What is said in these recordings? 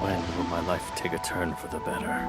When will my life take a turn for the better?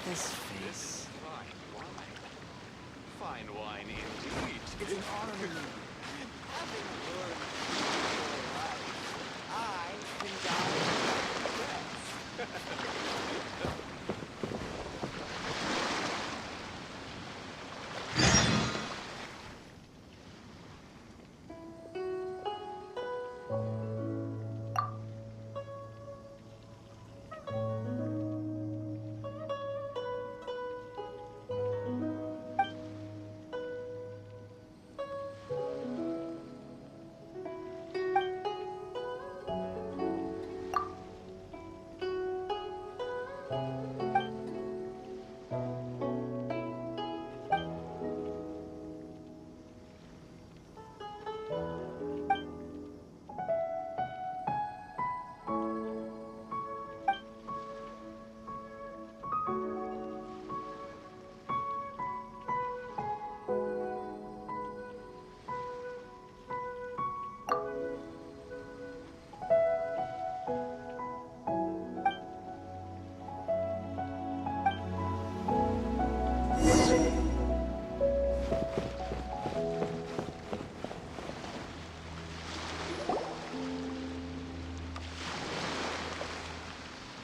This face. Fine wine indeed. It's an honor to me. Having learned your life, I can die with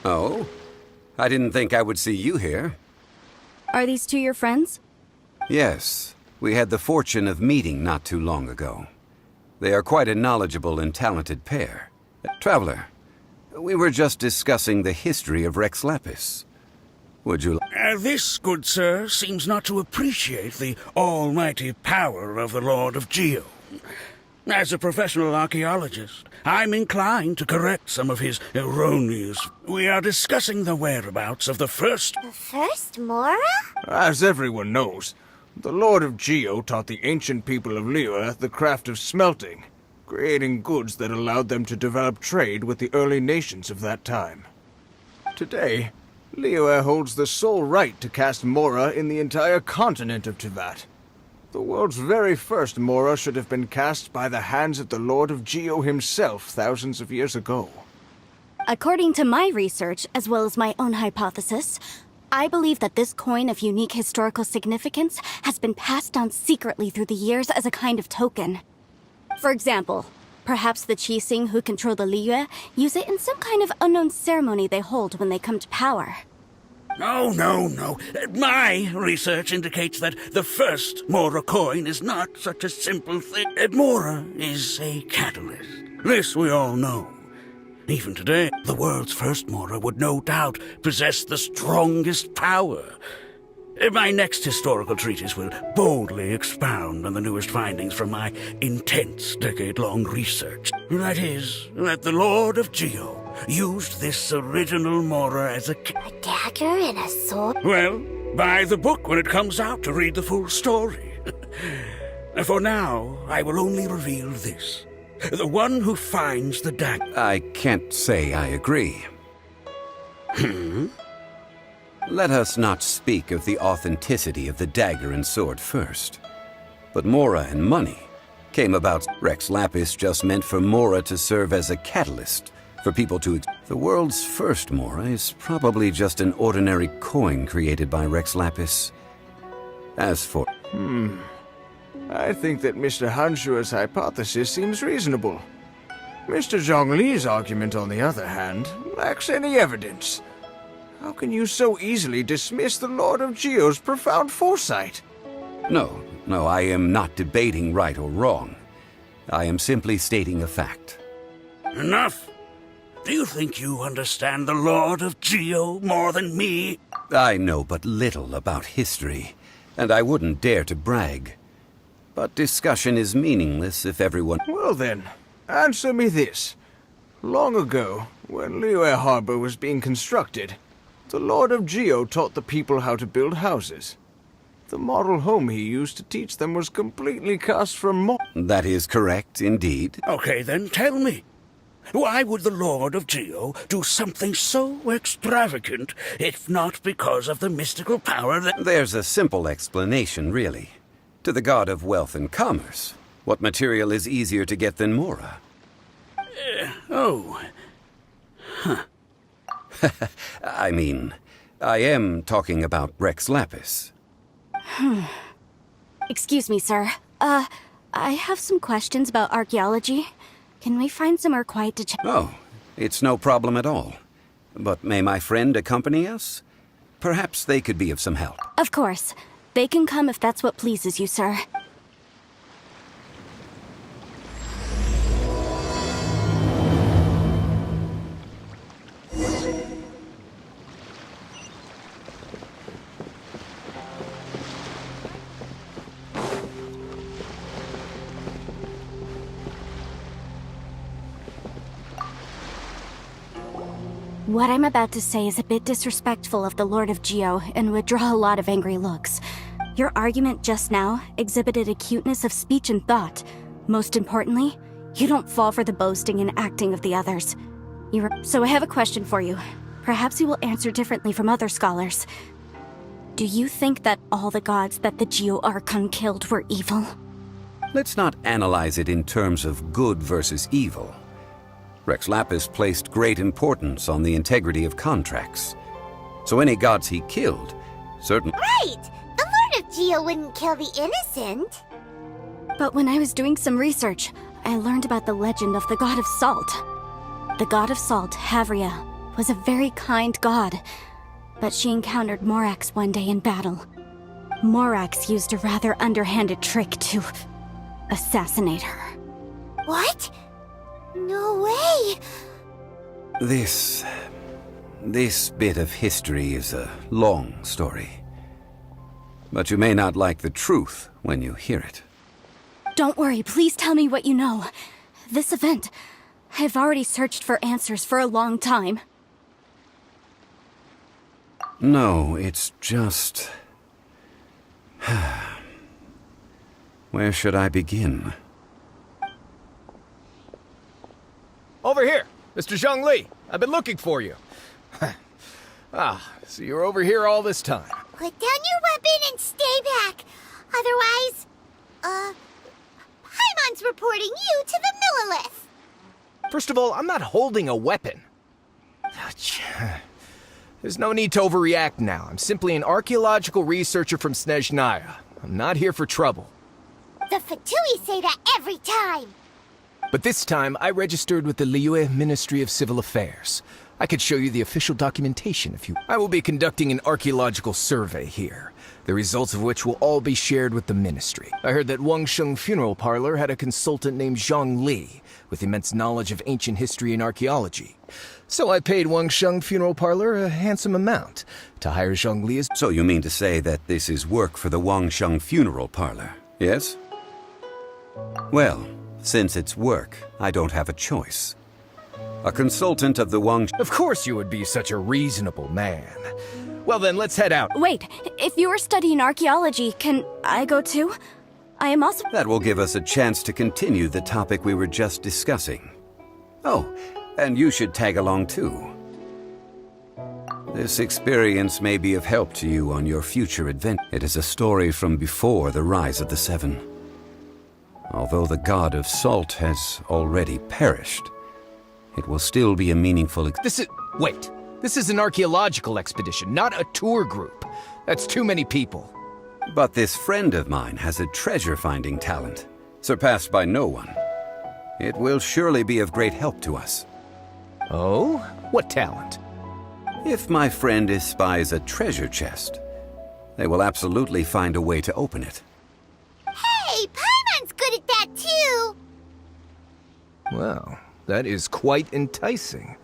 Oh? I didn't think I would see you here. Are these two your friends? Yes. We had the fortune of meeting not too long ago. They are quite a knowledgeable and talented pair. Traveler, we were just discussing the history of Rex Lapis. Would you This, good sir, seems not to appreciate the almighty power of the Lord of Geo. As a professional archaeologist, I'm inclined to correct some of his erroneous... We are discussing the whereabouts of the first... The first Mora? As everyone knows, the Lord of Geo taught the ancient people of Liyue the craft of smelting, creating goods that allowed them to develop trade with the early nations of that time. Today, Liyue holds the sole right to cast Mora in the entire continent of Teyvat. The world's very first Mora should have been cast by the hands of the Lord of Geo himself thousands of years ago. According to my research, as well as my own hypothesis, I believe that this coin of unique historical significance has been passed down secretly through the years as a kind of token. For example, perhaps the Qixing who control the Liyue use it in some kind of unknown ceremony they hold when they come to power. No. My research indicates that the first Mora coin is not such a simple thing. Mora is a catalyst. This we all know. Even today, the world's first Mora would no doubt possess the strongest power. My next historical treatise will boldly expound on the newest findings from my intense decade-long research. That is, that the Lord of Geo used this original Mora as a Dagger and a sword? Well, buy the book when it comes out to read the full story. For now, I will only reveal this. The one who finds the dagger. I can't say I agree. Let us not speak of the authenticity of the dagger and sword first. But Mora and money came about. Rex Lapis just meant for Mora to serve as a catalyst for people to... The world's first Mora is probably just an ordinary coin created by Rex Lapis. As for... I think that Mr. Hanshua's hypothesis seems reasonable. Mr. Zhongli's argument, on the other hand, lacks any evidence. How can you so easily dismiss the Lord of Geo's profound foresight? No, I am not debating right or wrong. I am simply stating a fact. Enough! Do you think you understand the Lord of Geo more than me? I know but little about history, and I wouldn't dare to brag. But discussion is meaningless if everyone... Well then, answer me this. Long ago, when Liyue Harbor was being constructed, the Lord of Geo taught the people how to build houses. The model home he used to teach them was completely cast from That is correct, indeed. Okay, then tell me. Why would the Lord of Geo do something so extravagant, if not because of the mystical power that... There's a simple explanation, really. To the god of wealth and commerce, what material is easier to get than Mora? I mean, I am talking about Rex Lapis. Excuse me, sir. I have some questions about archaeology. Can we find somewhere quiet to chat? Oh, it's no problem at all. But may my friend accompany us? Perhaps they could be of some help. Of course. They can come if that's what pleases you, sir. What I'm about to say is a bit disrespectful of the Lord of Geo and would draw a lot of angry looks. Your argument just now exhibited acuteness of speech and thought. Most importantly, you don't fall for the boasting and acting of the others. So I have a question for you. Perhaps you will answer differently from other scholars. Do you think that all the gods that the Geo Archon killed were evil? Let's not analyze it in terms of good versus evil. Rex Lapis placed great importance on the integrity of contracts. So any gods he killed, certainly... Right! The Lord of Geo wouldn't kill the innocent. But when I was doing some research, I learned about the legend of the god of salt. The god of salt, Havria, was a very kind god, but she encountered Morax one day in battle. Morax used a rather underhanded trick to assassinate her. What? No way! This bit of history is a long story. But you may not like the truth when you hear it. Don't worry, please tell me what you know. This event, I've already searched for answers for a long time. No, it's just... Where should I begin? Over here! Mr. Zhongli! I've been looking for you. So you're over here all this time. Put down your weapon and stay back. Otherwise, Paimon's reporting you to the Millilith. First of all, I'm not holding a weapon. There's no need to overreact now. I'm simply an archaeological researcher from Snezhnaya. I'm not here for trouble. The Fatui say that every time. But this time, I registered with the Liyue Ministry of Civil Affairs. I could show you the official documentation if you... I will be conducting an archaeological survey here, the results of which will all be shared with the ministry. I heard that Wangsheng Funeral Parlor had a consultant named Zhang Li, with immense knowledge of ancient history and archaeology. So I paid Wangsheng Funeral Parlor a handsome amount to hire Zhang Li as... So you mean to say that this is work for the Wangsheng Funeral Parlor, yes? Well, since it's work, I don't have a choice. A consultant of the Of course you would be such a reasonable man. Well then, let's head out. Wait, if you are studying archaeology, can I go too? I am also... That will give us a chance to continue the topic we were just discussing. Oh, and you should tag along too. This experience may be of help to you on your future adventure. It is a story from before the rise of the Seven. Although the god of salt has already perished, it will still be a meaningful Wait. This is an archaeological expedition, not a tour group. That's too many people. But this friend of mine has a treasure-finding talent, surpassed by no one. It will surely be of great help to us. Oh? What talent? If my friend espies a treasure chest, they will absolutely find a way to open it. Hey, Paimon's good at that too! Well, that is quite enticing.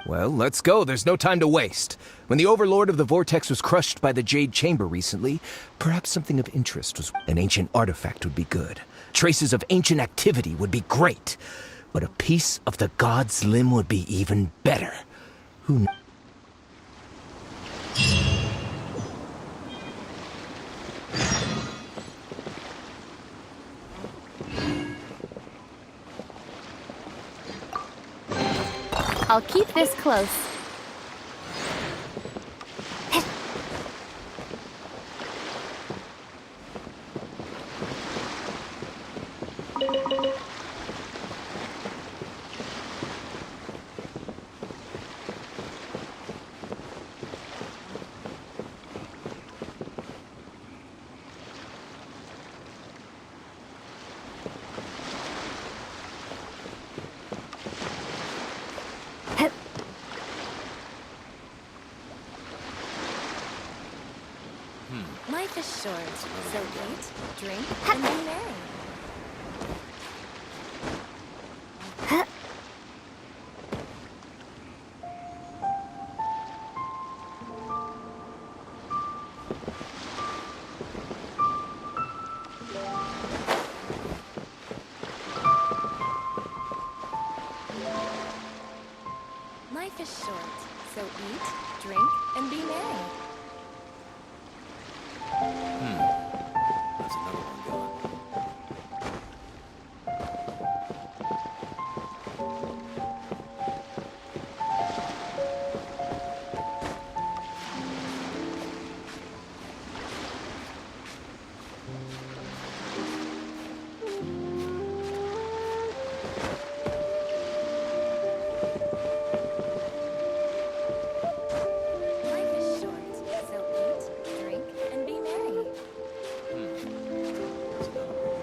Well, let's go. There's no time to waste. When the Overlord of the Vortex was crushed by the Jade Chamber recently, perhaps something of interest was... An ancient artifact would be good. Traces of ancient activity would be great. But a piece of the god's limb would be even better. Who knows? I'll keep this close. Life is short, so eat, drink, and be merry. Life is short, so eat, drink, and be merry. There's another one gone. Life is short, so eat, drink, and be merry. There's another one.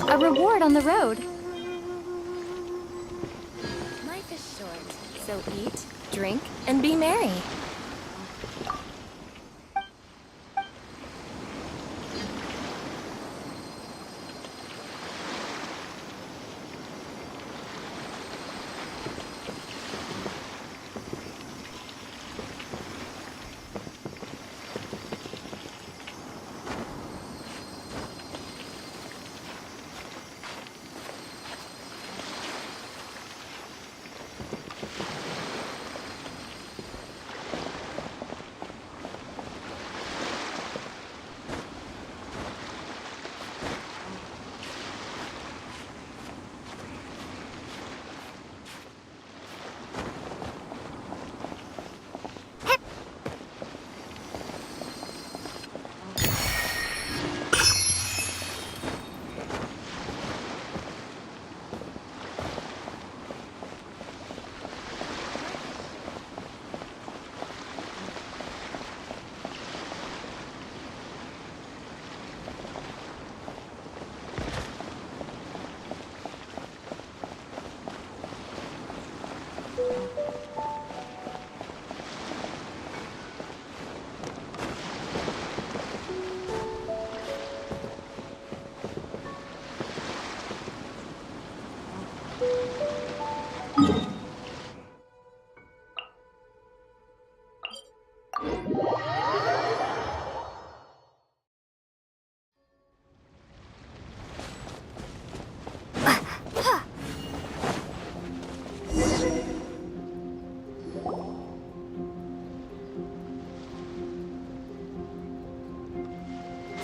A reward on the road. Life is short, so eat, drink, and be merry.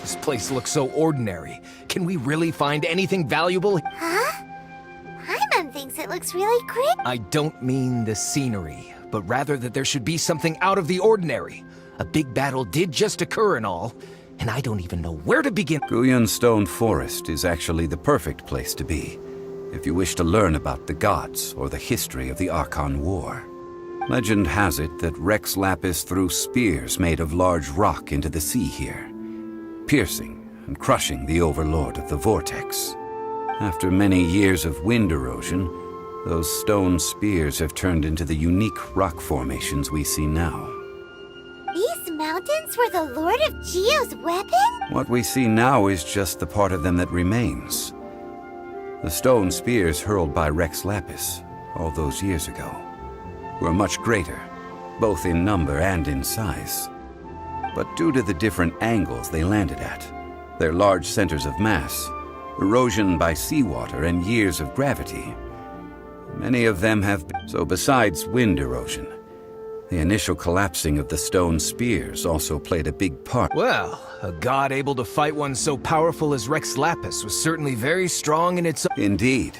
This place looks so ordinary. Can we really find anything valuable? Huh? Paimon thinks it looks really great. I don't mean the scenery, but rather that there should be something out of the ordinary. A big battle did just occur and all, and I don't even know where to begin. Guyan Stone Forest is actually the perfect place to be, if you wish to learn about the gods or the history of the Archon War. Legend has it that Rex Lapis threw spears made of large rock into the sea here, piercing and crushing the overlord of the vortex. After many years of wind erosion, those stone spears have turned into the unique rock formations we see now. These mountains were the Lord of Geo's weapon? What we see now is just the part of them that remains. The stone spears hurled by Rex Lapis all those years ago were much greater, both in number and in size. But due to the different angles they landed at, their large centers of mass, erosion by seawater, and years of gravity, many of them have been. So besides wind erosion, the initial collapsing of the stone spears also played a big part. Well, a god able to fight one so powerful as Rex Lapis was certainly very strong in its own. Indeed.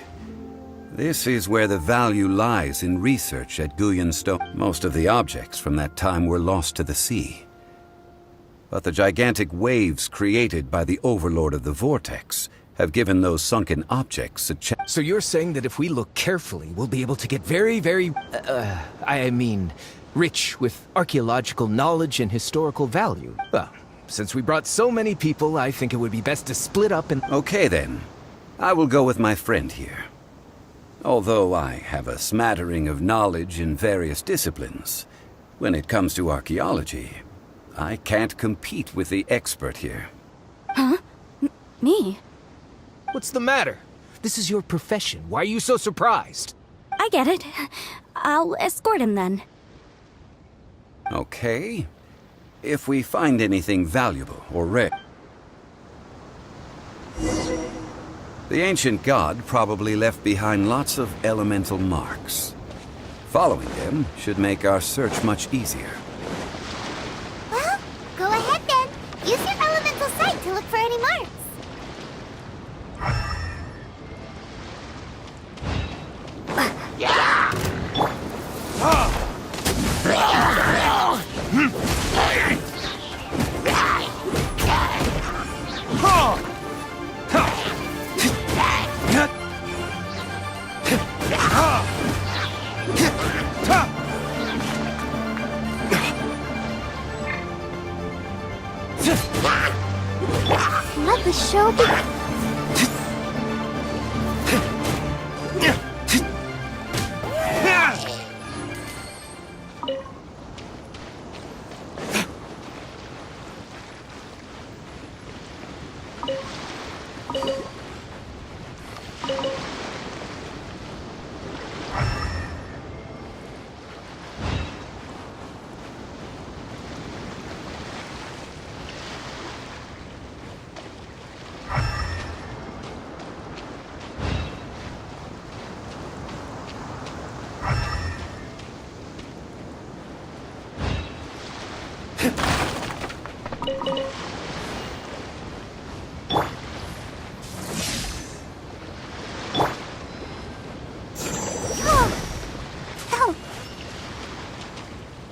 This is where the value lies in research at Guyan Stone. Most of the objects from that time were lost to the sea. But the gigantic waves created by the overlord of the vortex have given those sunken objects a chance. So you're saying that if we look carefully, we'll be able to get very, rich with archaeological knowledge and historical value. Well, since we brought so many people, I think it would be best to split up and... Okay then. I will go with my friend here. Although I have a smattering of knowledge in various disciplines, when it comes to archaeology, I can't compete with the expert here. Huh? Me? What's the matter? This is your profession. Why are you so surprised? I get it. I'll escort him then. Okay. If we find anything valuable or rare. The ancient god probably left behind lots of elemental marks. Following them should make our search much easier. Well, go ahead then. Use your elemental sight to look for any marks. Let the show begin.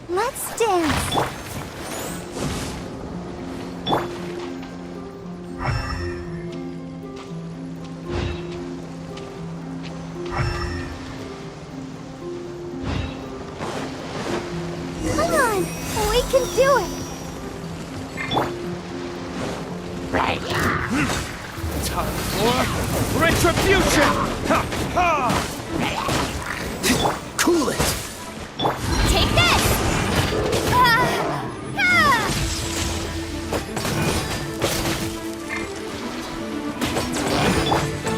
Let's dance. Come on, we can do it. Time for retribution! Ha ha! Cool it! Take this!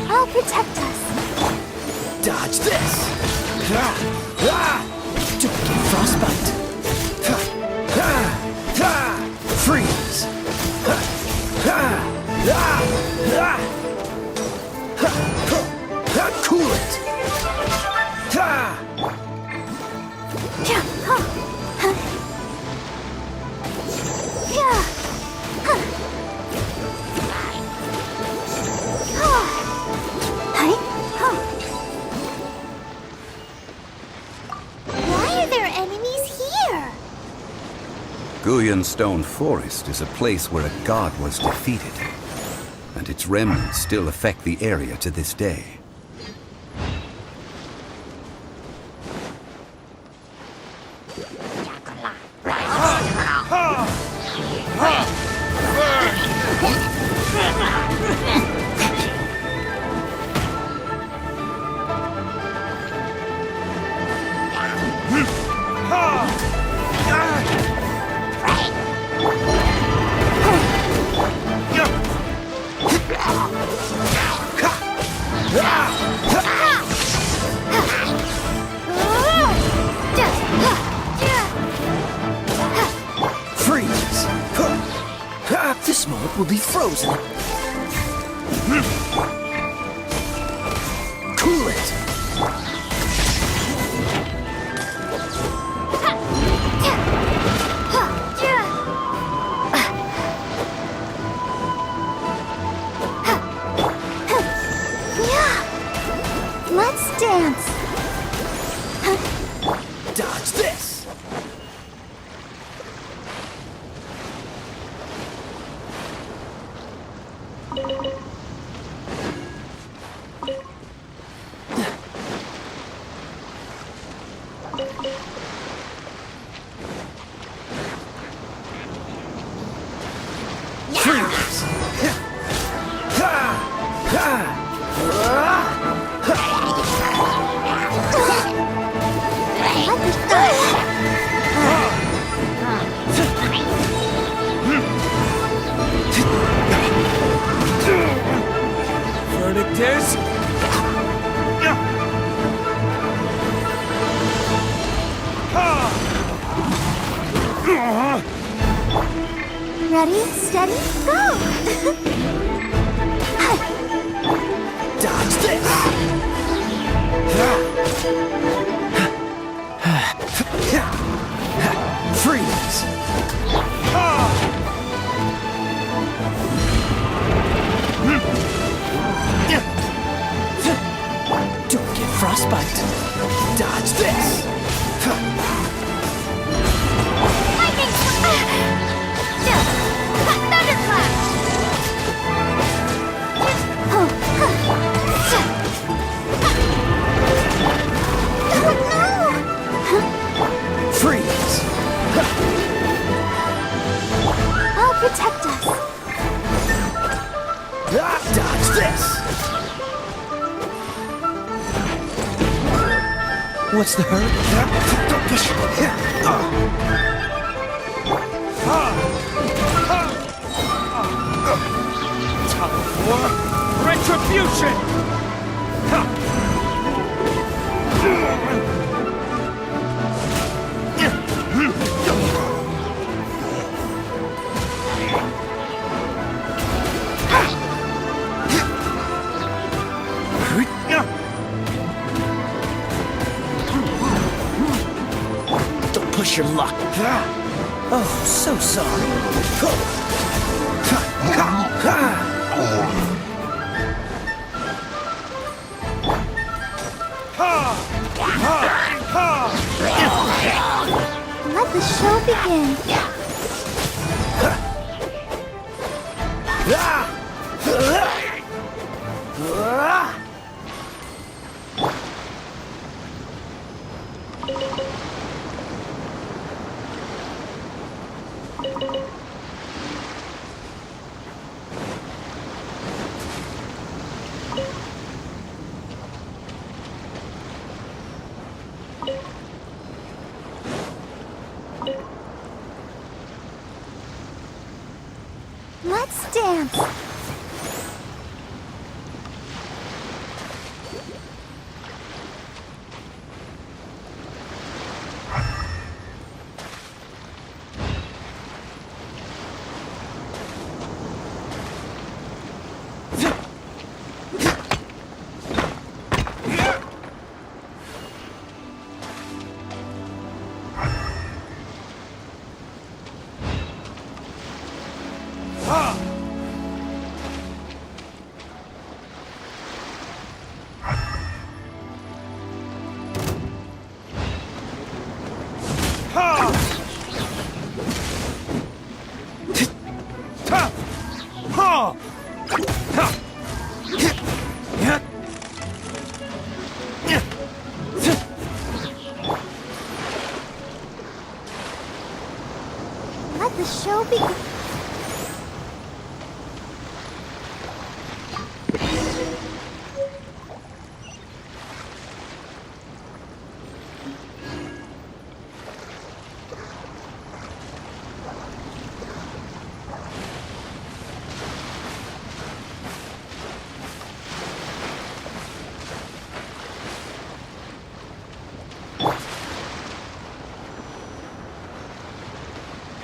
I'll protect us. Dodge this! Don't get frostbite! Freeze! Cool it! Guyan Stone Forest is a place where a god was defeated, and its remnants still affect the area to this day. Freeze! This moment will be frozen. Cool it! Let's dance. Dodge this! Freeze! Verdict is... Ready, steady, go! Dodge this! Freeze! Don't get frostbite! Dodge this! Lightning! Thunderclap! Freeze! I'll protect us. Dodge this! What's the hurry? Don't push Time for retribution! Don't push your luck. Oh, so sorry. Let the show begin. Let the show begin.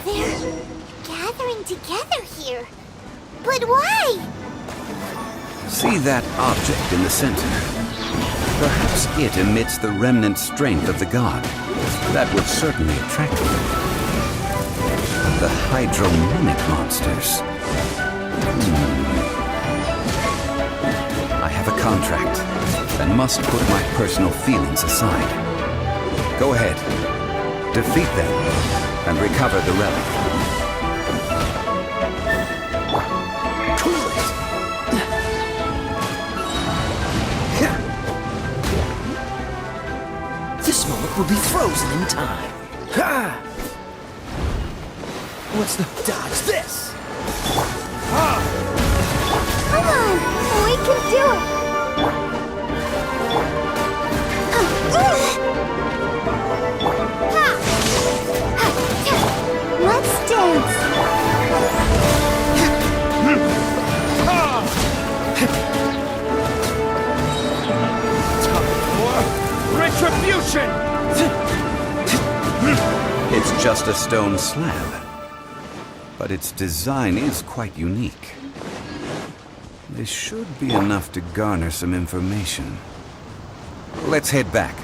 They're gathering together here. But why? See that object in the center? Perhaps it emits the remnant strength of the god. That would certainly attract them. The hydromimic monsters. I have a contract and must put my personal feelings aside. Go ahead. Defeat them and recover the relic. This moment will be frozen in time. Ha! What's the dodge this? Come on, we can do it. Let's dance. Retribution! It's just a stone slab, but its design is quite unique. This should be enough to garner some information. Let's head back.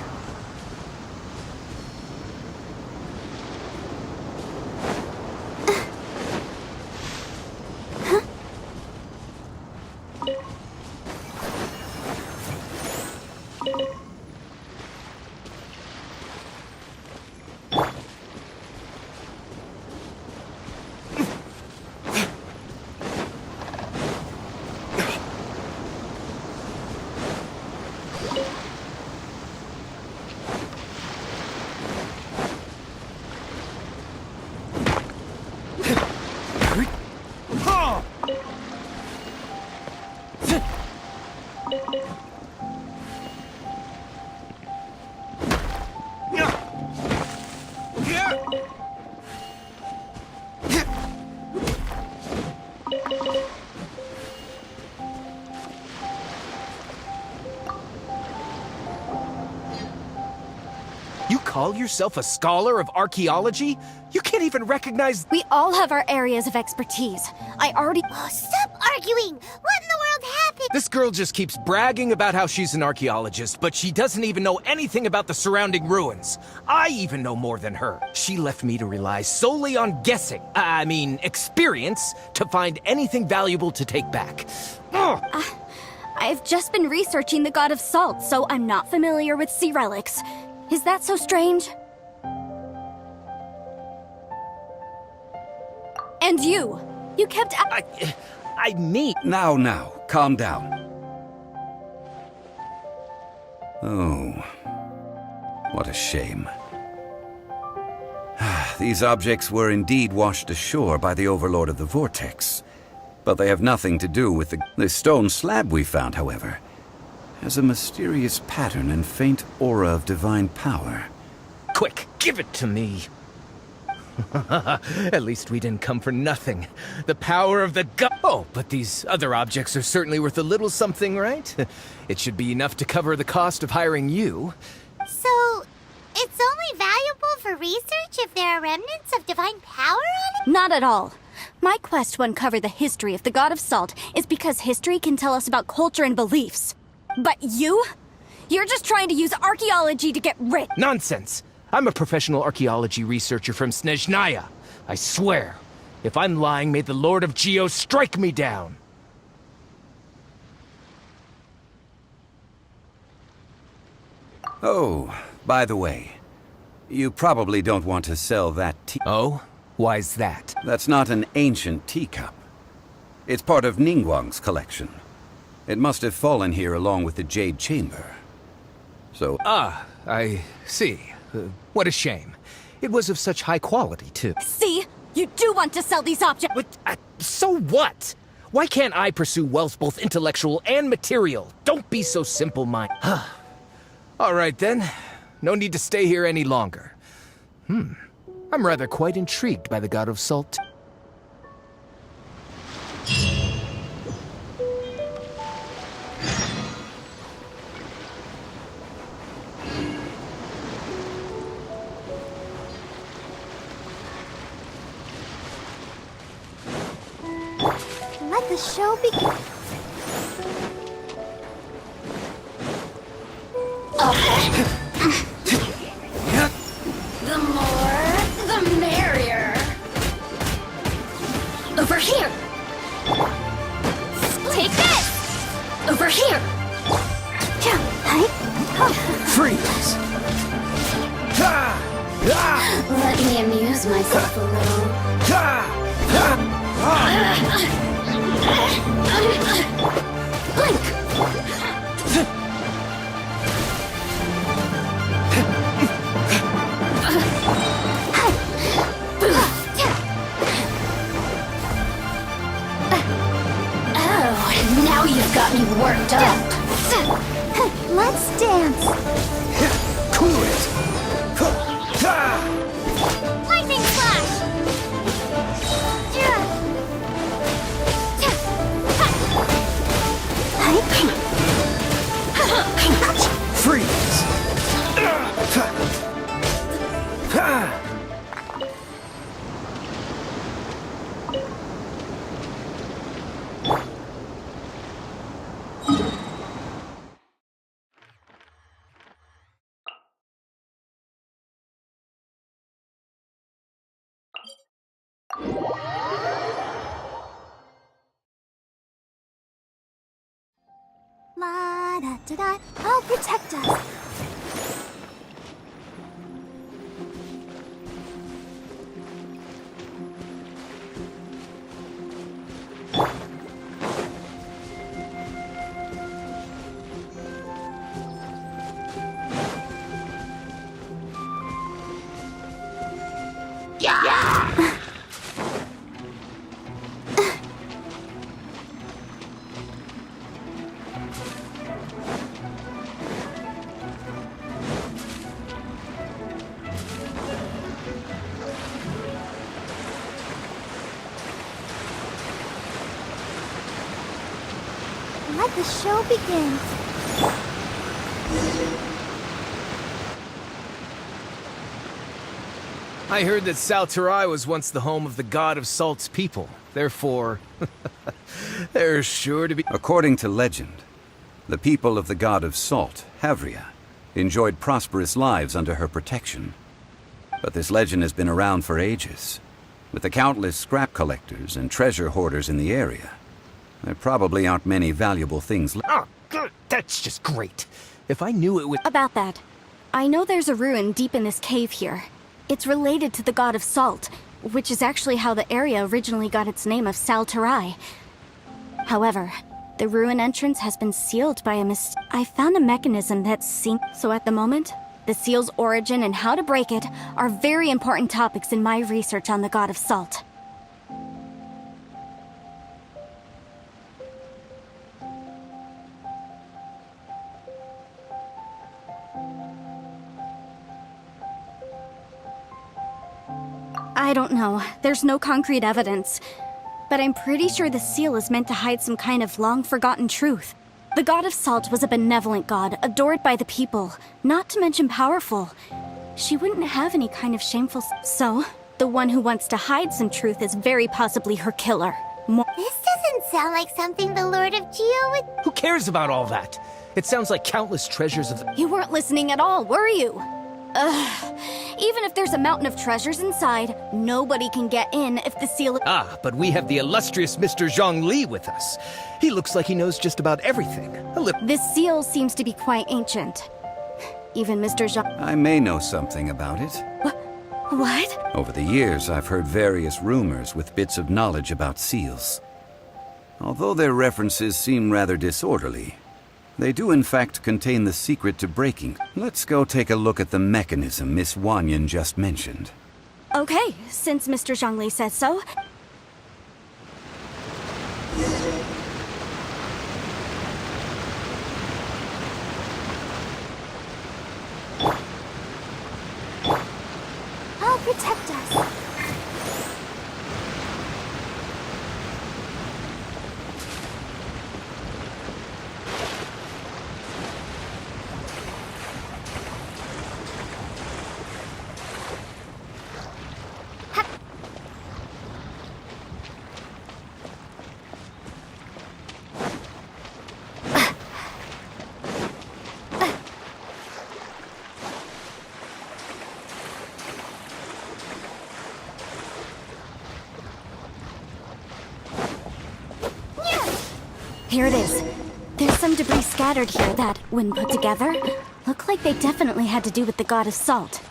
You call yourself a scholar of archaeology? You can't even recognize... We all have our areas of expertise. I already... Oh, stop arguing! What in the world happened? This girl just keeps bragging about how she's an archaeologist, but she doesn't even know anything about the surrounding ruins. I even know more than her. She left me to rely solely on guessing, experience, to find anything valuable to take back. Ugh. I've just been researching the god of salt, so I'm not familiar with sea relics. Is that so strange? And you kept... I mean... Now, calm down. Oh, what a shame. These objects were indeed washed ashore by the Overlord of the Vortex. But they have nothing to do with the stone slab we found, however. Has a mysterious pattern and faint aura of divine power. Quick, give it to me. At least we didn't come for nothing. The power of the god... Oh, but these other objects are certainly worth a little something, right? It should be enough to cover the cost of hiring you. So, it's only valuable for research if there are remnants of divine power on it? Not at all. My quest to uncover the history of the god of salt is because history can tell us about culture and beliefs. But you're just trying to use archaeology to get rich. Nonsense! I'm a professional archaeology researcher from Snezhnaya. I swear, if I'm lying, may the Lord of Geo strike me down. Oh, by the way, you probably don't want to sell that tea. Oh? Why's that? That's not an ancient teacup. It's part of Ningguang's collection. It must have fallen here along with the Jade Chamber. So... Ah, I see. What a shame. It was of such high quality, too. See? You do want to sell these objects. So what? Why can't I pursue wealth both intellectual and material? Don't be so simple-minded. All right, then. No need to stay here any longer. I'm rather quite intrigued by the God of Salt. Let the show begin. The more, the merrier. Over here. Take this. Over here. Freeze! Let me amuse myself a little. Blink. Oh, now you've got me worked up. Let's dance. Cool it! Lightning flash. Freeze! La da da da. I'll protect us. Let the show begin. I heard that Salterai was once the home of the God of Salt's people. Therefore, there's sure to be... According to legend, the people of the God of Salt, Havria, enjoyed prosperous lives under her protection. But this legend has been around for ages. With the countless scrap collectors and treasure hoarders in the area, there probably aren't many valuable things left. Oh, good. That's just great. If I knew it was... About that, I know there's a ruin deep in this cave here. It's related to the God of Salt, which is actually how the area originally got its name of Salterai. However, the ruin entrance has been sealed by I found a mechanism that So at the moment, the seal's origin and how to break it are very important topics in my research on the God of Salt. I don't know. There's no concrete evidence. But I'm pretty sure the seal is meant to hide some kind of long-forgotten truth. The God of Salt was a benevolent god, adored by the people, not to mention powerful. She wouldn't have any kind of shameful... So, the one who wants to hide some truth is very possibly her killer. This doesn't sound like something the Lord of Geo would... Who cares about all that? It sounds like countless treasures of... You weren't listening at all, were you? Even if there's a mountain of treasures inside, nobody can get in if the seal... Ah, but we have the illustrious Mr. Zhongli with us. He looks like he knows just about everything. This seal seems to be quite ancient. Even Mr. Zhang... I may know something about it. What? Over the years, I've heard various rumors with bits of knowledge about seals. Although their references seem rather disorderly, they do in fact contain the secret to breaking. Let's go take a look at the mechanism Miss Wanyan just mentioned. Okay, since Mr. Zhongli says so. I'll protect us. Here it is. There's some debris scattered here that, when put together, look like they definitely had to do with the god of salt.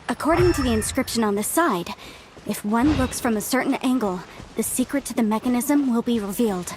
According to the inscription on the side, if one looks from a certain angle, the secret to the mechanism will be revealed.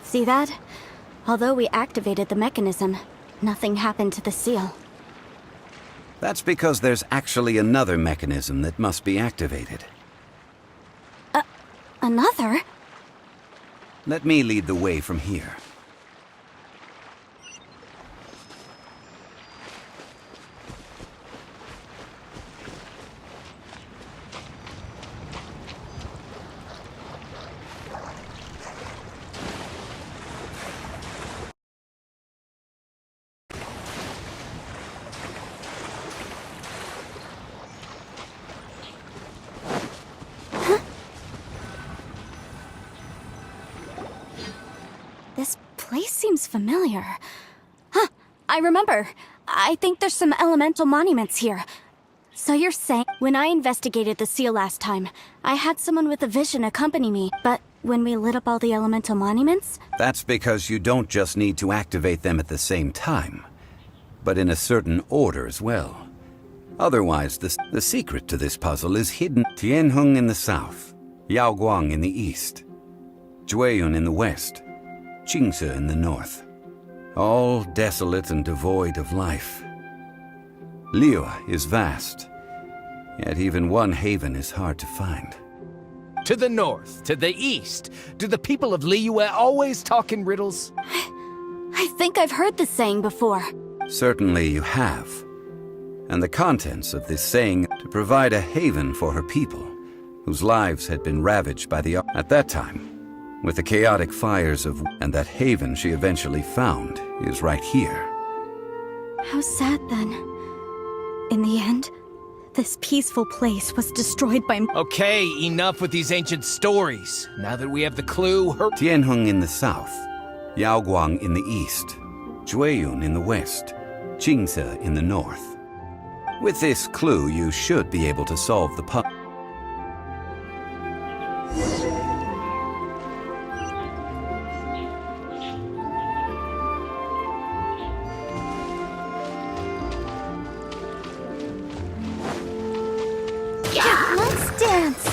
See that? Although we activated the mechanism, nothing happened to the seal. That's because there's actually another mechanism that must be activated. Another? Let me lead the way from here. This place seems familiar. Huh, I remember. I think there's some elemental monuments here. So you're saying, when I investigated the seal last time, I had someone with a vision accompany me, but when we lit up all the elemental monuments? That's because you don't just need to activate them at the same time, but in a certain order as well. Otherwise, the secret to this puzzle is hidden. Tianheng in the south, Yaoguang in the east, Jueyun in the west, Qingse in the north. All desolate and devoid of life. Liyue is vast, yet even one haven is hard to find. To the north, to the east. Do the people of Liyue always talk in riddles? I think I've heard this saying before. Certainly you have. And the contents of this saying to provide a haven for her people, whose lives had been ravaged by at that time, with the chaotic fires of... And that haven she eventually found is right here. How sad then. In the end, this peaceful place was destroyed by... Okay, enough with these ancient stories. Now that we have the clue, her... Tianheng in the south, Yaoguang in the east, Jueyun in the west, Qingce in the north. With this clue, you should be able to solve the puzzle. Let's dance.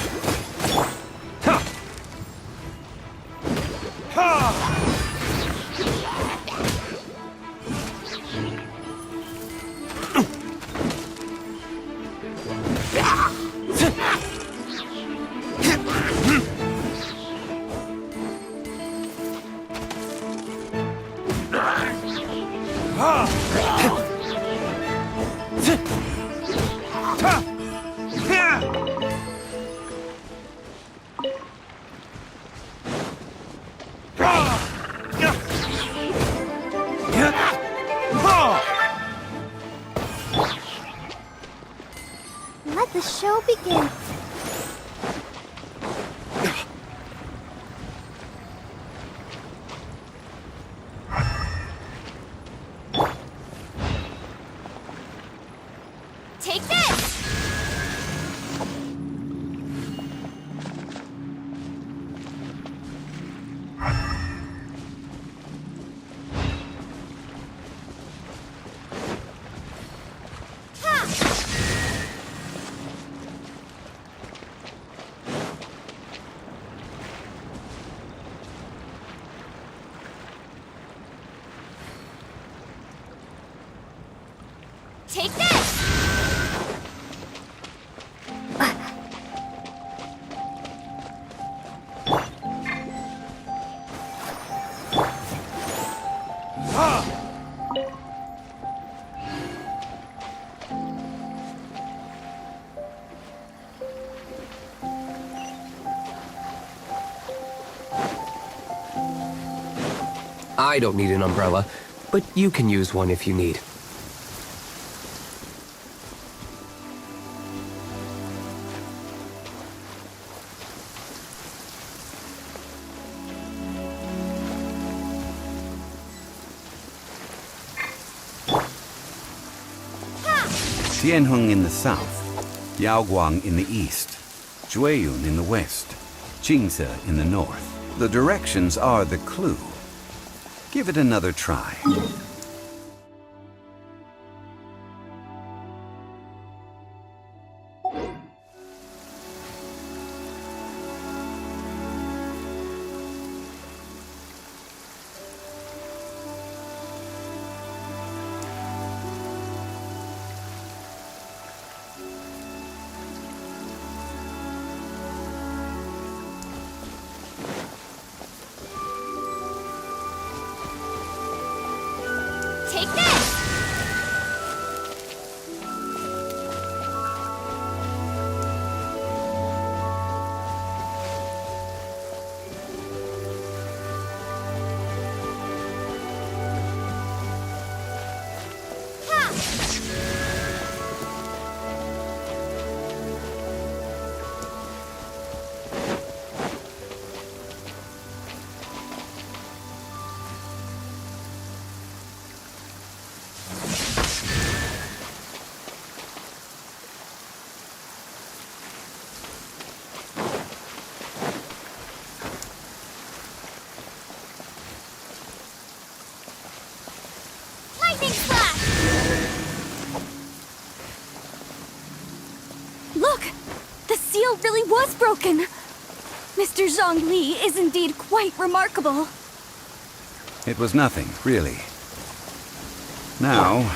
Let the show begin. Take this! Take this! I don't need an umbrella, but you can use one if you need. Tianheng in the south, Yaoguang in the east, Jueyun in the west, Qingce in the north. The directions are the clue. Give it another try. Take this! Lightning flash! Look! The seal really was broken! Mr. Zhongli is indeed quite remarkable. It was nothing, really. Now,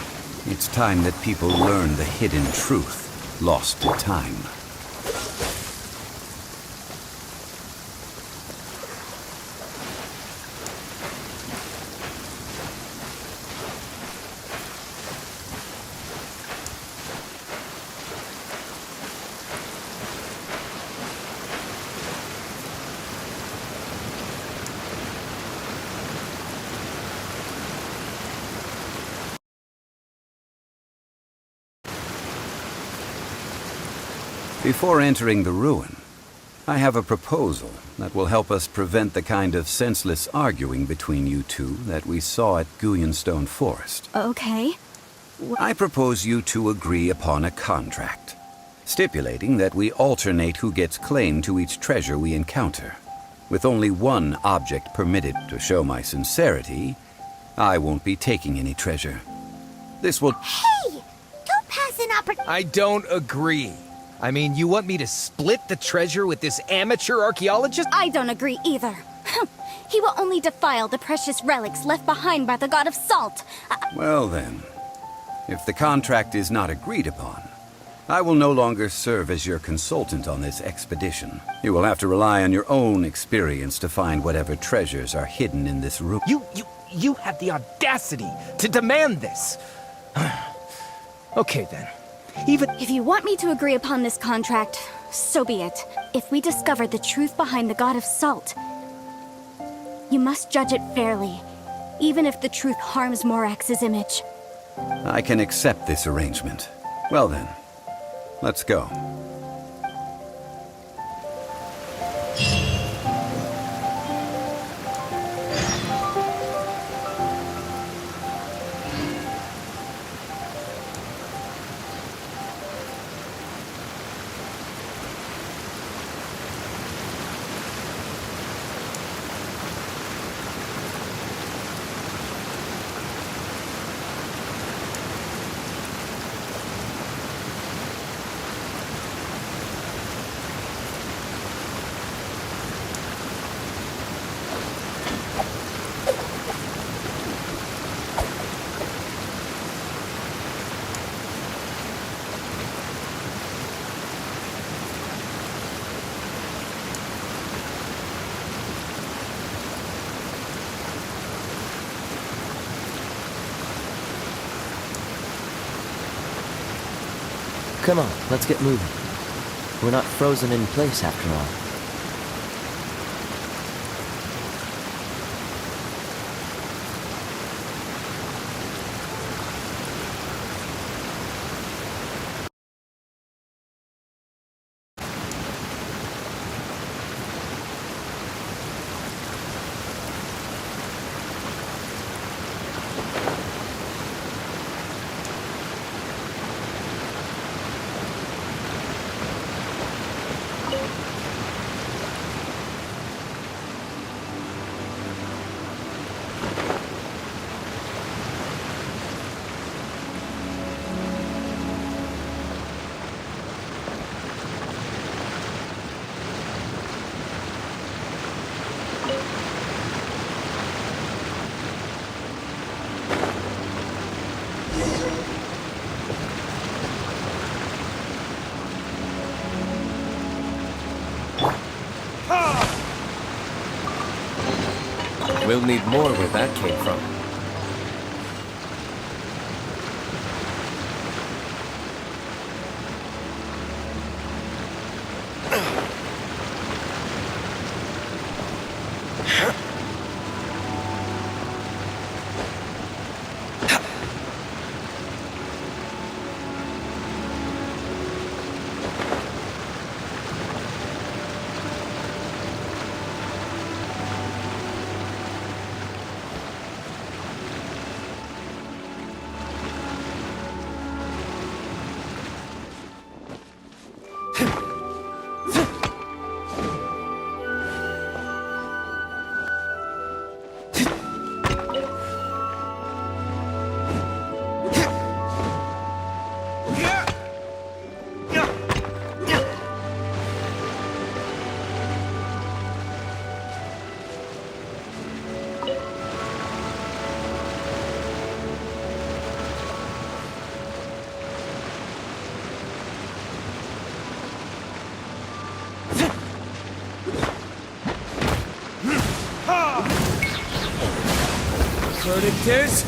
it's time that people learn the hidden truth lost to time. Before entering the ruin, I have a proposal that will help us prevent the kind of senseless arguing between you two that we saw at Guyenstone Forest. Okay. I propose you two agree upon a contract, stipulating that we alternate who gets claim to each treasure we encounter. With only one object permitted. To show my sincerity, I won't be taking any treasure. This will... Hey! Don't pass an opportunity. I don't agree. I mean, you want me to split the treasure with this amateur archaeologist? I don't agree either. He will only defile the precious relics left behind by the god of salt. Well then, if the contract is not agreed upon, I will no longer serve as your consultant on this expedition. You will have to rely on your own experience to find whatever treasures are hidden in this room. You have the audacity to demand this. Okay then. Even If you want me to agree upon this contract, so be it. If we discover the truth behind the god of salt, you must judge it fairly, even if the truth harms Morax's image. I can accept this arrangement. Well then, let's go. Come on, let's get moving. We're not frozen in place after all. We'll need more where that came from. Verdict is...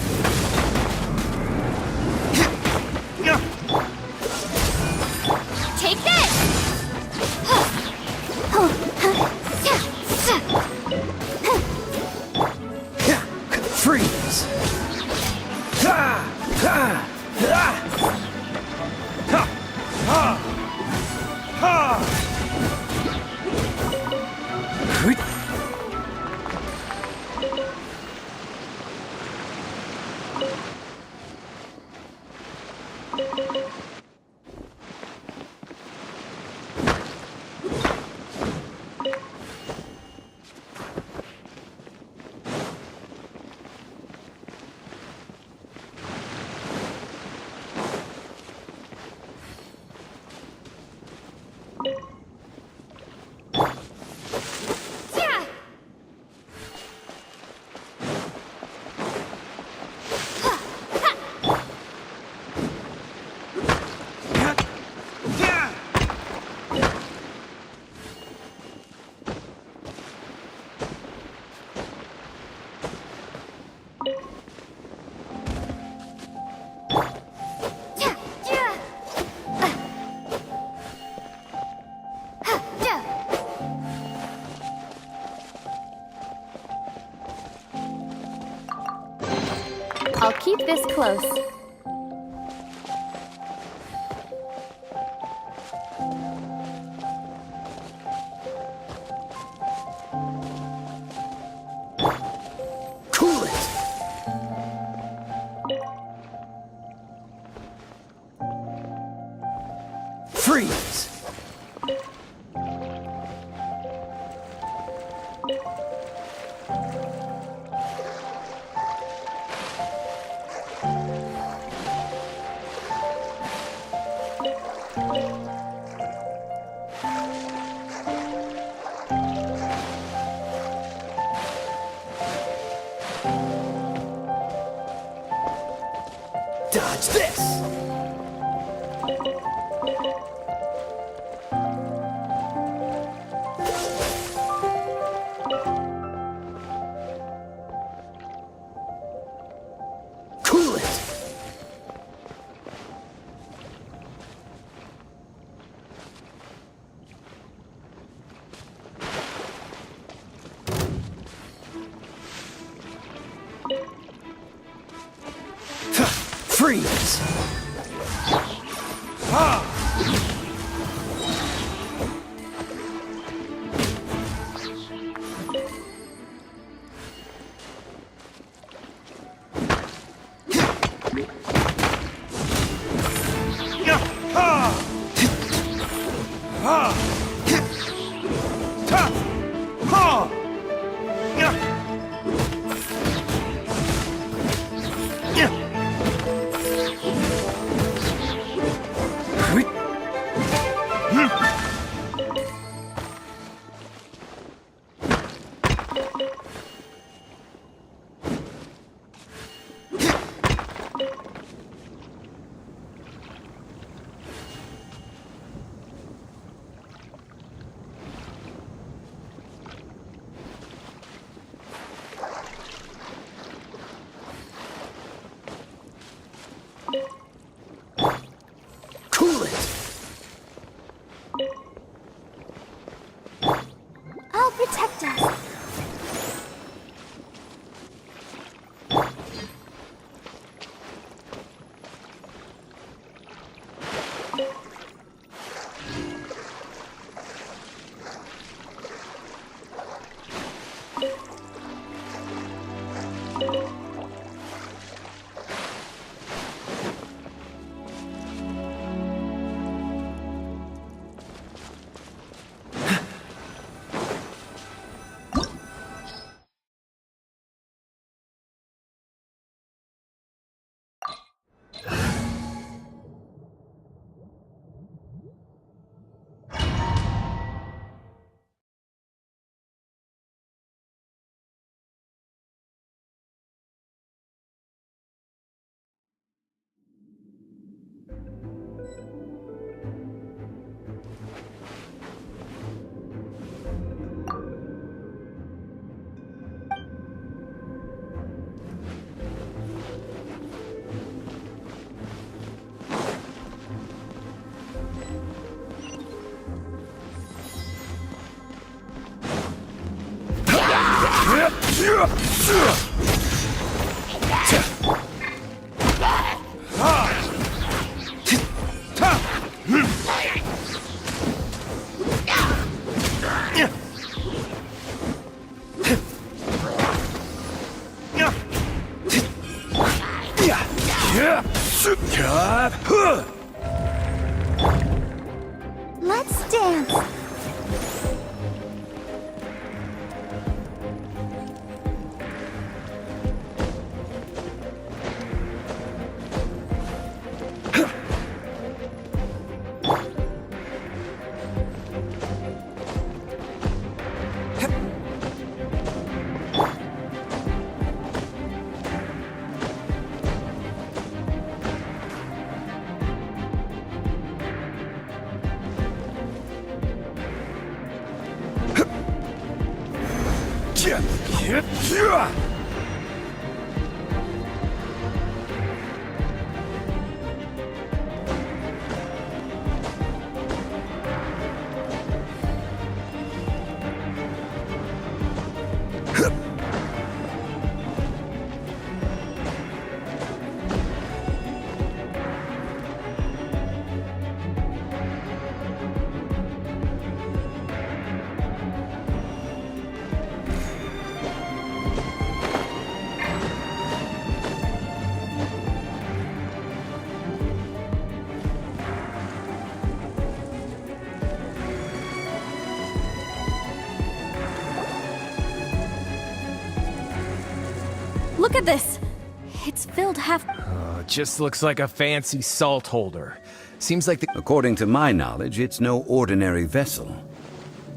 Take this! Freeze! I'll keep this close. Cool it! Freeze! Dodge this! Cool it! Freeze! Cool it! I'll protect us. Let's dance. Look at this. It's filled half. Oh, it just looks like a fancy salt holder. Seems like the. According to my knowledge, it's no ordinary vessel.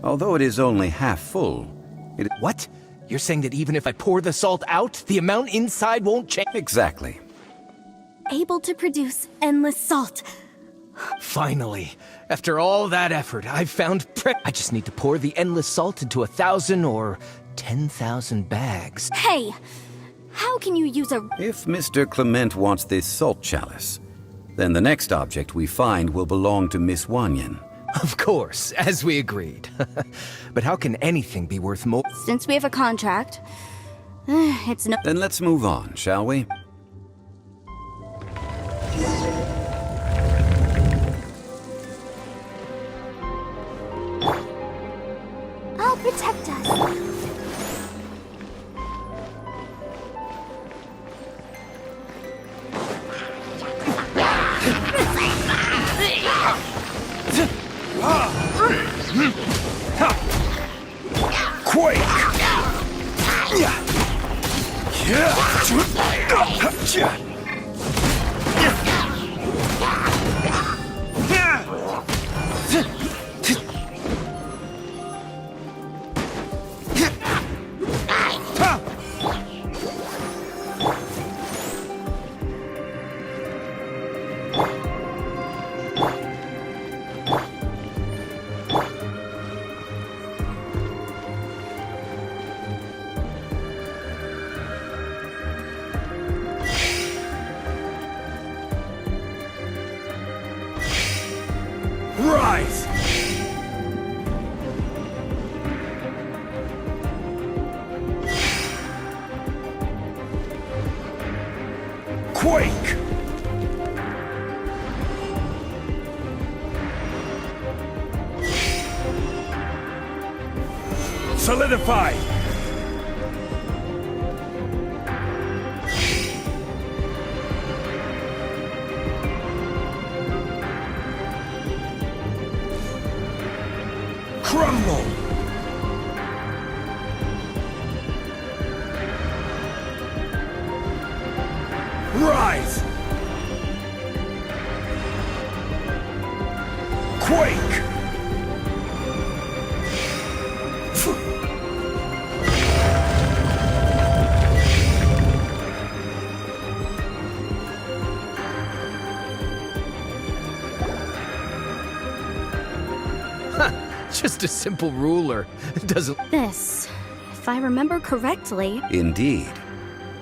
Although it is only half full, it... What? You're saying that even if I pour the salt out, the amount inside won't change? Exactly. Able to produce endless salt. Finally, after all that effort, I've found I just need to pour the endless salt into 1,000 or 10,000 bags. Hey! How can you use a... If Mr. Clement wants this salt chalice, then the next object we find will belong to Miss Wanyan. Of course, as we agreed. But how can anything be worth more? Since we have a contract, it's no... Then let's move on, shall we? I'll protect us. Quake! Rise! Quake! Solidify! Crumble! Rise! Quake! Just a simple ruler. It doesn't... This, if I remember correctly... Indeed.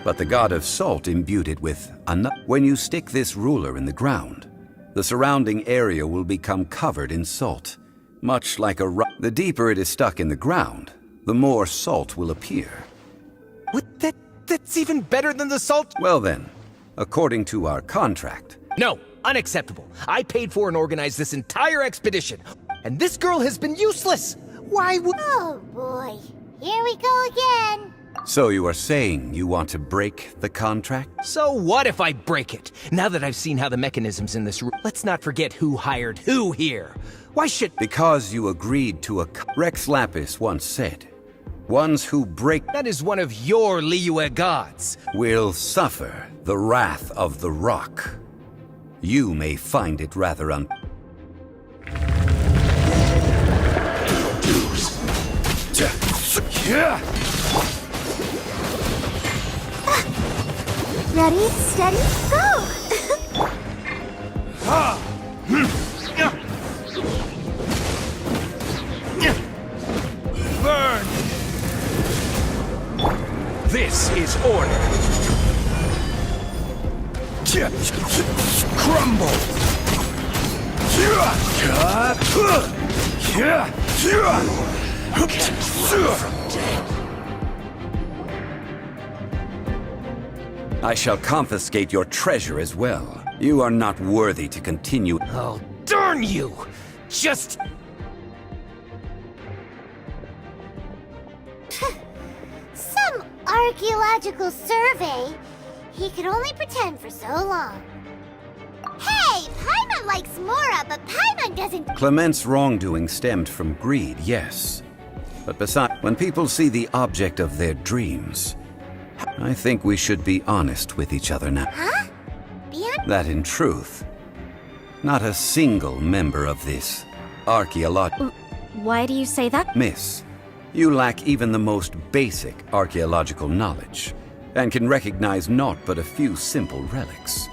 But the god of salt imbued it with enough. When you stick this ruler in the ground, the surrounding area will become covered in salt. Much like a The deeper it is stuck in the ground, the more salt will appear. What? That's even better than the salt... Well then, according to our contract... No, unacceptable. I paid for and organized this entire expedition. And this girl has been useless! Why would... Oh boy, here we go again. So you are saying you want to break the contract? So what if I break it? Now that I've seen how the mechanisms in this room... Let's not forget who hired who here. Why should... Because you agreed to a... Rex Lapis once said, ones who break... That is one of your Liyue gods. Will suffer the wrath of the rock. You may find it rather Ready, steady, go! Burn! This is order. Crumble! I shall confiscate your treasure as well. You are not worthy to continue. Oh, darn you! Just... Some archaeological survey. He could only pretend for so long. Hey, Paimon likes Mora, but Paimon doesn't... Clement's wrongdoing stemmed from greed, yes. But besides, when people see the object of their dreams, I think we should be honest with each other now. Huh? Beyond... That in truth, not a single member of this archaeological... Why do you say that? Miss, you lack even the most basic archaeological knowledge, and can recognize naught but a few simple relics.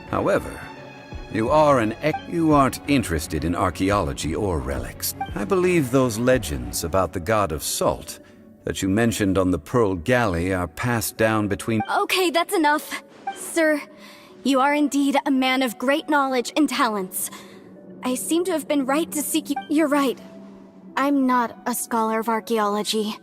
However, you aren't interested in archaeology or relics. I believe those legends about the god of salt that you mentioned on the Pearl Galley are passed down between... Okay, that's enough. Sir, you are indeed a man of great knowledge and talents. I seem to have been right to seek you. You're right. I'm not a scholar of archaeology.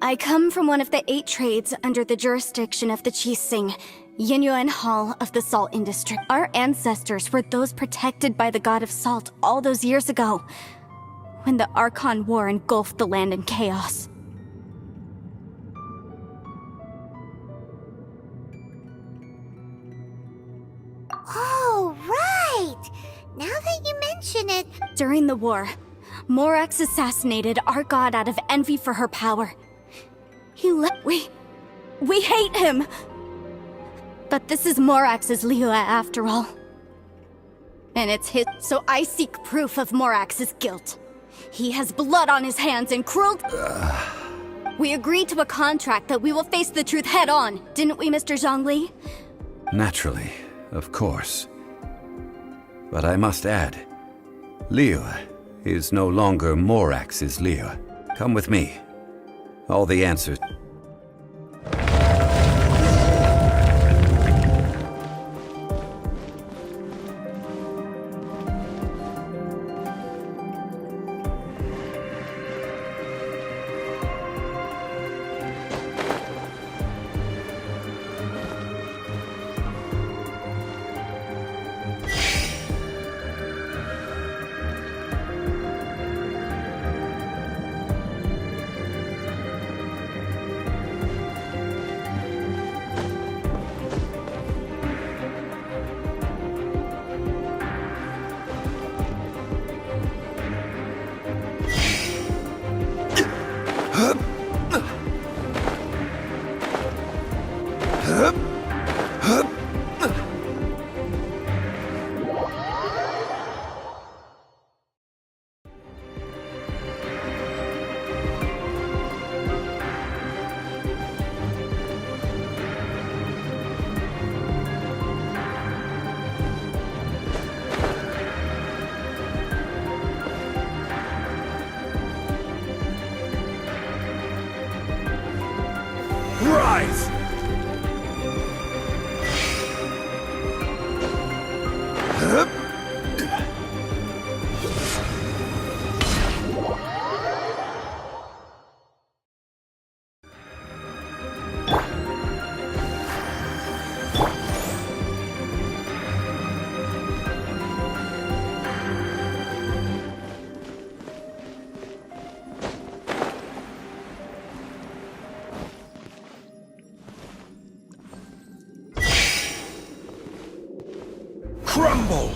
I come from one of the 8 trades under the jurisdiction of the Qixing, Yinyuan Hall of the salt industry. Our ancestors were those protected by the god of salt all those years ago, when the Archon War engulfed the land in chaos. Oh, right! Now that you mention it... During the war, Morax assassinated our god out of envy for her power. We hate him! But this is Morax's Liyue after all. And it's his... So I seek proof of Morax's guilt. He has blood on his hands and cruelty... We agreed to a contract that we will face the truth head on, didn't we, Mr. Zhongli? Naturally, of course. But I must add, Liyue is no longer Morax's Liyue. Come with me. All the answers... Crumble!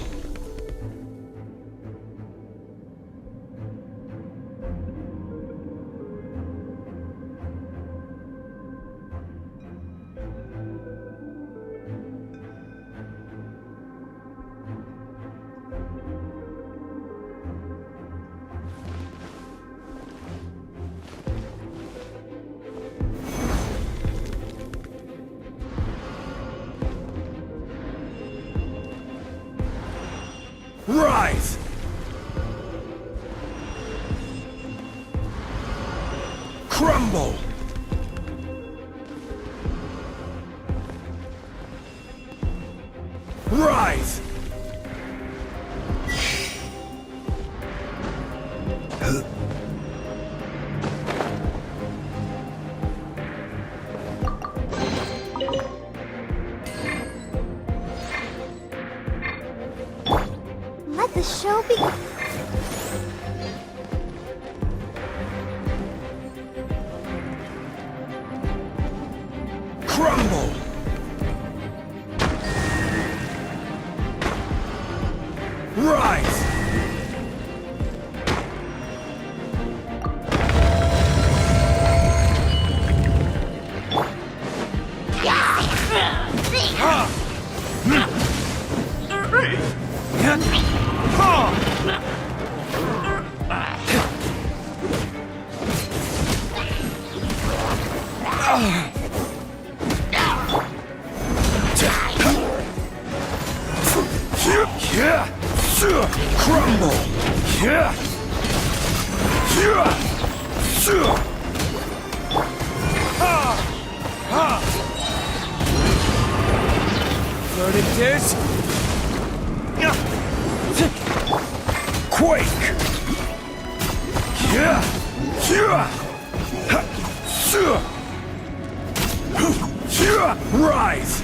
Rise! Crumble! Rise! Let the show begin. Crumble! Rise! Crumble! Learning this? Quake! Rise!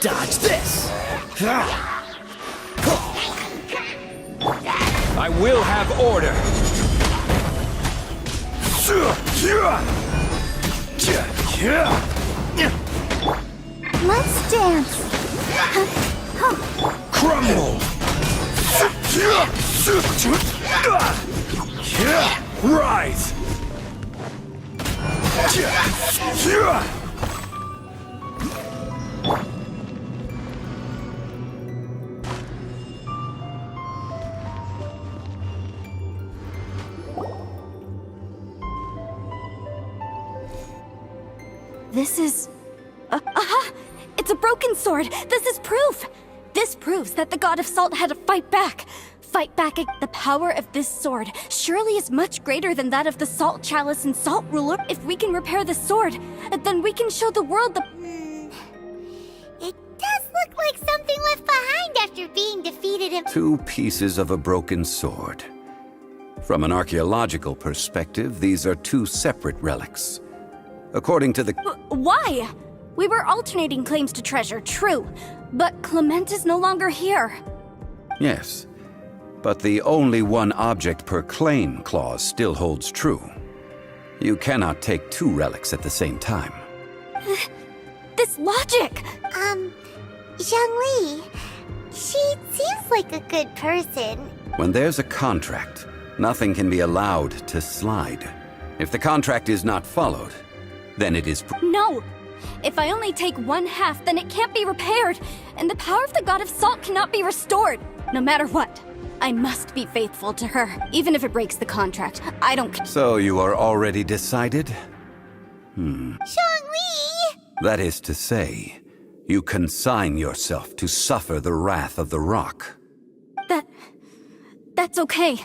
Dodge this! I will have order! Let's dance. Crumble! Rise! This is... aha! It's a broken sword! This is proof! This proves that the God of Salt had to fight back! Fight back against the power of this sword surely is much greater than that of the Salt Chalice and Salt Ruler. If we can repair the sword, then we can show the world the... It does look like something left behind after being defeated in... 2 pieces of a broken sword. From an archaeological perspective, these are 2 separate relics. According to the... Why? We were alternating claims to treasure, true. But Clement is no longer here. Yes, but the only one object per claim clause still holds true. You cannot take 2 relics at the same time. This logic! Zhang Li, she seems like a good person. When there's a contract, nothing can be allowed to slide. If the contract is not followed, then it is... No! If I only take 1/2, then it can't be repaired, and the power of the God of Salt cannot be restored. No matter what, I must be faithful to her, even if it breaks the contract. I don't care. So you are already decided? Zhang Li! That is to say, you consign yourself to suffer the wrath of the rock. That's okay.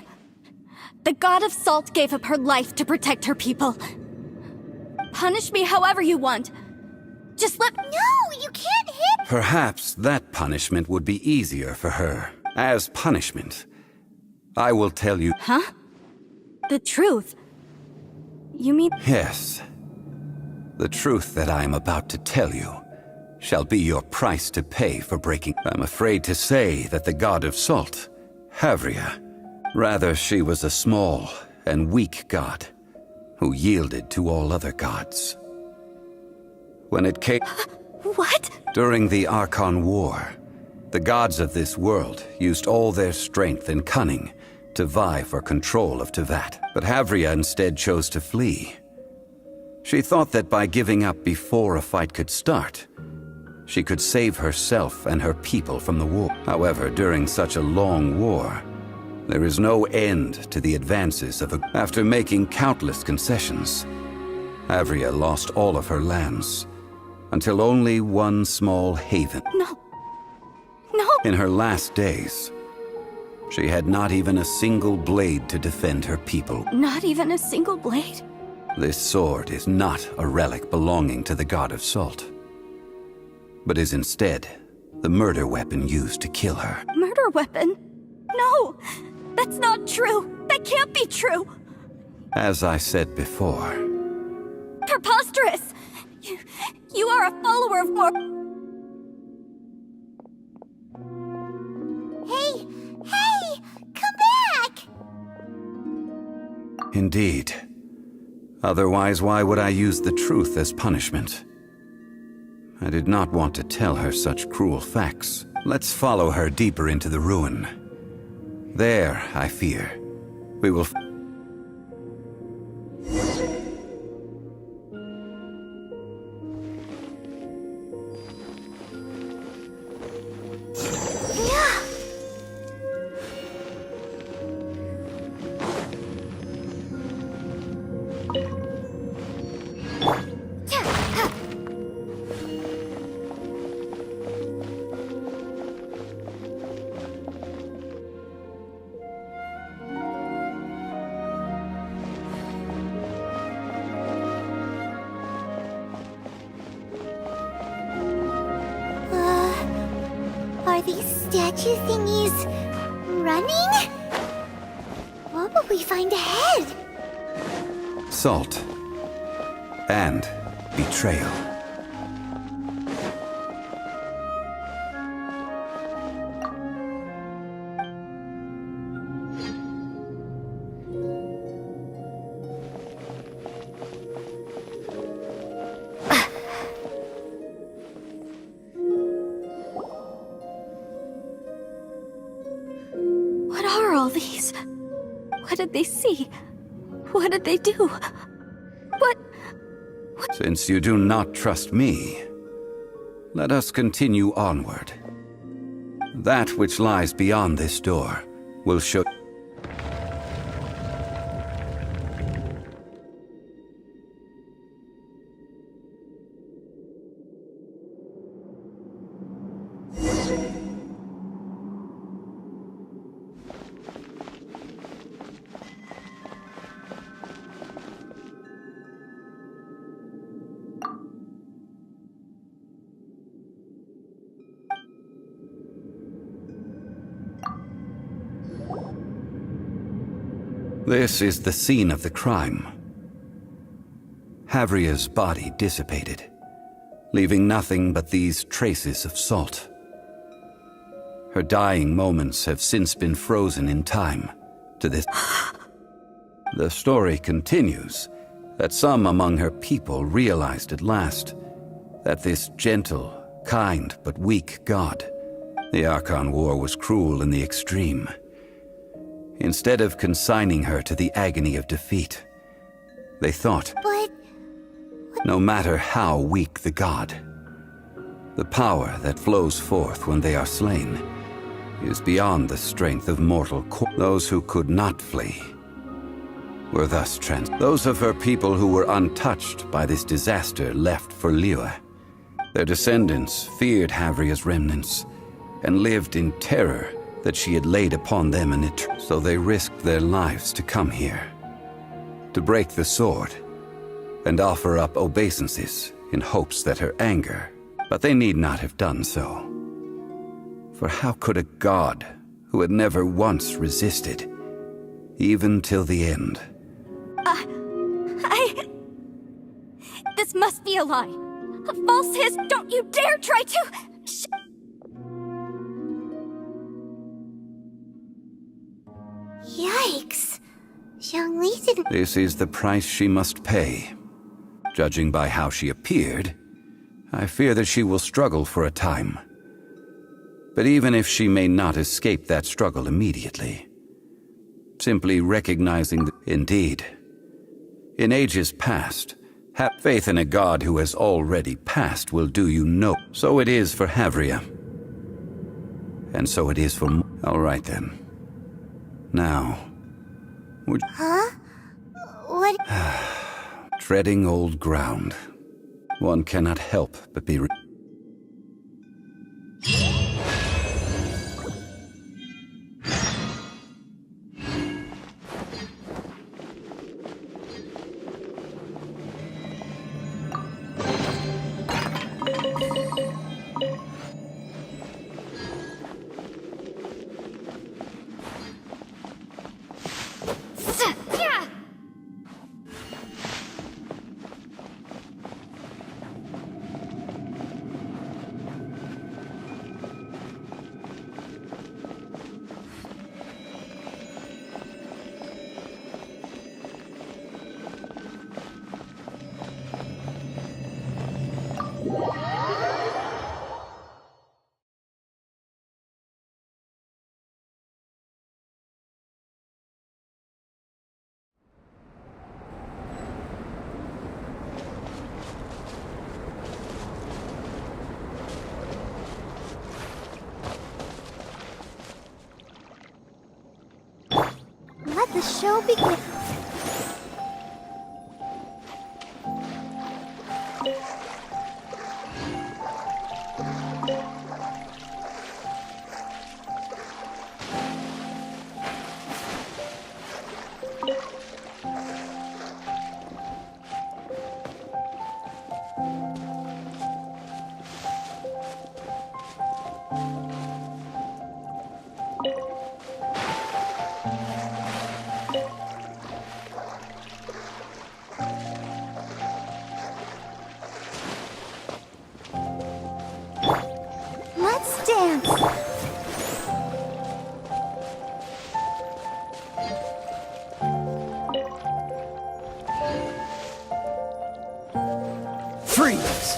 The God of Salt gave up her life to protect her people. Punish me however you want. Just let... No, you can't hit... Perhaps that punishment would be easier for her. As punishment, I will tell you... Huh? The truth? You mean... Yes. The truth that I am about to tell you shall be your price to pay for breaking... I'm afraid to say that the God of Salt, Havria, rather she was a small and weak god who yielded to all other gods. When it came... What? During the Archon War, the gods of this world used all their strength and cunning to vie for control of Tevat. But Havria instead chose to flee. She thought that by giving up before a fight could start, she could save herself and her people from the war. However, during such a long war, there is no end to the advances of a... After making countless concessions, Havria lost all of her lands, until only one small haven. No. No! In her last days, she had not even a single blade to defend her people. Not even a single blade? This sword is not a relic belonging to the god of salt, but is instead the murder weapon used to kill her. Murder weapon? No! That's not true! That can't be true! As I said before, Preposterous! You are a follower of more... Hey! Hey! Come back! indeed. Otherwise, why would I use the truth as punishment? I did not want to tell her such cruel facts. Let's follow her deeper into the ruin. There, I fear, we will... Are these statue thingies running? What will we find ahead? Salt. And betrayal. What are all these? What did they see? What did they do? What? Since you do not trust me, let us continue onward. That which lies beyond this door will show... This is the scene of the crime. Havria's body dissipated, leaving nothing but these traces of salt. Her dying moments have since been frozen in time to this. The story continues that some among her people realized at last that this gentle, kind, but weak god, the Archon War, was cruel in the extreme. Instead of consigning her to the agony of defeat, they thought, But... no matter how weak the god, the power that flows forth when they are slain is beyond the strength of mortal Those who could not flee were thus Those of her people who were untouched by this disaster left for Liyue. Their descendants feared Havria's remnants and lived in terror that she had laid upon them in it. So they risked their lives to come here, to break the sword, and offer up obeisances in hopes that her anger... But they need not have done so. For how could a god who had never once resisted, even till the end... This must be a lie. A false hiss. Don't you dare try to... Yikes. Zhongli didn't... This is the price she must pay. Judging by how she appeared, I fear that she will struggle for a time. But even if she may not escape that struggle immediately, simply recognizing that, indeed, in ages past, have faith in a god who has already passed will do you no. So it is for Havria. And so it is for... All right, then. Now, would... Huh? What? Treading old ground. One cannot help but be... Let the show begin. Let's dance. Freeze!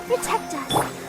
protect us.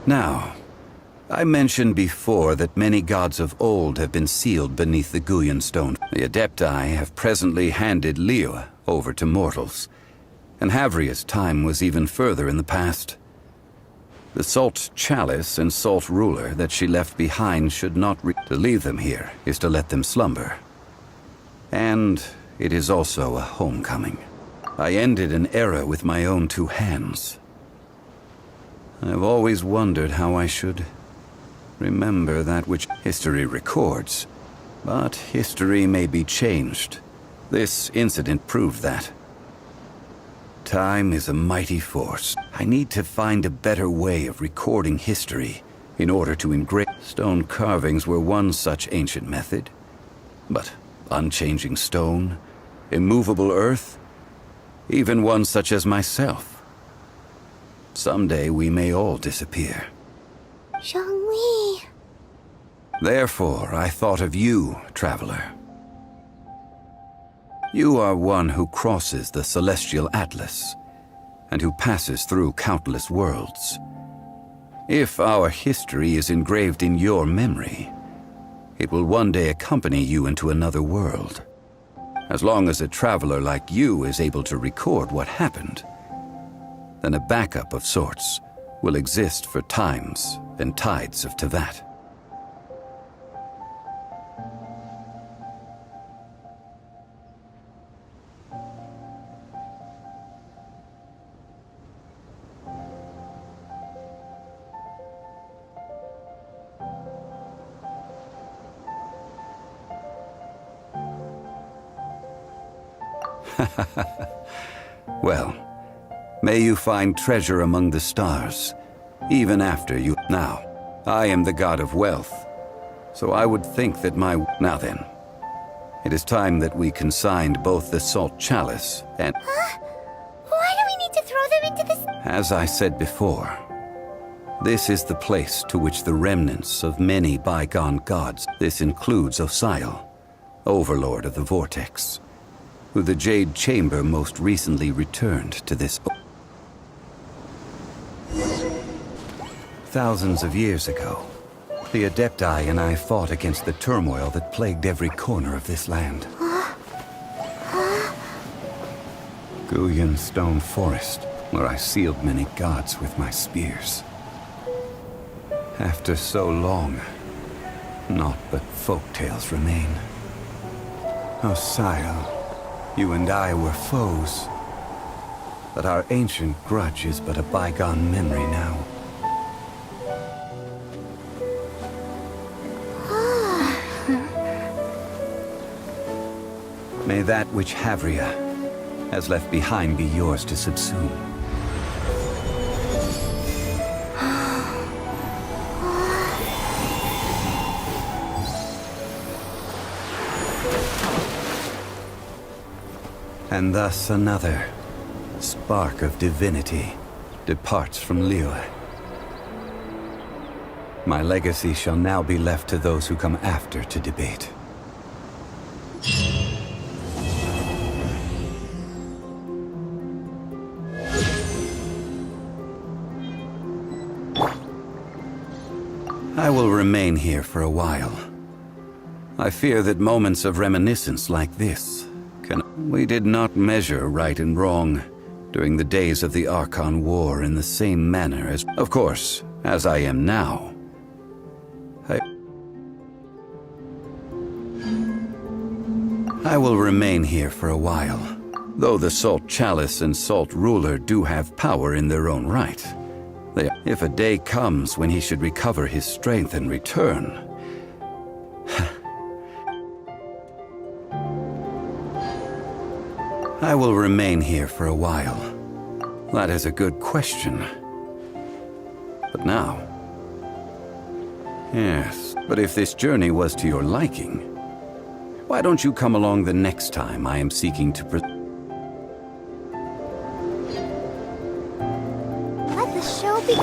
Now, I mentioned before that many gods of old have been sealed beneath the Guyan stone. The Adepti have presently handed Liyue over to mortals, and Havria's time was even further in the past. The Salt Chalice and Salt Ruler that she left behind should not to leave them here is to let them slumber. And it is also a homecoming. I ended an era with my own two hands. I've always wondered how I should remember that which history records. But history may be changed. This incident proved that. Time is a mighty force. I need to find a better way of recording history in order to engrave. Stone carvings were one such ancient method. But unchanging stone, immovable earth, even one such as myself. Someday we may all disappear. Zhongli. Therefore, I thought of you, traveler. You are one who crosses the celestial atlas, and who passes through countless worlds. If our history is engraved in your memory, it will one day accompany you into another world. As long as a traveler like you is able to record what happened, then a backup of sorts will exist for times and tides of Teyvat. Well, may you find treasure among the stars, even after you... Now, I am the god of wealth, so I would think that my... Now then, it is time that we consigned both the Salt Chalice and... Huh? Why do we need to throw them into this? As I said before, this is the place to which the remnants of many bygone gods... This includes Osial, overlord of the Vortex, who the Jade Chamber most recently returned to this... Thousands of years ago, the Adepti and I fought against the turmoil that plagued every corner of this land. Guyan Stone Forest, where I sealed many gods with my spears. After so long, naught but folk tales remain. Osial, you and I were foes, but our ancient grudge is but a bygone memory now. May that which Havria has left behind be yours to subsume. And thus another spark of divinity departs from Liyue. My legacy shall now be left to those who come after to debate. I will remain here for a while. I fear that moments of reminiscence like this can... We did not measure right and wrong during the days of the Archon War in the same manner as... Of course, as I am now. I will remain here for a while, though the Salt Chalice and Salt Ruler do have power in their own right. If a day comes when he should recover his strength and return... I will remain here for a while. That is a good question. But now... Yes, but if this journey was to your liking, why don't you come along the next time I am seeking to Let the show be...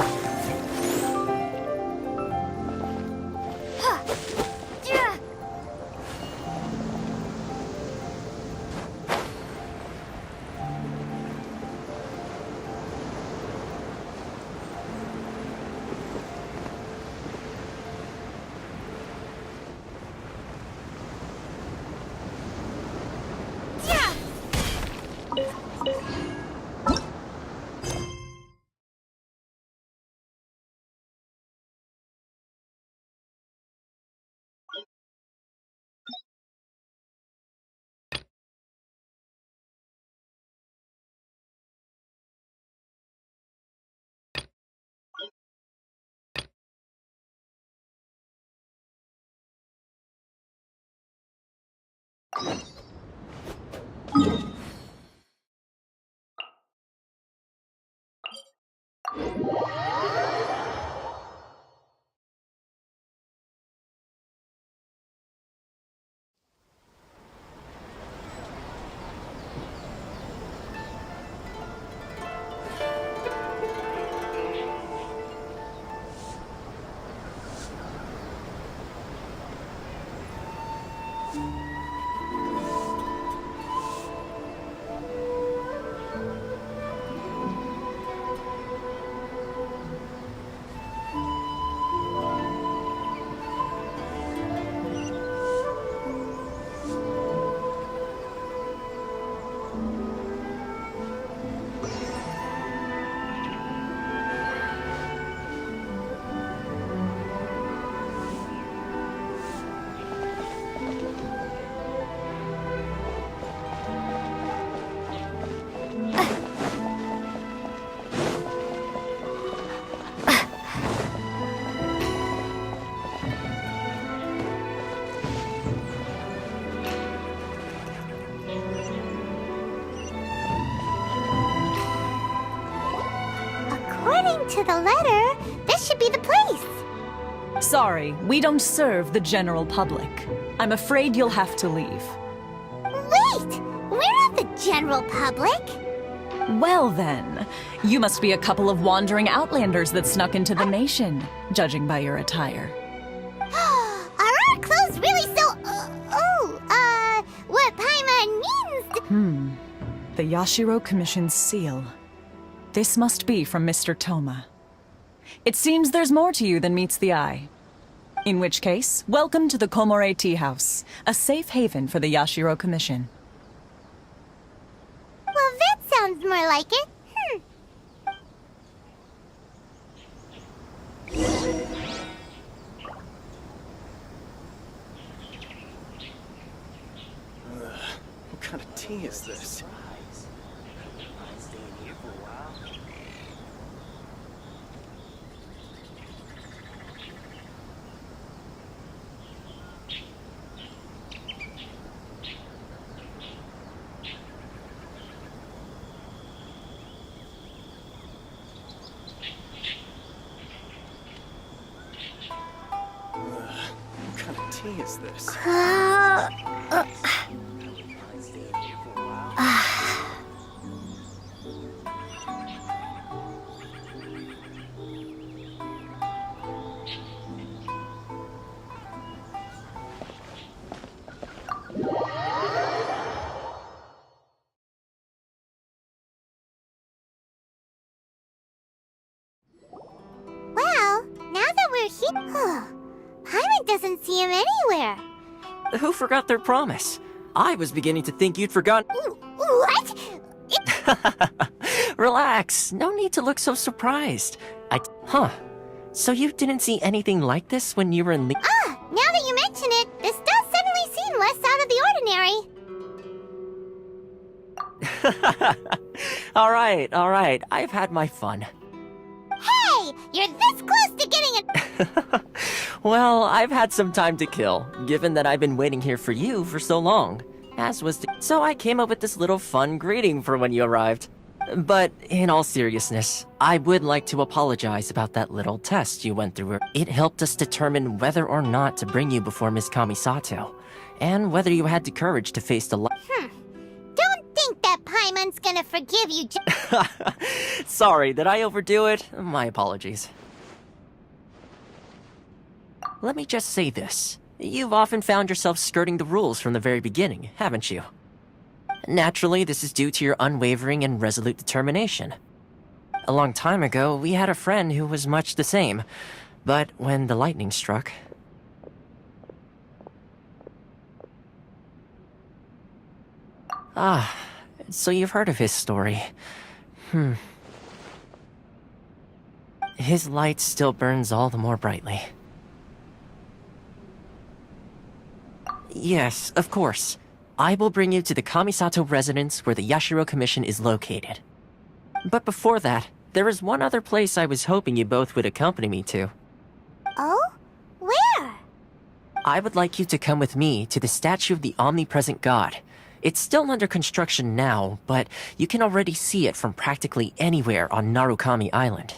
According to the letter, this should be the place. Sorry, we don't serve the general public. I'm afraid you'll have to leave. Wait! We're not the general public! Well then, you must be a couple of wandering outlanders that snuck into the nation, judging by your attire. Are our clothes really so... what Paimon means... The Yashiro Commission's seal. This must be from Mr. Toma. It seems there's more to you than meets the eye. In which case, welcome to the Komore Tea House, a safe haven for the Yashiro Commission. Well, that sounds more like it. What kind of tea is this? What kind of tea is this? Paimon doesn't see him anywhere. Who forgot their promise? I was beginning to think you'd forgotten. What? Relax. No need to look so surprised. So you didn't see anything like this when you were in Now that you mention it, this does suddenly seem less out of the ordinary. All right. I've had my fun. Hey, you're this close to getting it. Well, I've had some time to kill, given that I've been waiting here for you for so long. So I came up with this little fun greeting for when you arrived. But in all seriousness, I would like to apologize about that little test you went through. It helped us determine whether or not to bring you before Miss Kamisato, and whether you had the courage to face the Don't think that Paimon's gonna forgive you. Sorry, did I overdo it? My apologies. Let me just say this. You've often found yourself skirting the rules from the very beginning, haven't you? Naturally, this is due to your unwavering and resolute determination. A long time ago, we had a friend who was much the same, but when the lightning struck... so you've heard of his story. His light still burns all the more brightly. Yes, of course. I will bring you to the Kamisato residence where the Yashiro Commission is located. But before that, there is one other place I was hoping you both would accompany me to. Oh? Where? I would like you to come with me to the statue of the omnipresent god. It's still under construction now, but you can already see it from practically anywhere on Narukami Island.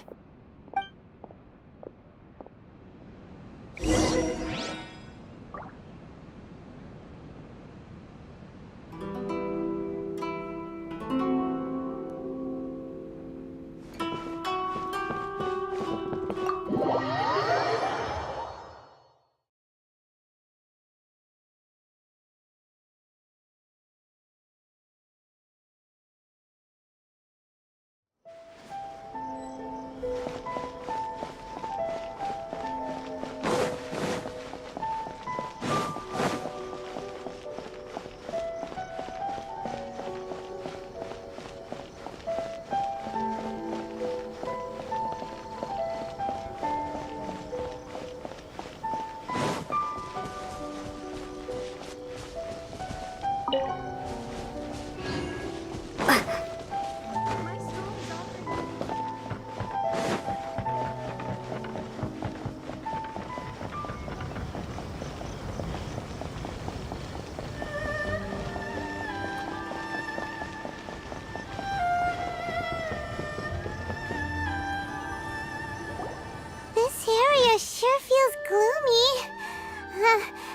Sure feels gloomy.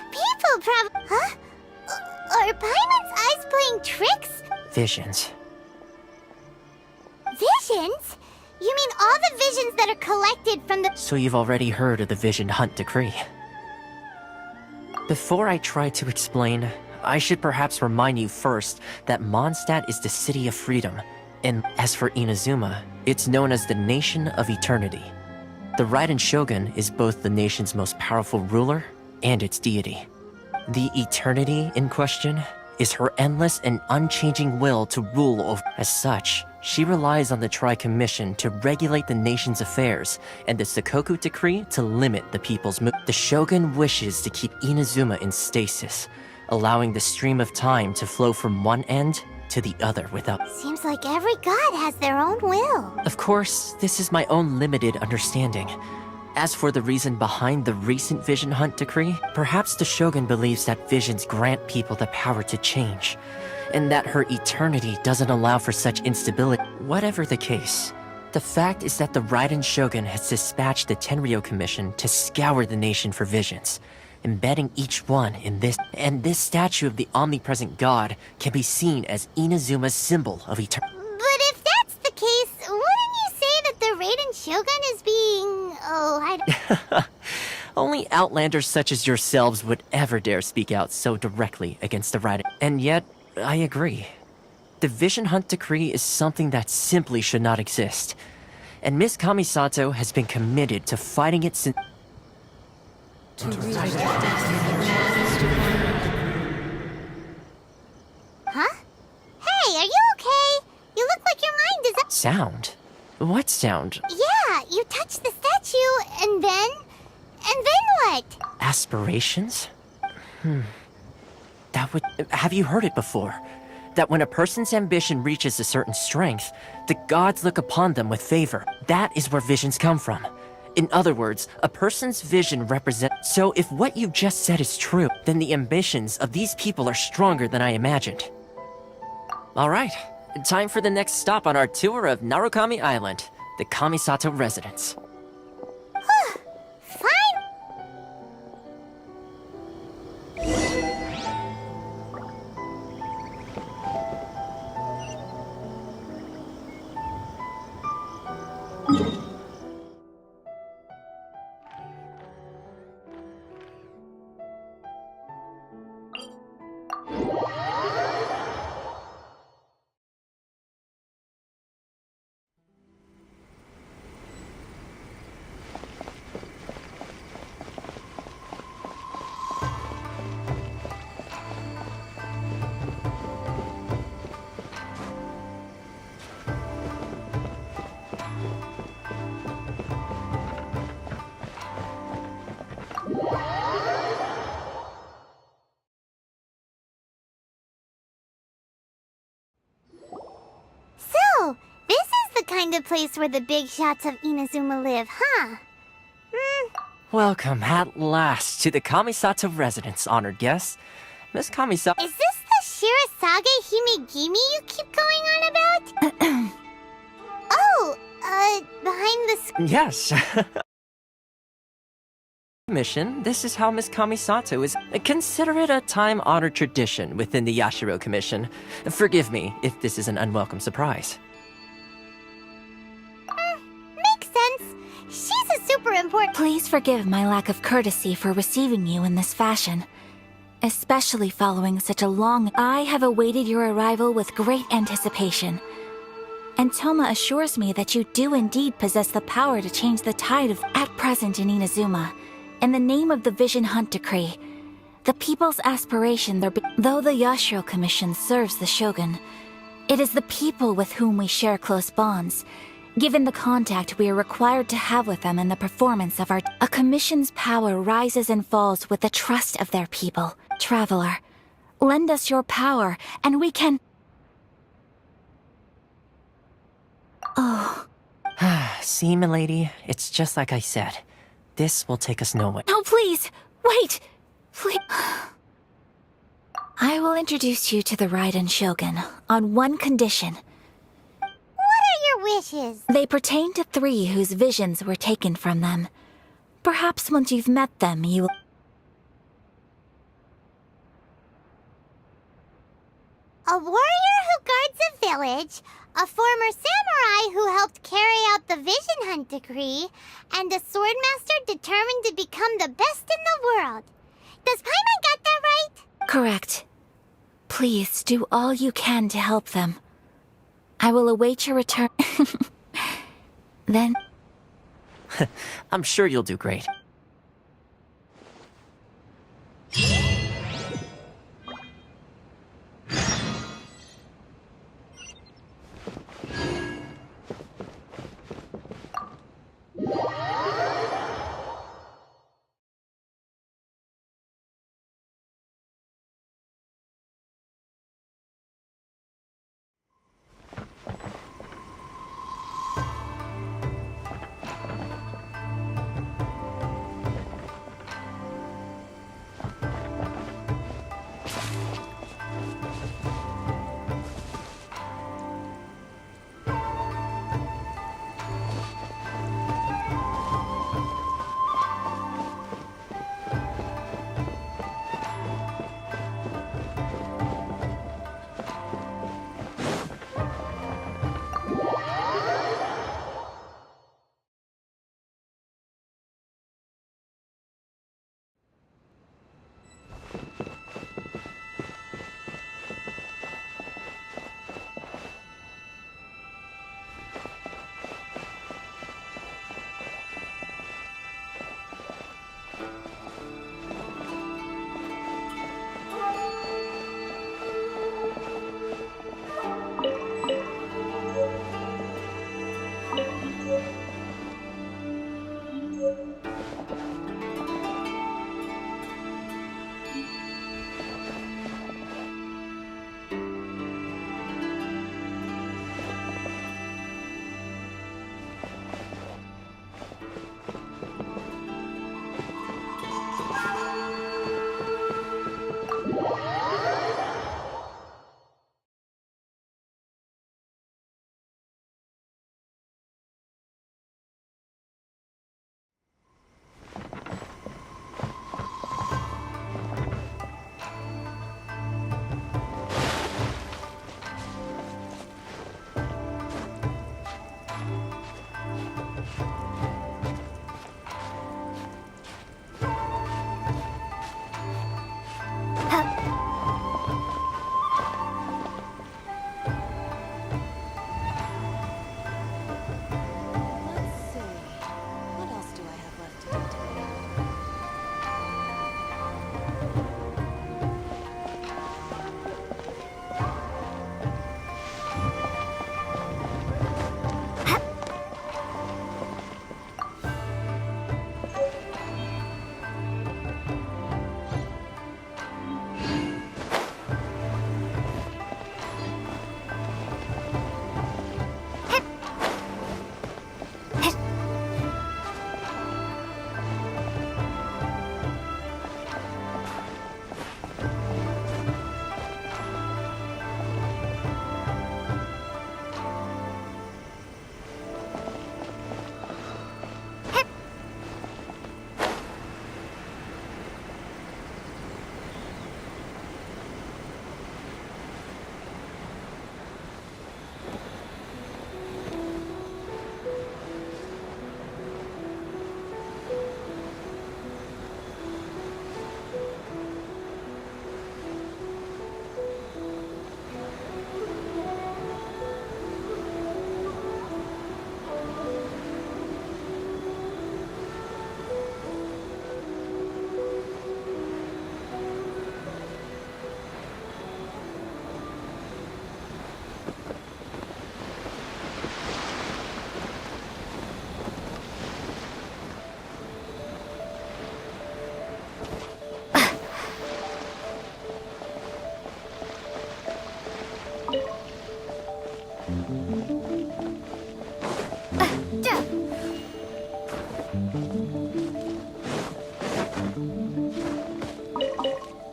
People Huh? Are Paimon's eyes playing tricks? Visions. Visions? You mean all the visions that are collected from the... So you've already heard of the Vision Hunt Decree. Before I try to explain, I should perhaps remind you first that Mondstadt is the City of Freedom, and as for Inazuma, it's known as the Nation of Eternity. The Raiden Shogun is both the nation's most powerful ruler and its deity. The eternity in question is her endless and unchanging will to rule over. As such, she relies on the Tri-Commission to regulate the nation's affairs and the Sakoku Decree to limit the people's The Shogun wishes to keep Inazuma in stasis, allowing the stream of time to flow from one end to the other without... Seems like every god has their own will. Of course, this is my own limited understanding. As for the reason behind the recent Vision Hunt Decree, perhaps the Shogun believes that visions grant people the power to change, and that her eternity doesn't allow for such instability. Whatever the case, the fact is that the Raiden Shogun has dispatched the Tenryou Commission to scour the nation for visions, embedding each one in this. And this statue of the omnipresent god can be seen as Inazuma's symbol of eternity. But if that's the case, wouldn't you say that the Raiden Shogun is being... Only outlanders such as yourselves would ever dare speak out so directly against the Raiden. And yet, I agree. The Vision Hunt Decree is something that simply should not exist. And Miss Kamisato has been committed to fighting it since... Huh? Hey, are you okay? You look like your mind is... Sound? What sound? Yeah, you touched the statue, and then... And then what? Aspirations? That would... Have you heard it before? That when a person's ambition reaches a certain strength, the gods look upon them with favor. That is where visions come from. In other words, a person's vision represents... So if what you just said is true, then the ambitions of these people are stronger than I imagined. Alright, time for the next stop on our tour of Narukami Island, the Kamisato residence. Fine. So, this is the kind of place where the big shots of Inazuma live, huh? Welcome at last to the Kamisato residence, honored guests. Miss Kamisato... Is this the Shirazage Himegimi you keep going on about? Oh, behind the Yes. Mission, this is how Miss Kamisato is. Consider it a time-honored tradition within the Yashiro Commission. Forgive me if this is an unwelcome surprise. Makes sense. She's a super important... Please forgive my lack of courtesy for receiving you in this fashion. Especially following such a long... I have awaited your arrival with great anticipation. And Toma assures me that you do indeed possess the power to change the tide of... At present in Inazuma, in the name of the Vision Hunt Decree, the people's aspiration though the Yashiro Commission serves the Shogun, it is the people with whom we share close bonds, given the contact we are required to have with them in the performance of our... A commission's power rises and falls with the trust of their people. Traveler, lend us your power, and we can... Oh... See, milady, it's just like I said. This will take us nowhere. No, please! Wait! Please... I will introduce you to the Raiden Shogun on one condition. What are your wishes? They pertain to 3 whose visions were taken from them. Perhaps once you've met them, you... A warrior who guards a village, a former samurai who helped carry out the Vision Hunt Decree, and a swordmaster determined to become the best in the world. Does Paimon get that right? Correct. Please do all you can to help them. I will await your return. Then... I'm sure you'll do great.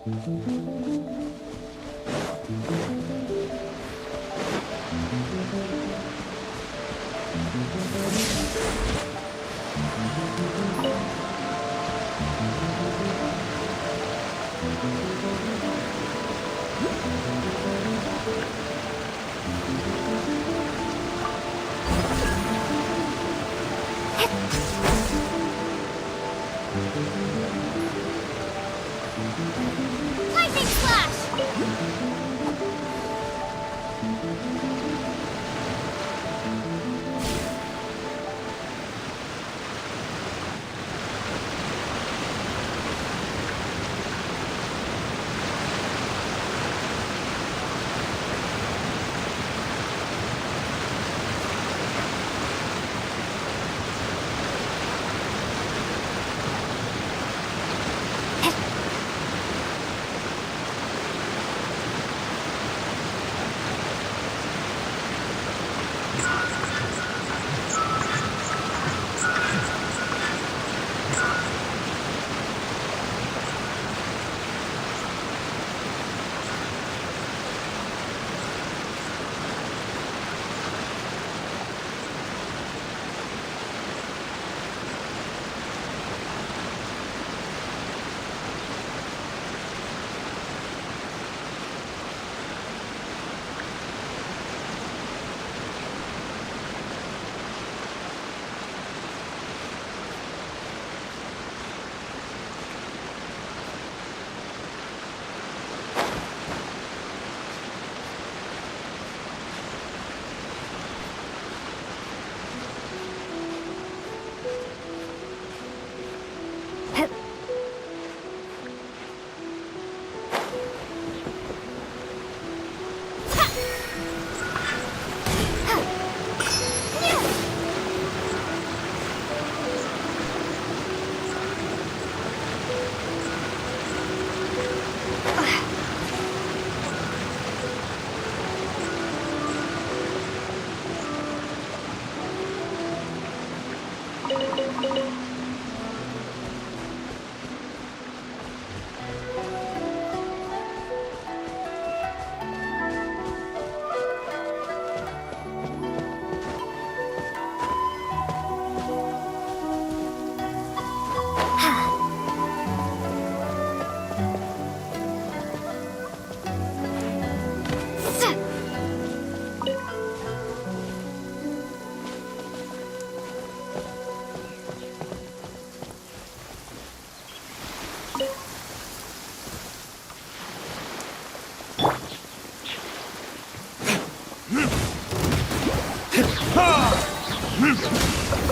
Lightning Slash!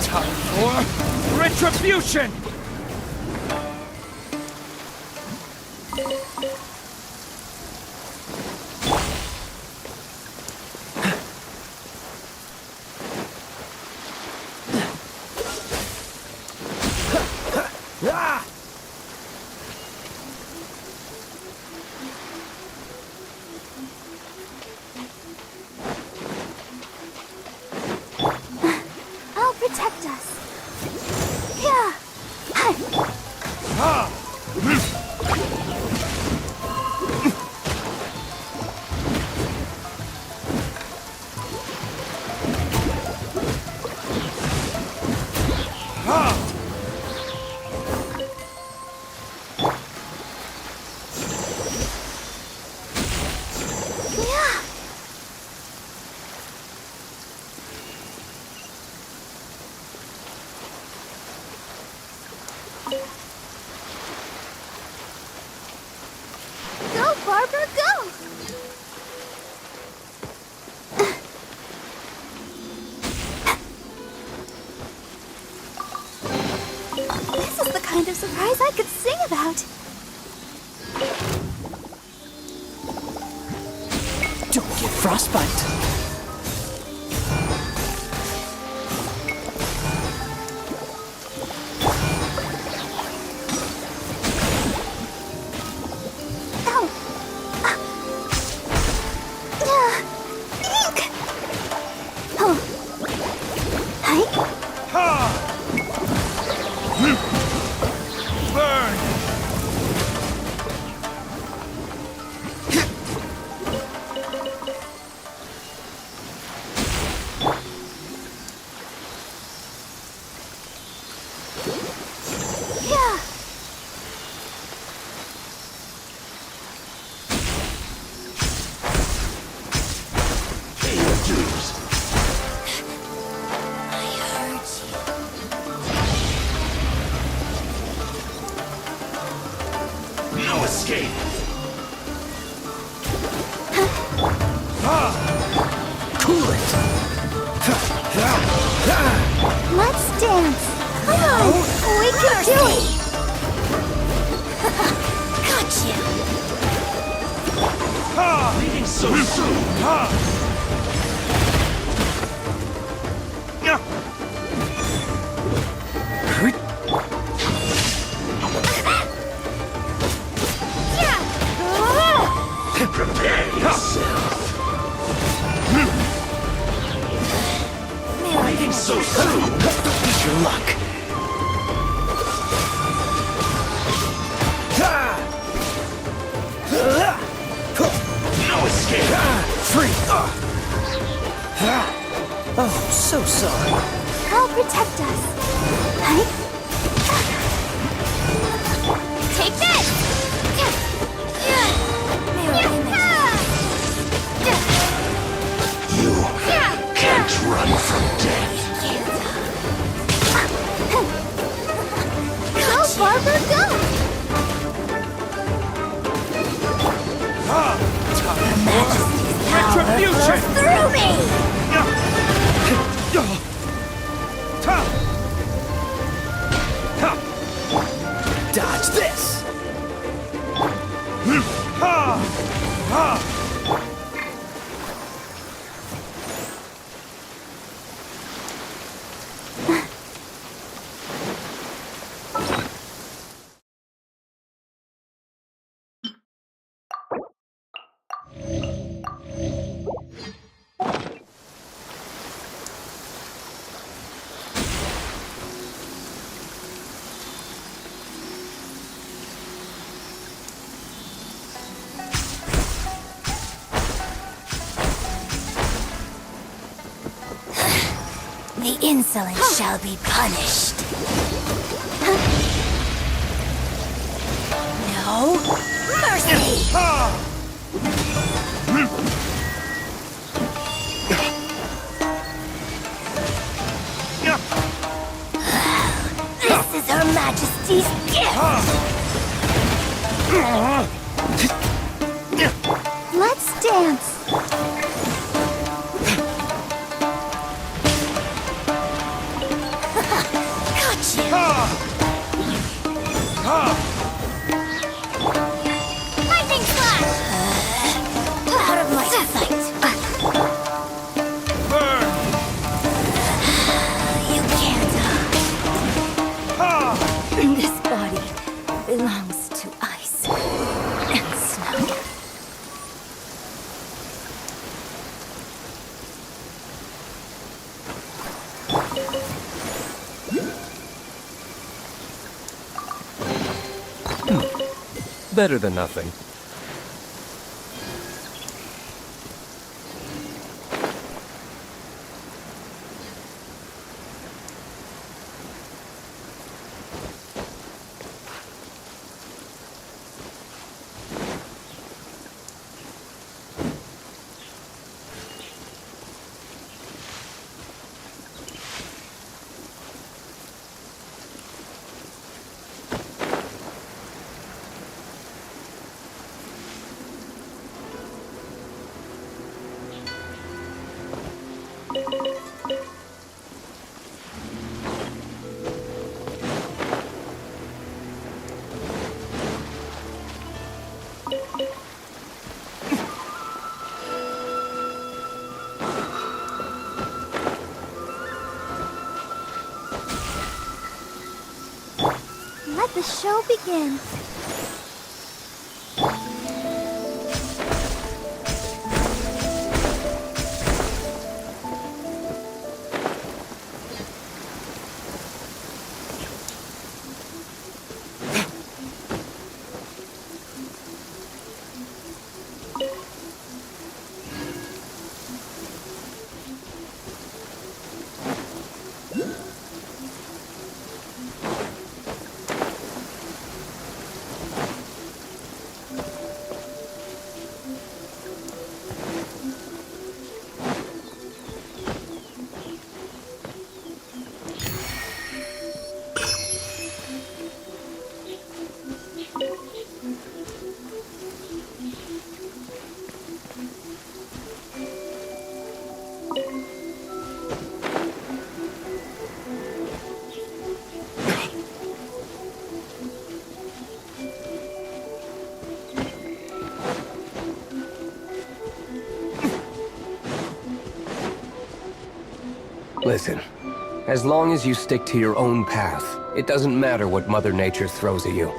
Time for retribution! I'll protect us. Yeah. Yeah. Go, Barbara, go! This is the kind of surprise I could sing about. Don't get frostbite. escape! Cool it! Let's dance. Come on, we can do it. Gotcha. Leaving so soon! Prepare yourself! Leaving so soon! Wish your luck. No escape! Free! Oh, so sorry. I'll protect us. Take this! You can't run from death. Go, Barber, go! Retribution! Through me! Dodge this! The insolent shall be punished. No mercy! This is Her Majesty's gift! Let's dance! Lightning slash! Out of my sight! You can't hide. This body belongs to ice and snow. Better than nothing. Let the show begin. Listen, as long as you stick to your own path, it doesn't matter what Mother Nature throws at you.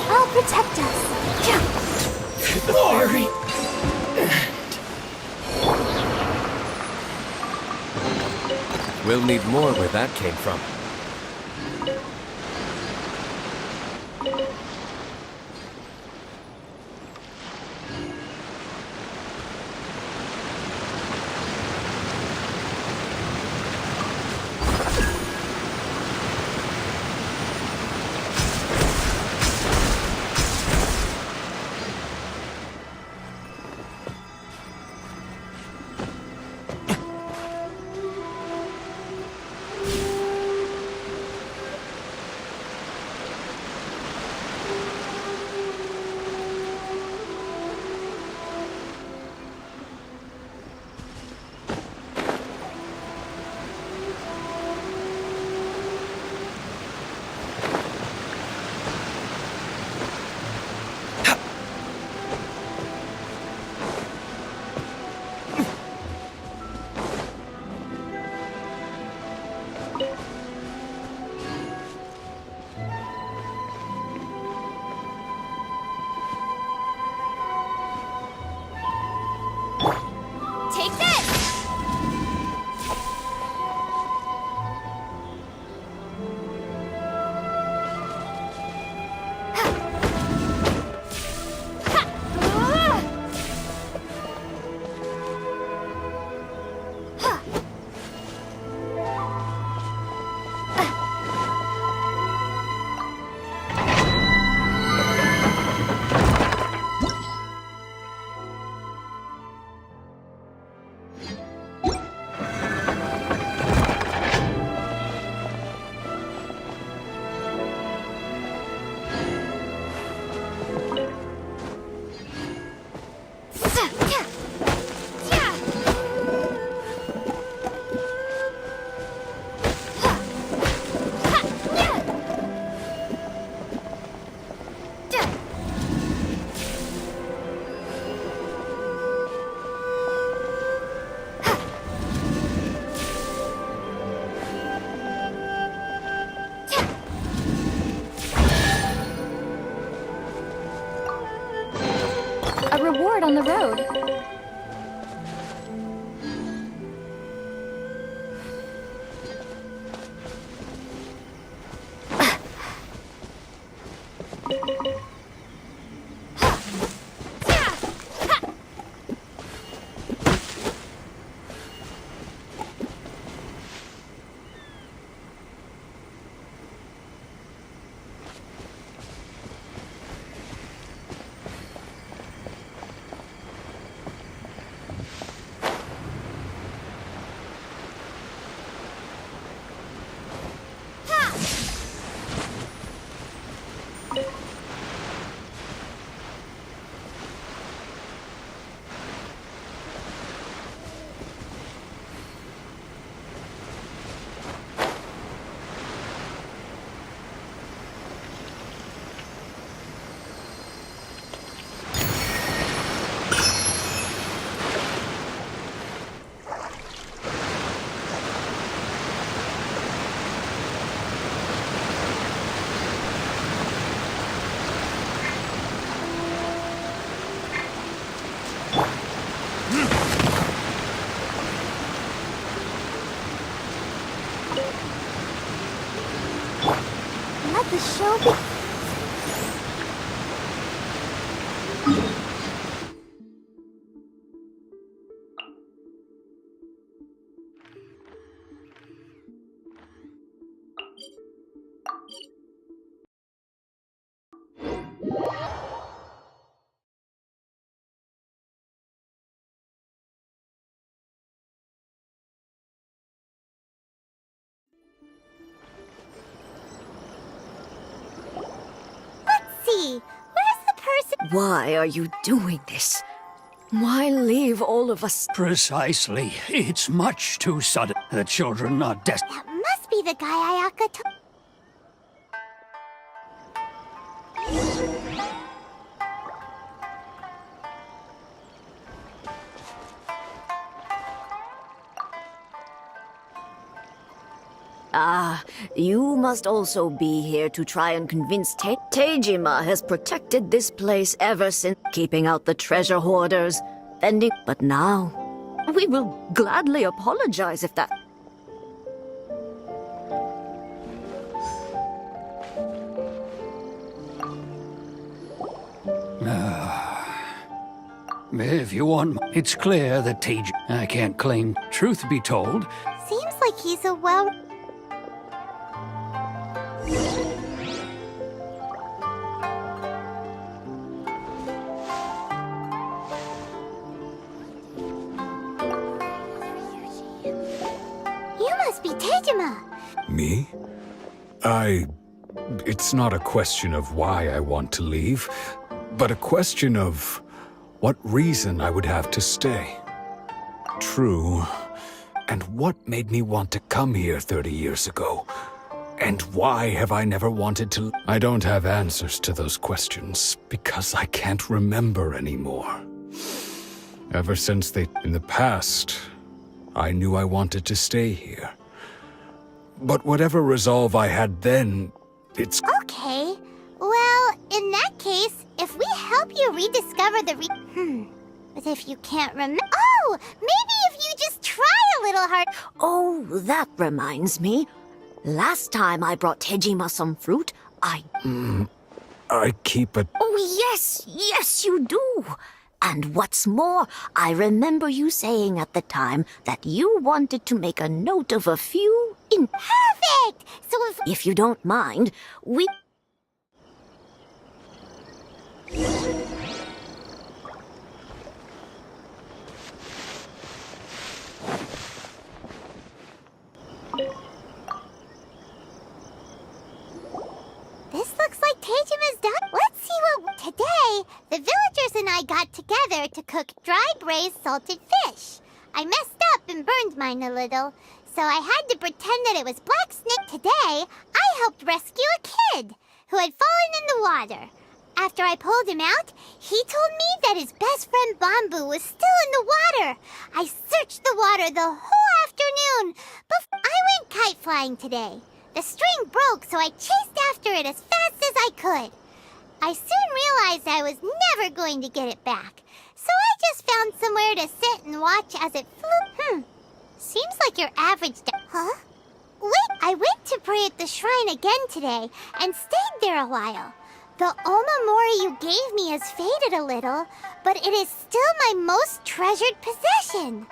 I'll protect us. The fairy. We'll need more where that came from. Take this! A reward on the road. Let the show be. see. Where's the person? Why are you doing this? Why leave all of us? Precisely. It's much too sudden. The children are desperate. That must be the guy Ayaka took. Ah, you must also be here to try and convince Tejima has protected this place ever since, keeping out the treasure hoarders, fending. But now, we will gladly apologize if that. If you want, it's clear that I can't claim. Truth be told, Seems like he's a well... You must be Tejima. Me? It's not a question of why I want to leave, but a question of what reason I would have to stay. True. And what made me want to come here 30 years ago? And why have I never wanted to... I don't have answers to those questions, because I can't remember anymore. Ever since in the past, I knew I wanted to stay here. But whatever resolve I had then, it's... Okay. Well, in that case, if we help you rediscover the But if you can't remember... Oh! Maybe if you just try a little hard... Oh, that reminds me. Last time I brought Tejima some fruit, I keep it... Oh, yes, you do. And what's more, I remember you saying at the time that you wanted to make a note of a few in... Perfect! So if you don't mind, we... This looks like Tejima's done. Let's see what... Today, the villagers and I got together to cook dry braised salted fish. I messed up and burned mine a little, so I had to pretend that it was Black Snake. Today, I helped rescue a kid who had fallen in the water. After I pulled him out, he told me that his best friend Bamboo was still in the water. I searched the water the whole afternoon, but I went kite flying today. The string broke, so I chased after it as fast as I could. I soon realized I was never going to get it back, so I just found somewhere to sit and watch as it flew. Seems like your average Huh? Wait, I went to pray at the shrine again today and stayed there a while. The Omamori you gave me has faded a little, but it is still my most treasured possession.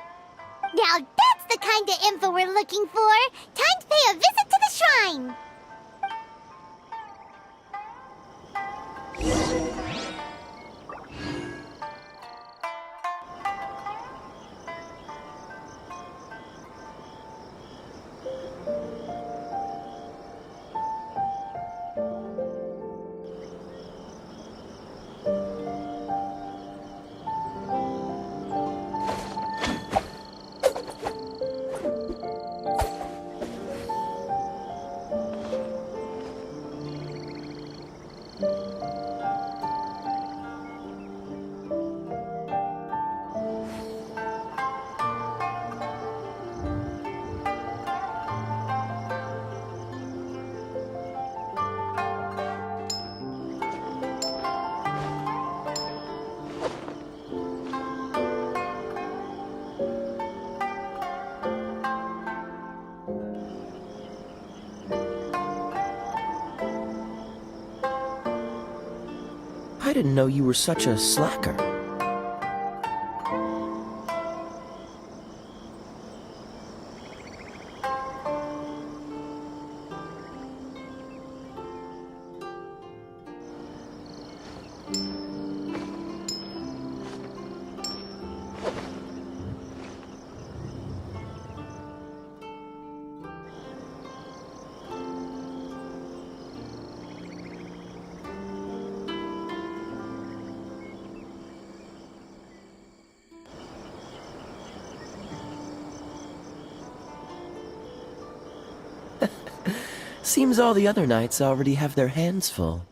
Now that's the kind of info we're looking for. Time to pay a visit to the shrine. I didn't know you were such a slacker. Seems all the other knights already have their hands full.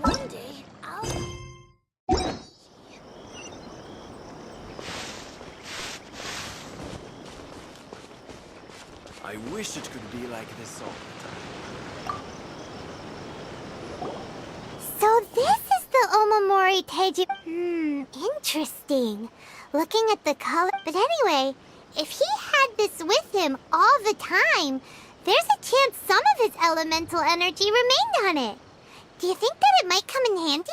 One day, I wish it could be like this all the time. So this is the Omamori Teiji. Interesting. Looking at the color. But anyway, if he had this with him all the time, there's a chance some of his elemental energy remained on it. Do you think that it might come in handy?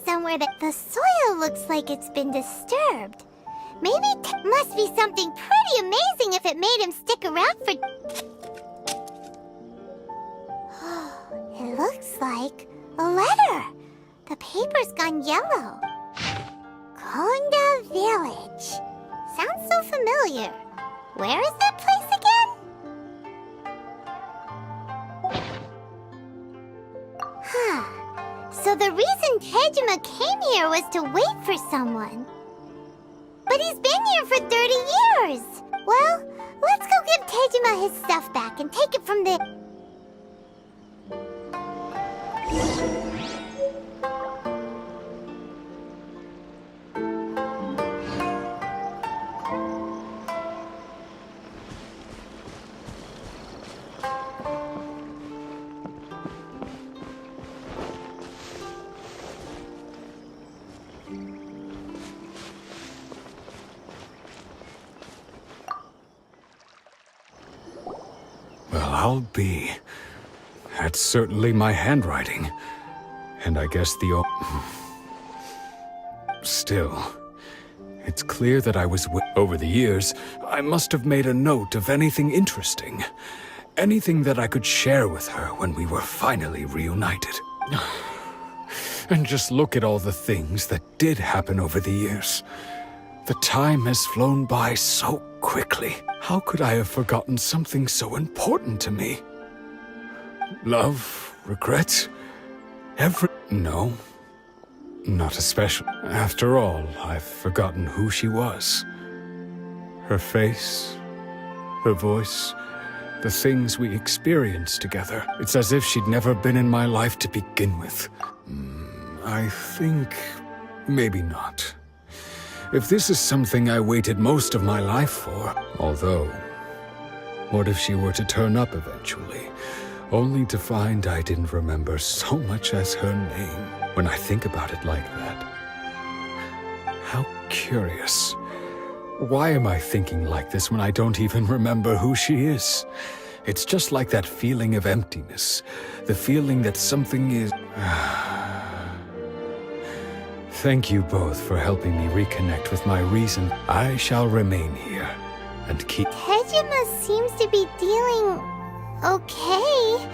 Somewhere that the soil looks like it's been disturbed. Maybe it must be something pretty amazing if it made him stick around for... It looks like a letter. The paper's gone yellow. Konda Village. Sounds so familiar. Where is that place again? So the reason Tejima came here was to wait for someone. But he's been here for 30 years. Well, let's go give Tejima his stuff back and take it from there. I'll be. That's certainly my handwriting. And I guess Still, it's clear that I was over the years, I must have made a note of anything interesting. Anything that I could share with her when we were finally reunited. And just look at all the things that did happen over the years. The time has flown by so quickly. How could I have forgotten something so important to me? Love, regret, No, not especially. After all, I've forgotten who she was. Her face, her voice, the things we experienced together. It's as if she'd never been in my life to begin with. I think maybe not. If this is something I waited most of my life for, although, what if she were to turn up eventually, only to find I didn't remember so much as her name? When I think about it like that, how curious. Why am I thinking like this when I don't even remember who she is? It's just like that feeling of emptiness, the feeling that something is... Thank you both for helping me reconnect with my reason. I shall remain here and keep... Tejima seems to be dealing okay,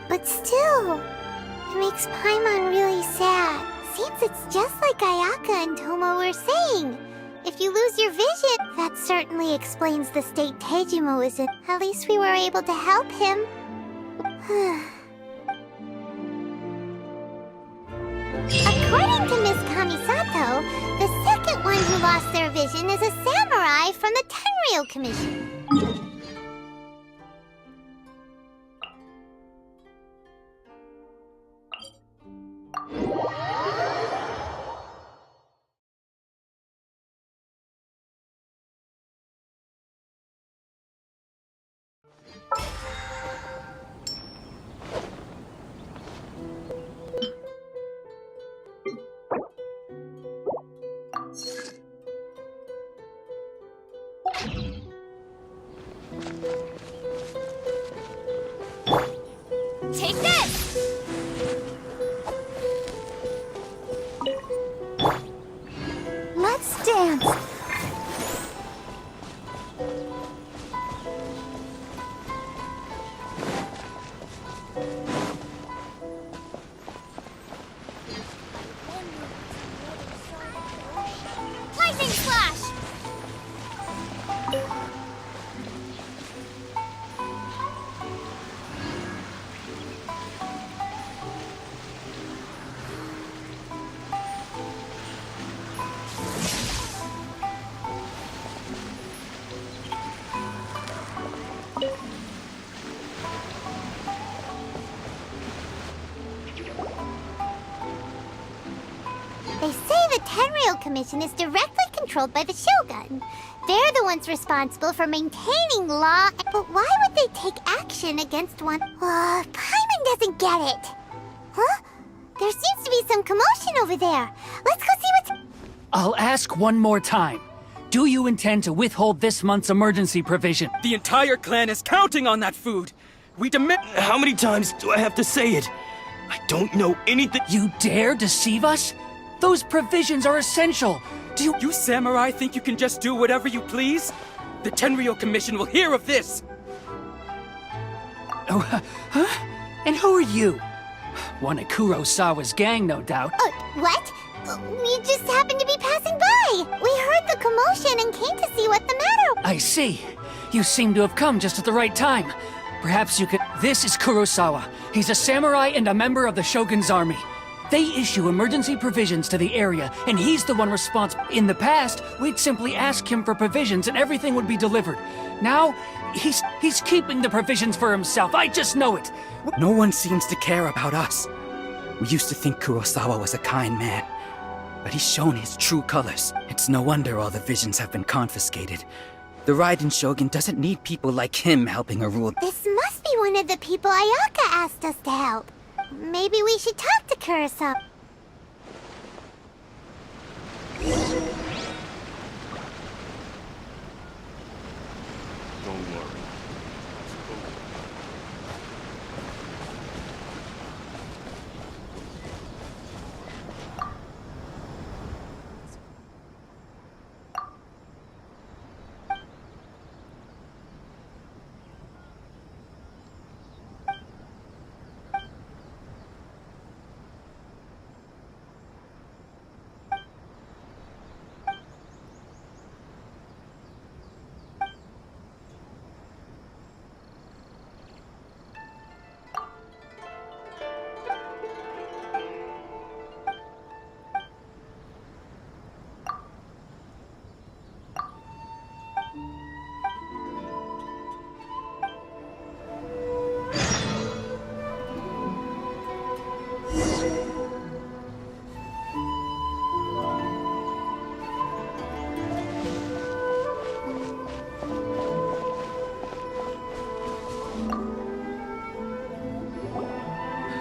but still, it makes Paimon really sad. Seems it's just like Ayaka and Tomo were saying. If you lose your vision, that certainly explains the state Tejima was in. At least we were able to help him. According to Miss Kamisato, the second one who lost their vision is a samurai from the Tenryou Commission. Take this! Let's dance. Lightning Slash! They say the Tenryou Commission is directly controlled by the Shogun. They're the ones responsible for maintaining law. But why would they take action against one? Paimon doesn't get it. Huh? There seems to be some commotion over there. Let's go see what's... I'll ask one more time. Do you intend to withhold this month's emergency provision? The entire clan is counting on that food. We demand. How many times do I have to say it? I don't know anything. You dare deceive us? Those provisions are essential. Do You samurai think you can just do whatever you please? The Tenryou Commission will hear of this. Oh, huh? And who are you? One of Kurosawa's gang, no doubt. What? We just happened to be passing by. We heard the commotion and came to see what the matter. I see. You seem to have come just at the right time. Perhaps you could... This is Kurosawa. He's a samurai and a member of the Shogun's army. They issue emergency provisions to the area, and he's the one responsible. In the past, we'd simply ask him for provisions and everything would be delivered. Now, he's keeping the provisions for himself. I just know it. No one seems to care about us. We used to think Kurosawa was a kind man, but he's shown his true colors. It's no wonder all the visions have been confiscated. The Raiden Shogun doesn't need people like him helping her rule. This must be one of the people Ayaka asked us to help. Maybe we should talk to Kurosawa. Don't worry.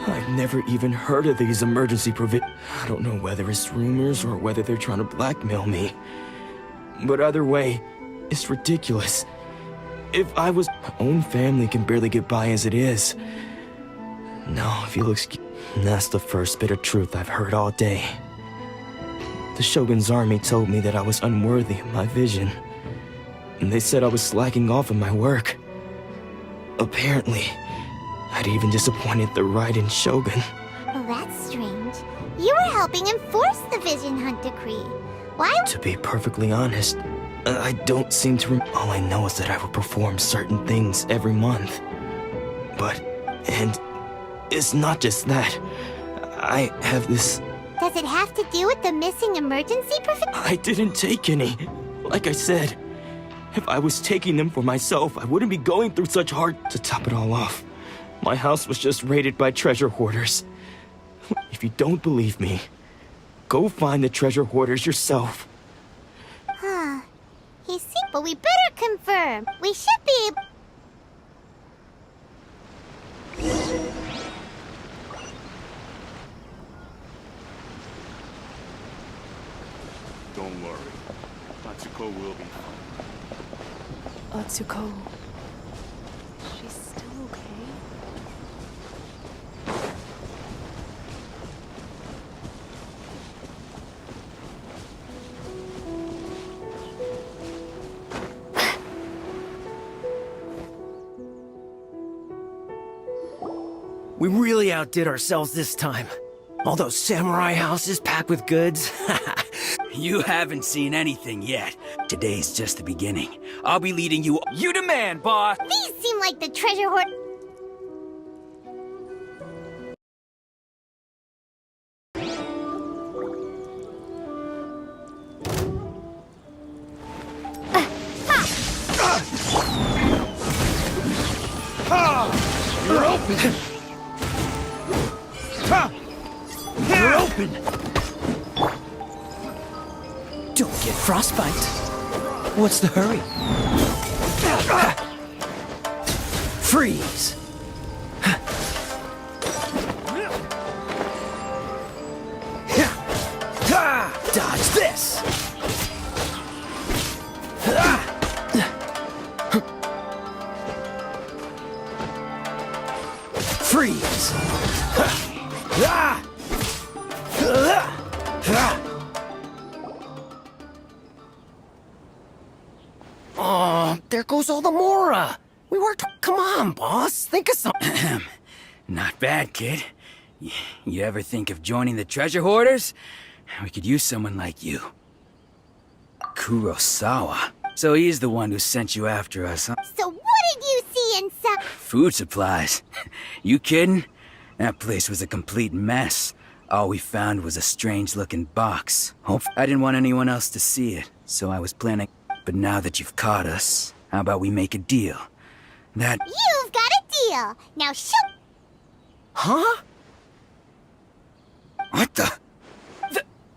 I've never even heard of these emergency provisions. I don't know whether it's rumors or whether they're trying to blackmail me. But either way, it's ridiculous. If I was... My own family can barely get by as it is. No, if you'll excuse... That's the first bit of truth I've heard all day. The Shogun's army told me that I was unworthy of my vision. And they said I was slacking off in my work. Apparently, I'd even disappointed the Raiden Shogun. Well, that's strange. You were helping enforce the Vision Hunt Decree. Why? To be perfectly honest, I don't seem to all I know is that I will perform certain things every month. And it's not just that. I have this... Does it have to do with the missing emergency provision? I didn't take any. Like I said, if I was taking them for myself, I wouldn't be going through such hard... To top it all off, my house was just raided by treasure hoarders. If you don't believe me, go find the treasure hoarders yourself. Huh. He's sick, but we better confirm. We should be able... Don't worry. Atsuko will be fine. Atsuko. She's still okay? We really outdid ourselves this time. All those samurai houses packed with goods. You haven't seen anything yet. Today's just the beginning. I'll be leading you. You demand, boss! These seem like the treasure hoard. You're open! You're open! Don't get frostbite. What's the hurry? Freeze! Dodge this! Freeze! Oh, there goes all the Mora! We worked. Come on, boss. Think of something. Not bad, kid. You ever think of joining the treasure hoarders? We could use someone like you. Kurosawa. So he's the one who sent you after us, huh? So what did you see inside? Food supplies. You kidding? That place was a complete mess. All we found was a strange-looking box. I didn't want anyone else to see it, so I was planning. But now that you've caught us, how about we make a deal? You've got a deal. Now shoot. Huh? What the?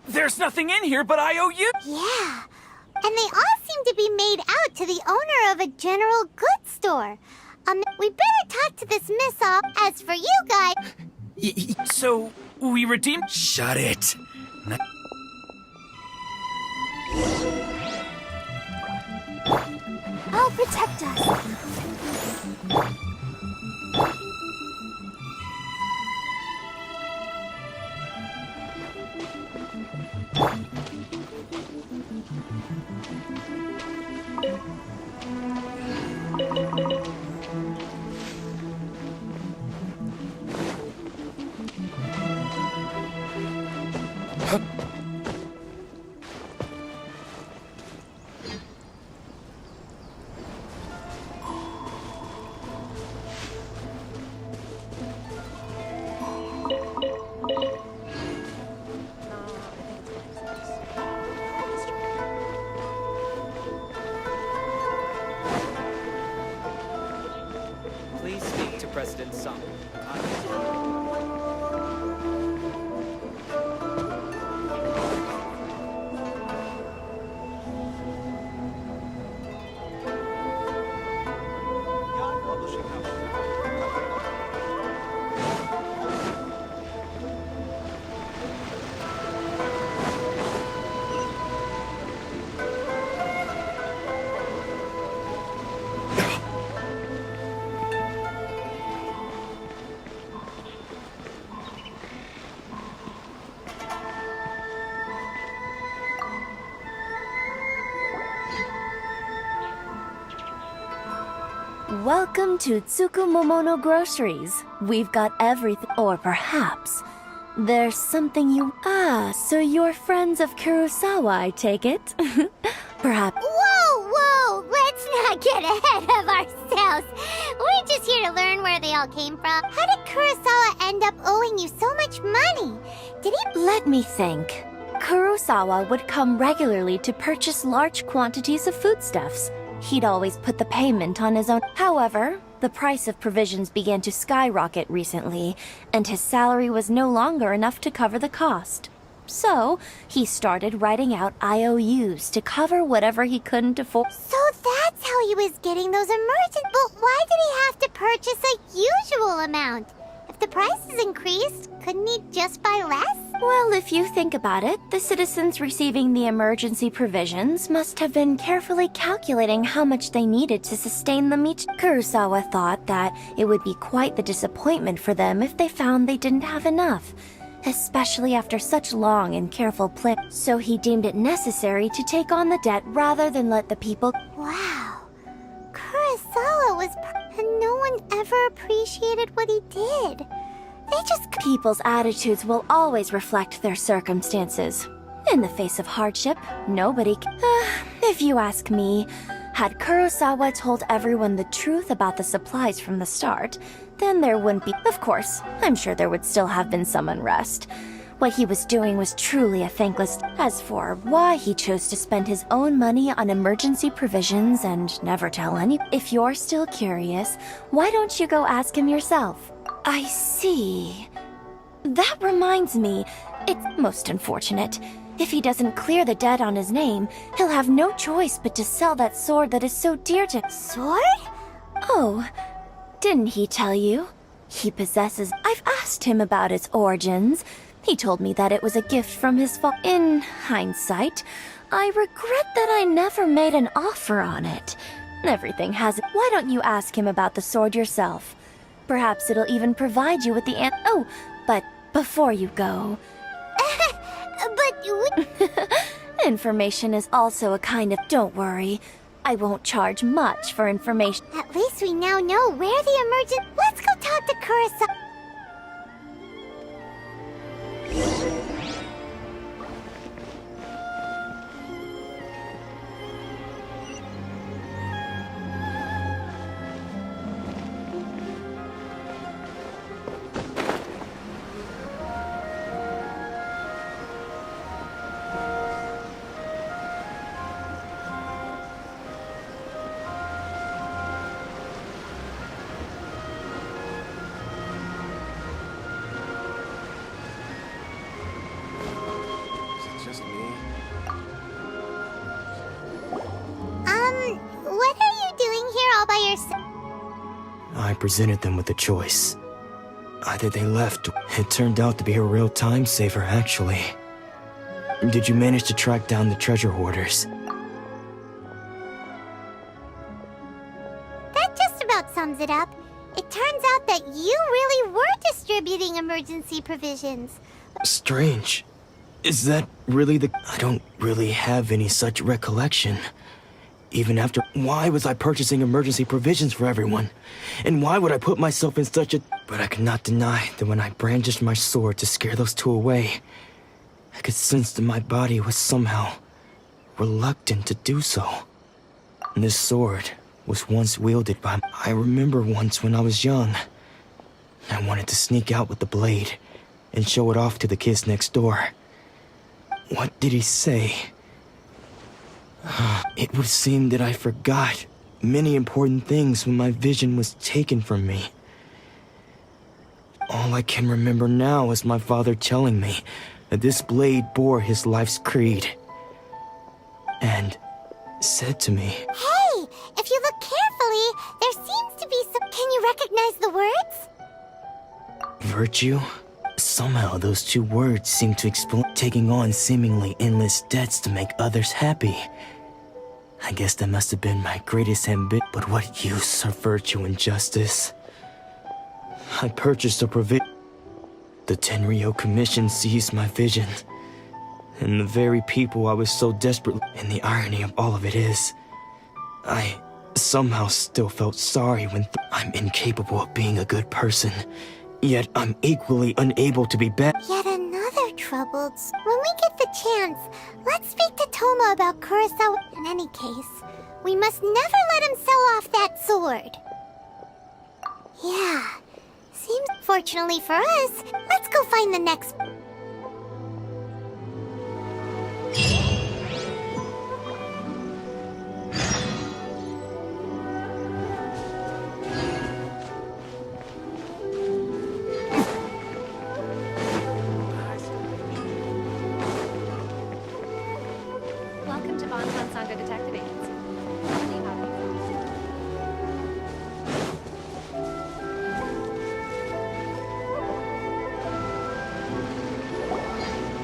There's nothing in here but IOU. Yeah. And they all seem to be made out to the owner of a general goods store. We better talk to this miss-off. As for you guys... So, we redeemed... Shut it. I'll protect us. Please speak to President Sung. Welcome to Tsukumomono Groceries. We've got everything. Or perhaps there's something you... Ah, so you're friends of Kurosawa, I take it? Perhaps... Whoa! Let's not get ahead of ourselves. We're just here to learn where they all came from. How did Kurosawa end up owing you so much money? Did he... Let me think. Kurosawa would come regularly to purchase large quantities of foodstuffs. He'd always put the payment on his own. However, the price of provisions began to skyrocket recently, and his salary was no longer enough to cover the cost. So, he started writing out IOUs to cover whatever he couldn't afford. So that's how he was getting those emergent... But why did he have to purchase a usual amount? If the prices increased, couldn't he just buy less? Well, if you think about it, the citizens receiving the emergency provisions must have been carefully calculating how much they needed to sustain them each. Kurosawa thought that it would be quite the disappointment for them if they found they didn't have enough, especially after such long and careful planning. So he deemed it necessary to take on the debt rather than let the people... Wow. Kurosawa was... And no one ever appreciated what he did. People's attitudes will always reflect their circumstances. In the face of hardship, nobody if you ask me, had Kurosawa told everyone the truth about the supplies from the start, then there wouldn't be. Of course, I'm sure there would still have been some unrest. What he was doing was truly a thankless. As for why he chose to spend his own money on emergency provisions and never tell any. If you're still curious, why don't you go ask him yourself? I see. That reminds me, it's most unfortunate. If he doesn't clear the debt on his name, he'll have no choice but to sell that sword that is so dear to— Sword? Oh, didn't he tell you? He possesses— I've asked him about its origins. He told me that it was a gift from his father. In hindsight, I regret that I never made an offer on it. Everything has— Why don't you ask him about the sword yourself? Perhaps it'll even provide you with the Oh, but before you go... Information is also a kind of— Don't worry. I won't charge much for information. At least we now know where the emergent— Let's go talk to Kurosawa. What are you doing here all by yourself? I presented them with a choice. Either they left. It turned out to be a real time saver, actually. Did you manage to track down the treasure hoarders? That just about sums it up. It turns out that you really were distributing emergency provisions. Strange. Is that really the... I don't really have any such recollection. Even after... Why was I purchasing emergency provisions for everyone? And why would I put myself in such a... But I could not deny that when I brandished my sword to scare those two away, I could sense that my body was somehow reluctant to do so. This sword was once wielded by... I remember once when I was young, I wanted to sneak out with the blade and show it off to the kids next door. What did he say? It would seem that I forgot many important things when my vision was taken from me. All I can remember now is my father telling me that this blade bore his life's creed. And said to me... Hey! If you look carefully, there seems to be some... Can you recognize the words? Virtue? Somehow those two words seem to explain taking on seemingly endless debts to make others happy. I guess that must have been my greatest ambition. But what use are virtue and justice? I purchased a provision. The Tenryo Commission seized my vision. And the very people I was so desperate... And the irony of all of it is, I somehow still felt sorry when I'm incapable of being a good person. Yet I'm equally unable to be bad. Yet another troubled... When we get the chance, let's speak to Toma about Kurosawa. In any case, we must never let him sell off that sword. Yeah, seems... Fortunately for us, let's go find the next... Welcome to Bonton Sangha Detective Agency.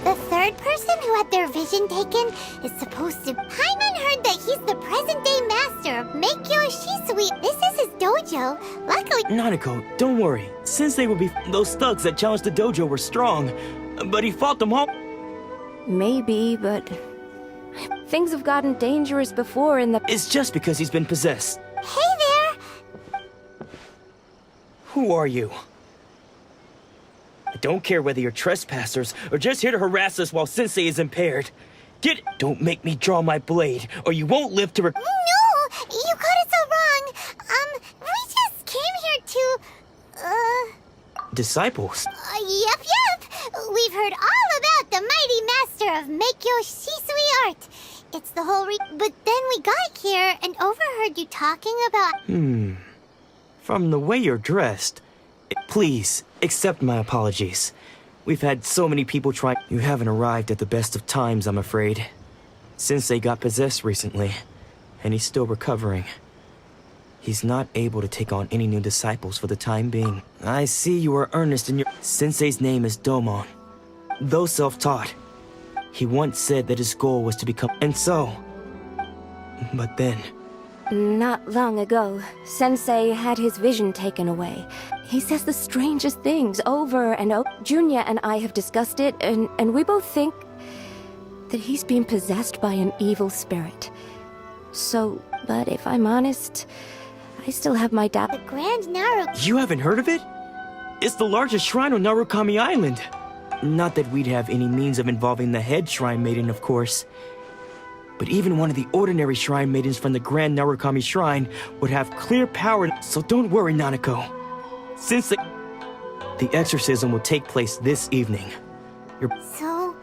The third person who had their vision taken is supposed to... Paimon heard that he's the present-day master of Meikyo Shisui. This is his dojo. Luckily... Nanako, don't worry. Sensei would be... Those thugs that challenged the dojo were strong, but he fought them all. Maybe, but... Things have gotten dangerous before in the... It's just because he's been possessed. Hey there! Who are you? I don't care whether you're trespassers or just here to harass us while Sensei is impaired. Don't make me draw my blade, or you won't live to No! You got it so wrong. We just came here to, Disciples? Yep. We've heard all about the mighty master of Meikyo Shisui art. It's the whole But then we got here and overheard you talking about... From the way you're dressed, please, accept my apologies. We've had so many people try... You haven't arrived at the best of times, I'm afraid. Sensei got possessed recently, and he's still recovering. He's not able to take on any new disciples for the time being. I see you are earnest in your... Sensei's name is Domon. Though self-taught, he once said that his goal was to become... And so... But then... Not long ago, Sensei had his vision taken away. He says the strangest things over and over. Junya and I have discussed it, and we both think that he's been possessed by an evil spirit. So, but if I'm honest, I still have my doubt. The Grand Naru... You haven't heard of it? It's the largest shrine on Narukami Island. Not that we'd have any means of involving the head shrine maiden, of course. But even one of the ordinary shrine maidens from the Grand Narukami Shrine would have clear power, so don't worry, Nanako. Since the exorcism will take place this evening. So...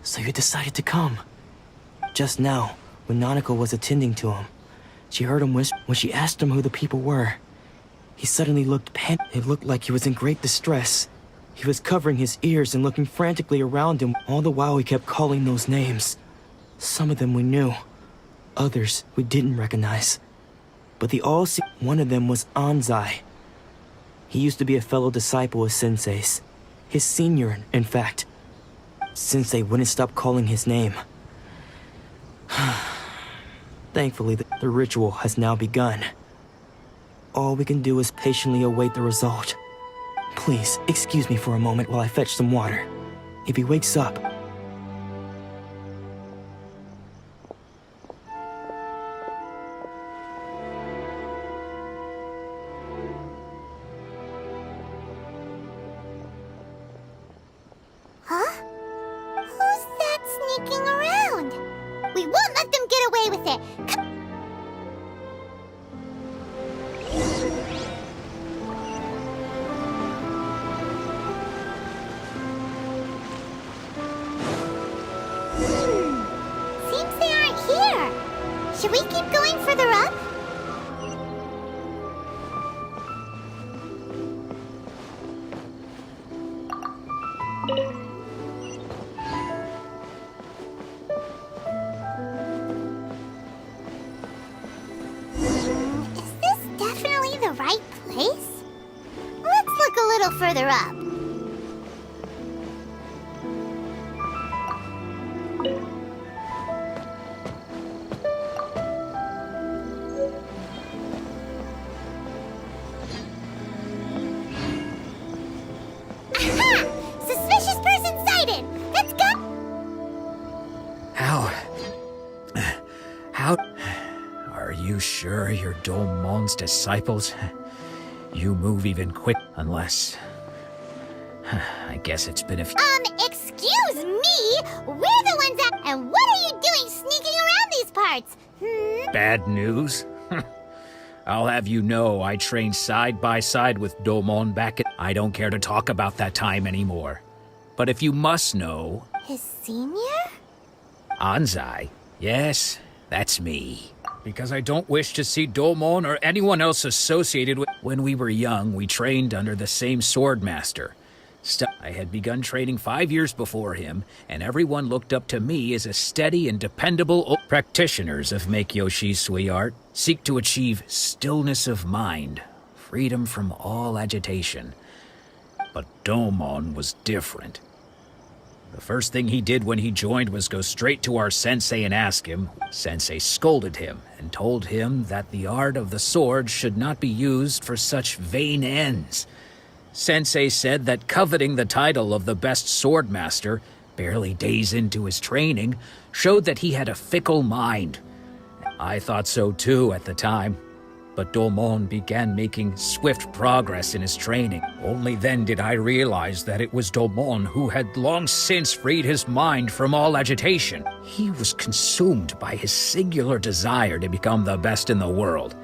So you decided to come. Just now, when Nanako was attending to him, she heard him whisper. When she asked him who the people were, he suddenly looked It looked like he was in great distress. He was covering his ears and looking frantically around him. All the while he kept calling those names. Some of them we knew. Others we didn't recognize. But one of them was Anzai. He used to be a fellow disciple of Sensei's. His senior, in fact. Sensei wouldn't stop calling his name. Thankfully, the ritual has now begun. All we can do is patiently await the result. Please, excuse me for a moment while I fetch some water. If he wakes up... Huh? Who's that sneaking around? We won't let them get away with it. Seems they aren't here. Should we keep going further up? Is this definitely the right place? Let's look a little further up. Aha! Suspicious person sighted! Let's go! How... Are you sure you're Domon's disciples? You move even quick, unless... I guess it's been a few... Excuse me! We're the ones that... And what are you doing sneaking around these parts? Bad news? I'll have you know I trained side by side with Domon back at... I don't care to talk about that time anymore. But if you must know... His senior? Anzai? Yes, that's me. Because I don't wish to see Domon or anyone else associated with... When we were young, we trained under the same sword master. I had begun training 5 years before him, and everyone looked up to me as a steady and dependable practitioners of Make-Yoshi Sui art seek to achieve stillness of mind, freedom from all agitation. But Domon was different. The first thing he did when he joined was go straight to our sensei and ask him. Sensei scolded him and told him that the art of the sword should not be used for such vain ends. Sensei said that coveting the title of the best swordmaster, barely days into his training, showed that he had a fickle mind. I thought so too at the time, but Domon began making swift progress in his training. Only then did I realize that it was Domon who had long since freed his mind from all agitation. He was consumed by his singular desire to become the best in the world.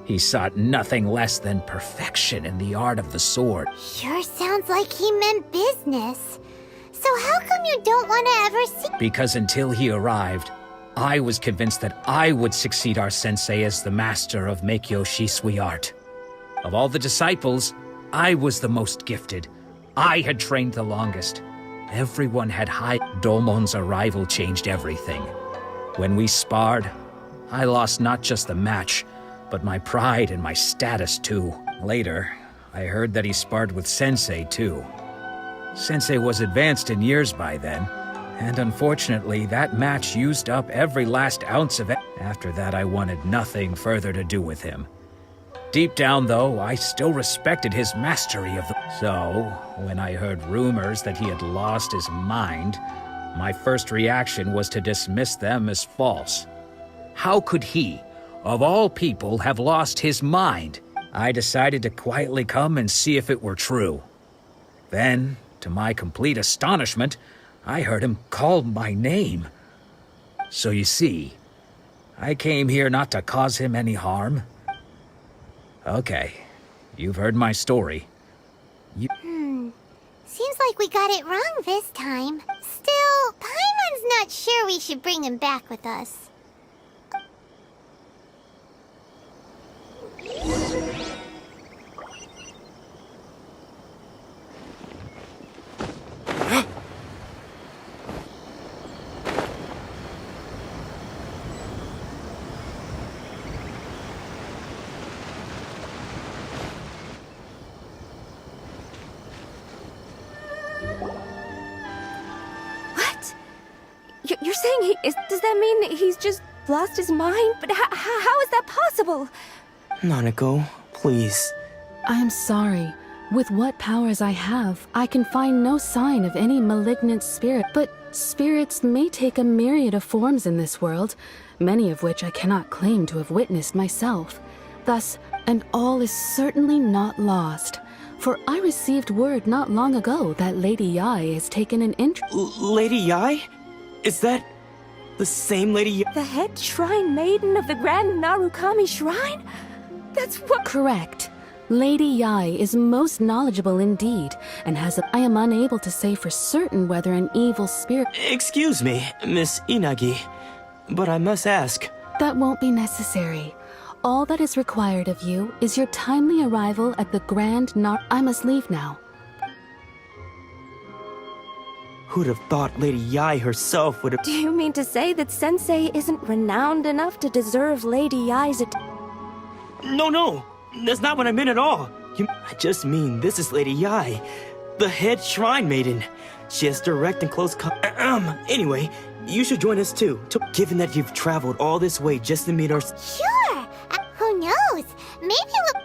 He sought nothing less than perfection in the art of the sword. Sure sounds like he meant business. So how come you don't want to ever see— Because until he arrived, I was convinced that I would succeed our sensei as the master of Make-Yoshi Sui art. Of all the disciples, I was the most gifted. I had trained the longest. Everyone had high— Domon's arrival changed everything. When we sparred, I lost not just the match, but my pride and my status too. Later, I heard that he sparred with Sensei too. Sensei was advanced in years by then, and unfortunately that match used up every last ounce of it. After that I wanted nothing further to do with him. Deep down though, I still respected his mastery of the— So, when I heard rumors that he had lost his mind, my first reaction was to dismiss them as false. How could he, of all people, have lost his mind? I decided to quietly come and see if it were true. Then, to my complete astonishment, I heard him call my name. So you see, I came here not to cause him any harm. Okay, you've heard my story. Seems like we got it wrong this time. Still, Paimon's not sure we should bring him back with us. You're saying he is— Does that mean that he's just lost his mind? But how is that possible? Nanako, please. I am sorry. With what powers I have, I can find no sign of any malignant spirit. But spirits may take a myriad of forms in this world, many of which I cannot claim to have witnessed myself. Thus, and all is certainly not lost. For I received word not long ago that Lady Yai has taken an interest— Lady Yai? Is that the same Lady Yai? The head shrine maiden of the Grand Narukami Shrine? That's what— Correct. Lady Yai is most knowledgeable indeed, and I am unable to say for certain whether an evil spirit— Excuse me, Miss Inagi, but I must ask— That won't be necessary. All that is required of you is your timely arrival at the Grand I must leave now. Who'd have thought Lady Yai herself would have— Do you mean to say that Sensei isn't renowned enough to deserve Lady Yai's— No, that's not what I meant at all. I just mean this is Lady Yai, the head shrine maiden. She has direct and close anyway, you should join us too. Given that you've traveled all this way just to meet our— Sure! Who knows? Maybe we'll—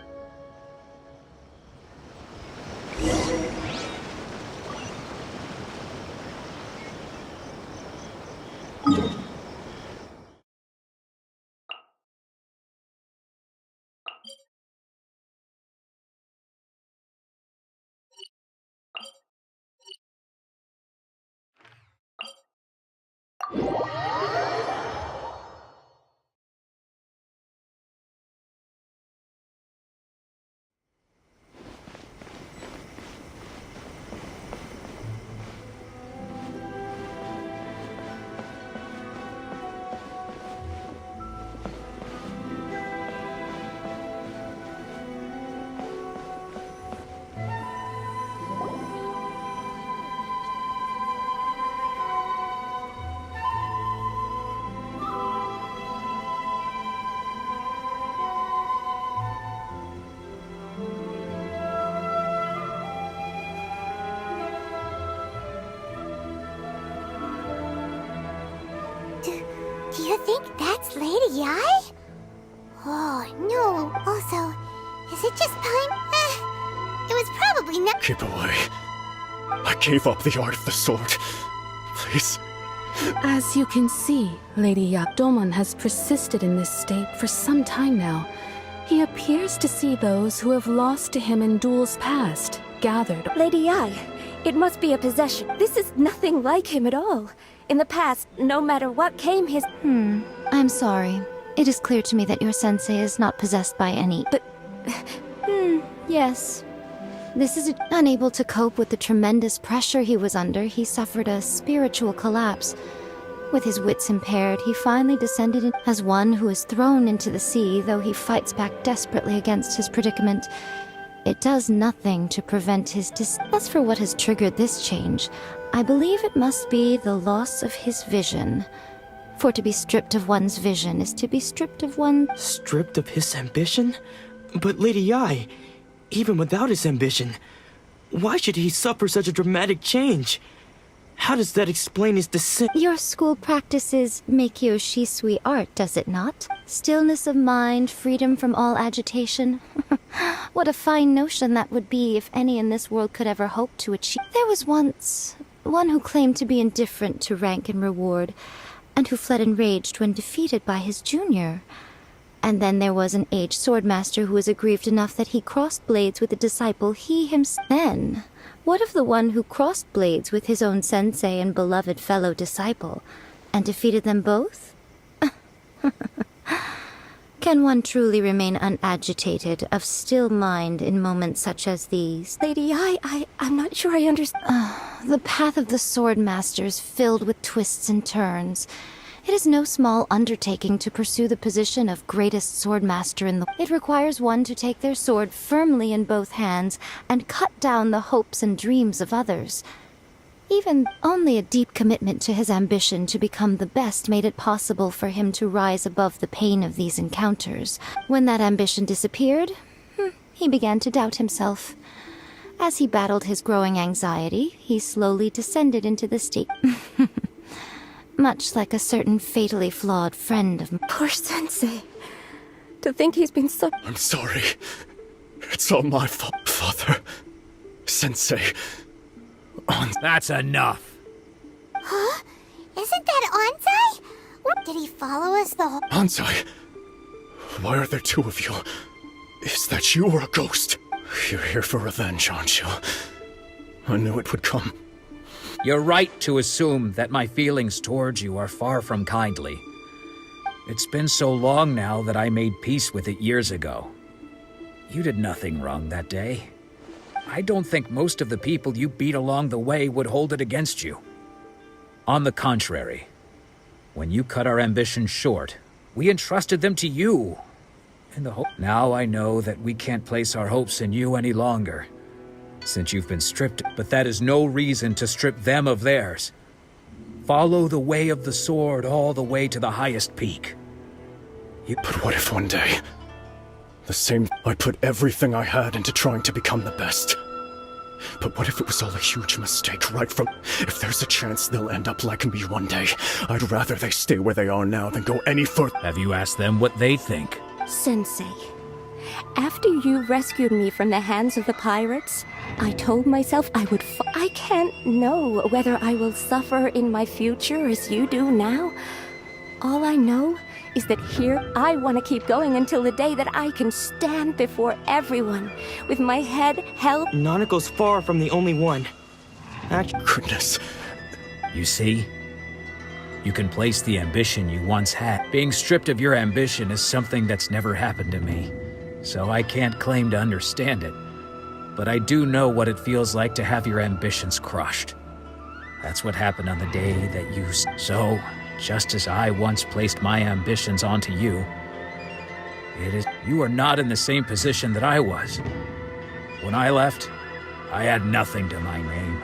Do you think that's Lady Ai? Oh, no. Also, is it just Pine? It was probably not. Keep away. I gave up the art of the sword. Please. As you can see, Lady Domon has persisted in this state for some time now. He appears to see those who have lost to him in duels past, gathered. Lady Ai, it must be a possession. This is nothing like him at all. In the past, no matter what came his... I'm sorry. It is clear to me that your sensei is not possessed by any... But... yes. This is unable to cope with the tremendous pressure he was under. He suffered a spiritual collapse. With his wits impaired, he finally descended as one who is thrown into the sea, though he fights back desperately against his predicament. It does nothing to prevent his As for what has triggered this change, I believe it must be the loss of his vision. For to be stripped of one's vision is to be stripped of one... Stripped of his ambition? But Lady Ai, even without his ambition, why should he suffer such a dramatic change? How does that explain his descent? Your school practices Meikyo Shisui art, does it not? Stillness of mind, freedom from all agitation. What a fine notion that would be if any in this world could ever hope to achieve. There was once one who claimed to be indifferent to rank and reward, and who fled enraged when defeated by his junior. And then there was an aged swordmaster who was aggrieved enough that he crossed blades with a disciple he himself... Then, what of the one who crossed blades with his own sensei and beloved fellow disciple, and defeated them both? Can one truly remain unagitated, of still mind in moments such as these? Lady Ai, I'm not sure I understand. The path of the swordmaster is filled with twists and turns. It is no small undertaking to pursue the position of greatest swordmaster in the... It requires one to take their sword firmly in both hands and cut down the hopes and dreams of others. Even only a deep commitment to his ambition to become the best made it possible for him to rise above the pain of these encounters. When that ambition disappeared, he began to doubt himself. As he battled his growing anxiety, he slowly descended into the state... Much like a certain fatally flawed friend of... Poor sensei. To think he's been so... I'm sorry. It's all my fault, Father. Sensei. That's enough. Huh? Isn't that Ansai? What, did he follow us the whole... Ansai? Why are there two of you? Is that you or a ghost? You're here for revenge, aren't you? I knew it would come. You're right to assume that my feelings towards you are far from kindly. It's been so long now that I made peace with it years ago. You did nothing wrong that day. I don't think most of the people you beat along the way would hold it against you. On the contrary, when you cut our ambitions short, we entrusted them to you. Now I know that we can't place our hopes in you any longer, since you've been stripped, but that is no reason to strip them of theirs. Follow the way of the sword all the way to the highest peak. But what if one day, I put everything I had into trying to become the best. But what if it was all a huge mistake right from... If there's a chance they'll end up like me one day, I'd rather they stay where they are now than go any further. Have you asked them what they think? Sensei, after you rescued me from the hands of the pirates, I told myself I would I can't know whether I will suffer in my future as you do now. All I know is that here I want to keep going until the day that I can stand before everyone with my head held... Nanako's far from the only one. Goodness. You see? You can place the ambition you once had. Being stripped of your ambition is something that's never happened to me, so I can't claim to understand it. But I do know what it feels like to have your ambitions crushed. That's what happened on the day that you... So, just as I once placed my ambitions onto you, you are not in the same position that I was. When I left, I had nothing to my name.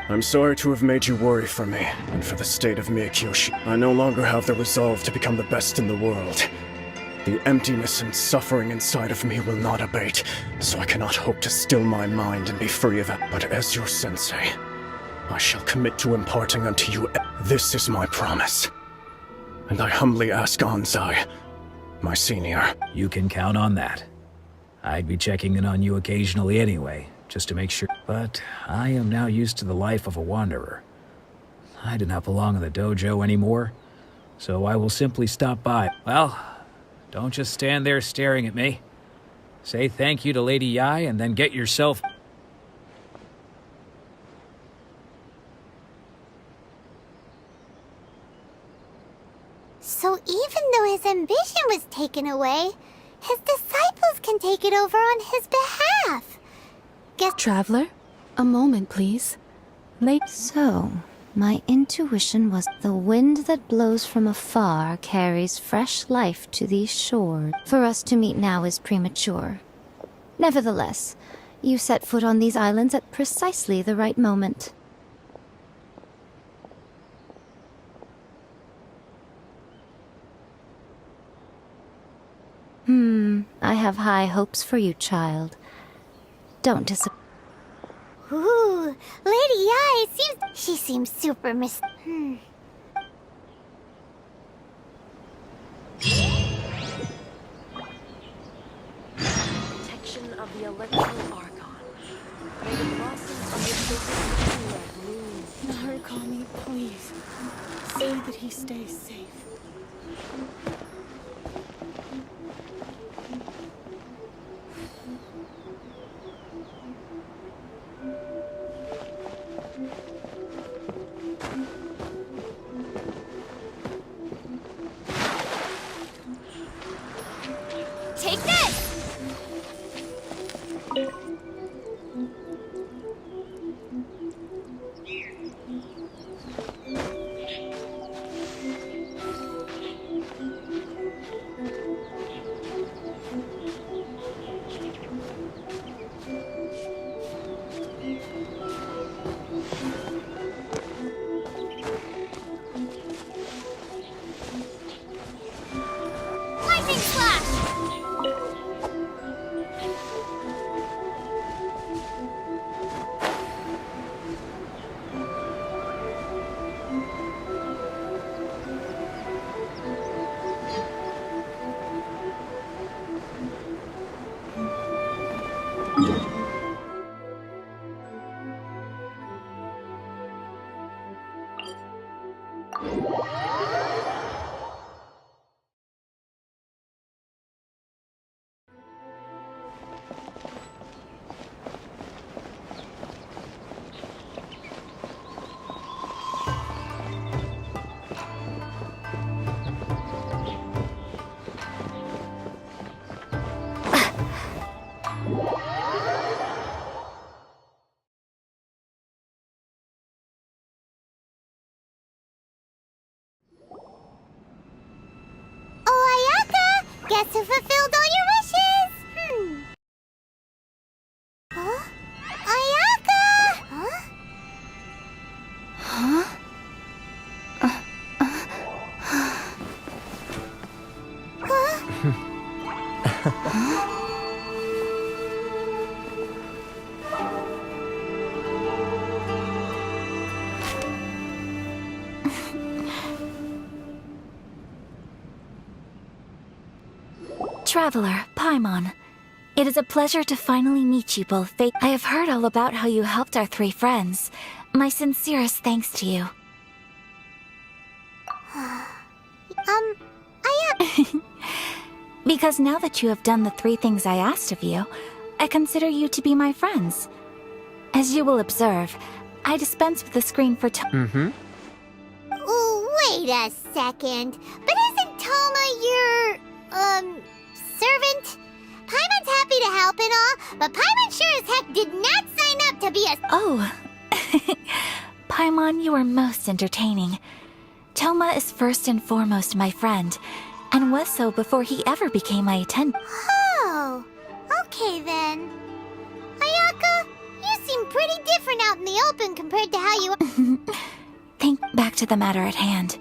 I'm sorry to have made you worry for me, and for the state of Meikyo. I no longer have the resolve to become the best in the world. The emptiness and suffering inside of me will not abate, so I cannot hope to still my mind and be free of it. But as your sensei, I shall commit to imparting unto you. This is my promise. And I humbly ask Anzai, my senior. You can count on that. I'd be checking in on you occasionally anyway, just to make sure. But I am now used to the life of a wanderer. I do not belong in the dojo anymore, so I will simply stop by. Well, don't just stand there staring at me. Say thank you to Lady Yai and then get yourself... So even though his ambition was taken away, his disciples can take it over on his behalf. Traveler, a moment, please. So, my intuition was the wind that blows from afar carries fresh life to these shores. For us to meet now is premature. Nevertheless, you set foot on these islands at precisely the right moment. I have high hopes for you, child. Don't disappoint. Ooh, Lady Yai she seems super Protection of the electro archon. May the blossoms of the sacred bloom. Narukami, please. Say that he stays safe. Take this! Lightning slash! Guess who fulfilled all your wishes? Huh? Ayaka! Huh? Traveler, Paimon. It is a pleasure to finally meet you both. I have heard all about how you helped our three friends. My sincerest thanks to you. Because now that you have done the three things I asked of you, I consider you to be my friends. As you will observe, I dispense with the screen for Ooh, wait a second. But isn't Toma your, servant? Paimon's happy to help and all, but Paimon sure as heck did not sign up to be a— Oh. Paimon, you are most entertaining. Toma is first and foremost my friend, and was so before he ever became my attendant. Oh, okay then. Ayaka, you seem pretty different out in the open compared to how you— Think back to the matter at hand.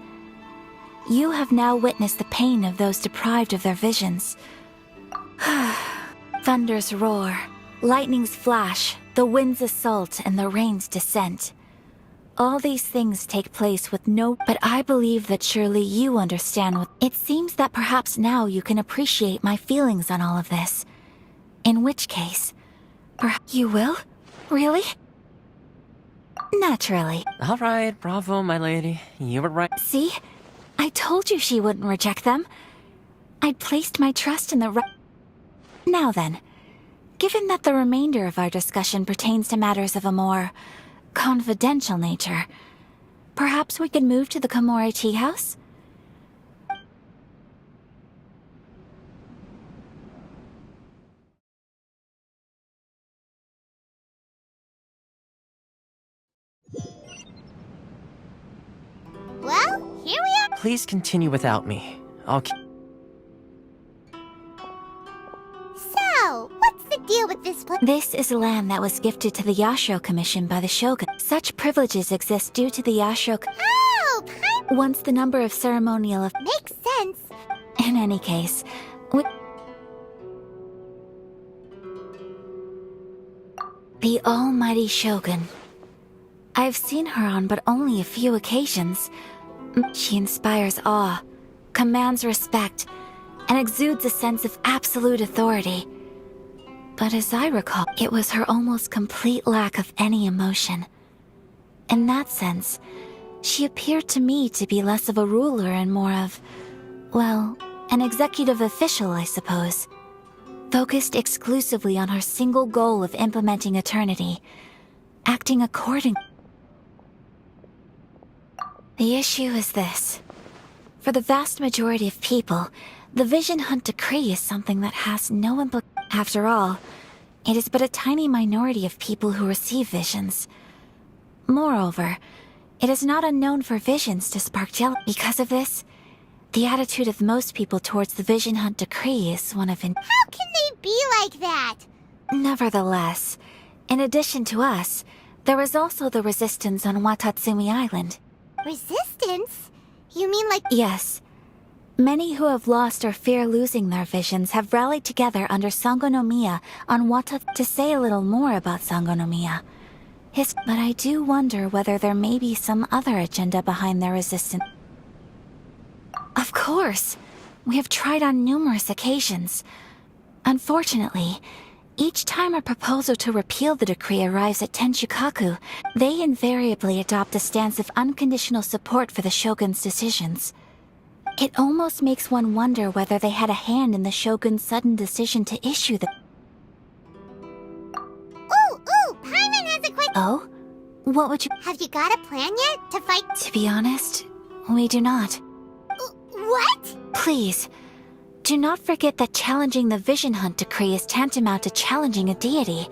You have now witnessed the pain of those deprived of their visions. Thunders roar, lightnings flash, the winds assault, and the rains descent. All these things take place with no... But I believe that surely you understand what... It seems that perhaps now you can appreciate my feelings on all of this. In which case... Perhaps you will? Really? Naturally. All right, bravo, my lady. You were right. See? I told you she wouldn't reject them. I'd placed my trust in the right... Now then, given that the remainder of our discussion pertains to matters of a more... confidential nature, perhaps we could move to the Komori tea house? Well, here we are. Please continue without me. I'll keep... So, what's the deal with this place? This is land that was gifted to the Yashiro Commission by the Shogun. Such privileges exist due to the Yashiro... Oh, Once the number of ceremonial of... Makes sense. In any case, the almighty Shogun. I've seen her on but only a few occasions. She inspires awe, commands respect, and exudes a sense of absolute authority. But as I recall, it was her almost complete lack of any emotion. In that sense, she appeared to me to be less of a ruler and more of, well, an executive official, I suppose. Focused exclusively on her single goal of implementing eternity, acting according. The issue is this. For the vast majority of people, the Vision Hunt Decree is something that has no implication. After all, it is but a tiny minority of people who receive visions. Moreover, it is not unknown for visions to spark jealousy. Because of this, the attitude of most people towards the Vision Hunt Decree is one of How can they be like that? Nevertheless, in addition to us, there is also the resistance on Watatsumi Island. Resistance? You mean like... Yes. Many who have lost or fear losing their visions have rallied together under Sangonomiya on to say a little more about Sangonomiya. But I do wonder whether there may be some other agenda behind their resistance. Of course. We have tried on numerous occasions. Unfortunately, each time a proposal to repeal the decree arrives at Tenshukaku, they invariably adopt a stance of unconditional support for the Shogun's decisions. It almost makes one wonder whether they had a hand in the Shogun's sudden decision to issue the... Ooh, Paimon has a question. Oh? What would you... Have you got a plan yet to fight... To be honest, we do not. What? Please, do not forget that challenging the Vision Hunt Decree is tantamount to challenging a deity.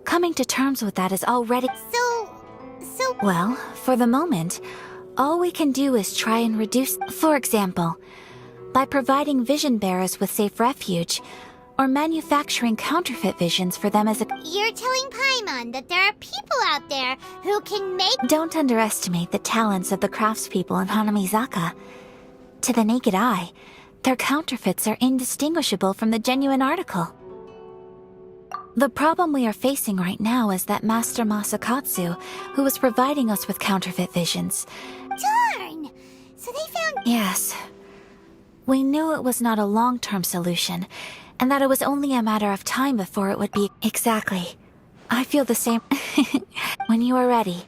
Coming to terms with that is already... So... Well, for the moment, all we can do is try and reduce... For example, by providing vision bearers with safe refuge, or manufacturing counterfeit visions for them as a... You're telling Paimon that there are people out there who can make... Don't underestimate the talents of the craftspeople in Hanamizaka. To the naked eye, their counterfeits are indistinguishable from the genuine article. The problem we are facing right now is that Master Masakatsu, who was providing us with counterfeit visions. Darn! So they found... Yes. We knew it was not a long-term solution, and that it was only a matter of time before it would be... Exactly. I feel the same... When you are ready.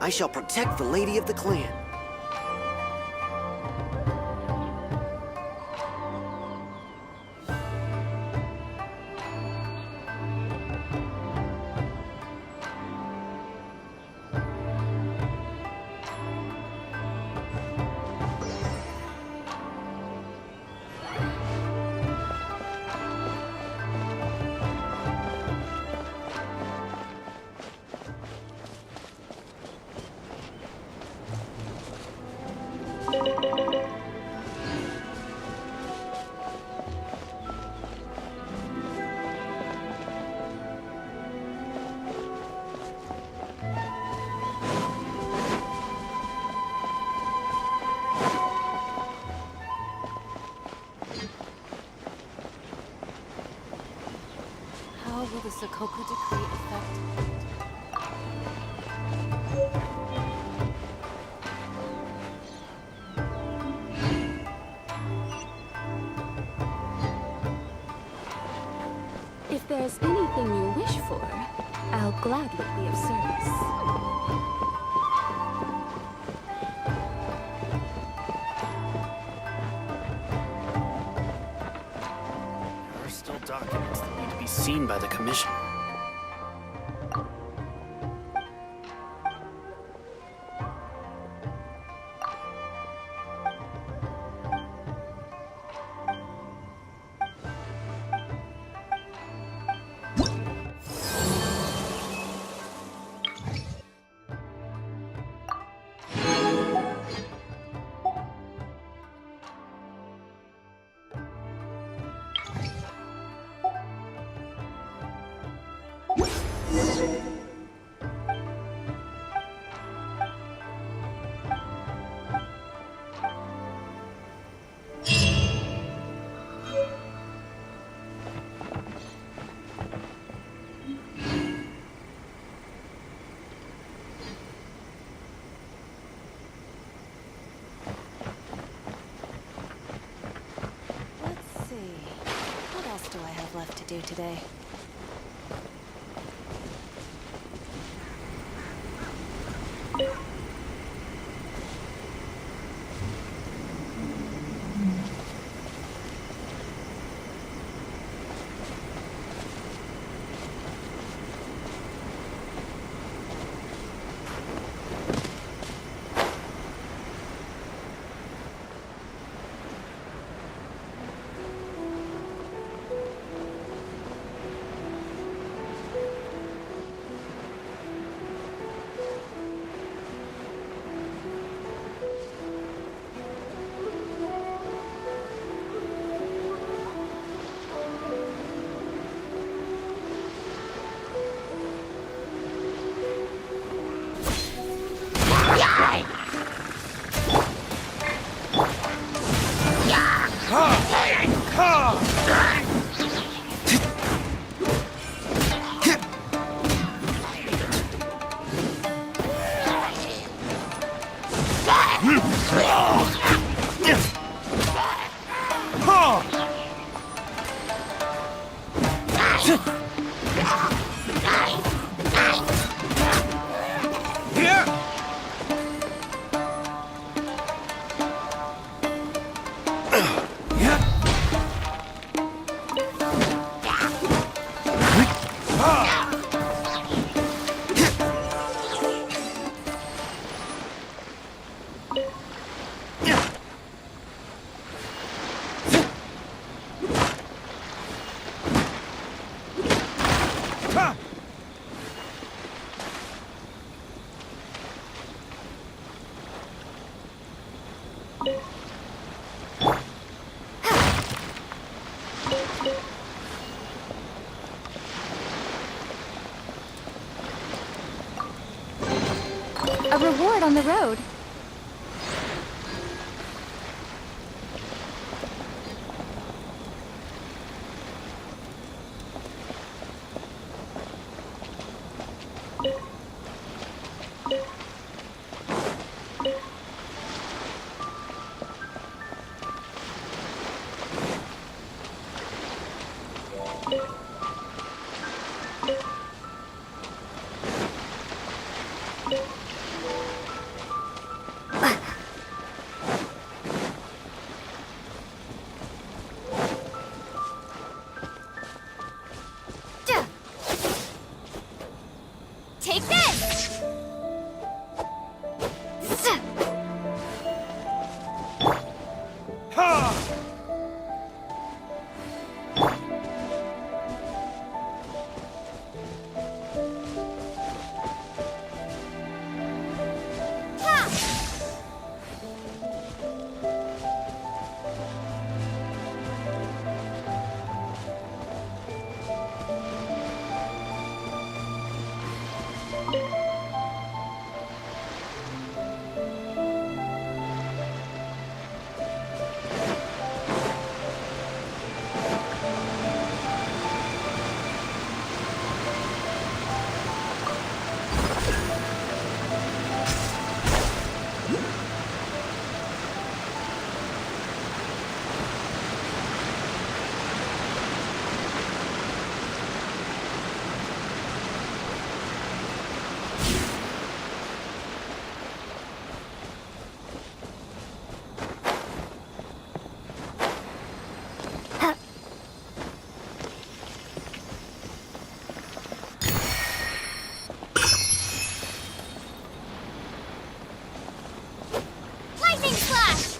I shall protect the lady of the clan. How will the Sokoku decree affect... If there's anything you wish for, I'll gladly be of service. There are still documents that need to be seen by the Commission. Let's see. What else do I have left to do today? A reward on the road. Take this! Lightning slash!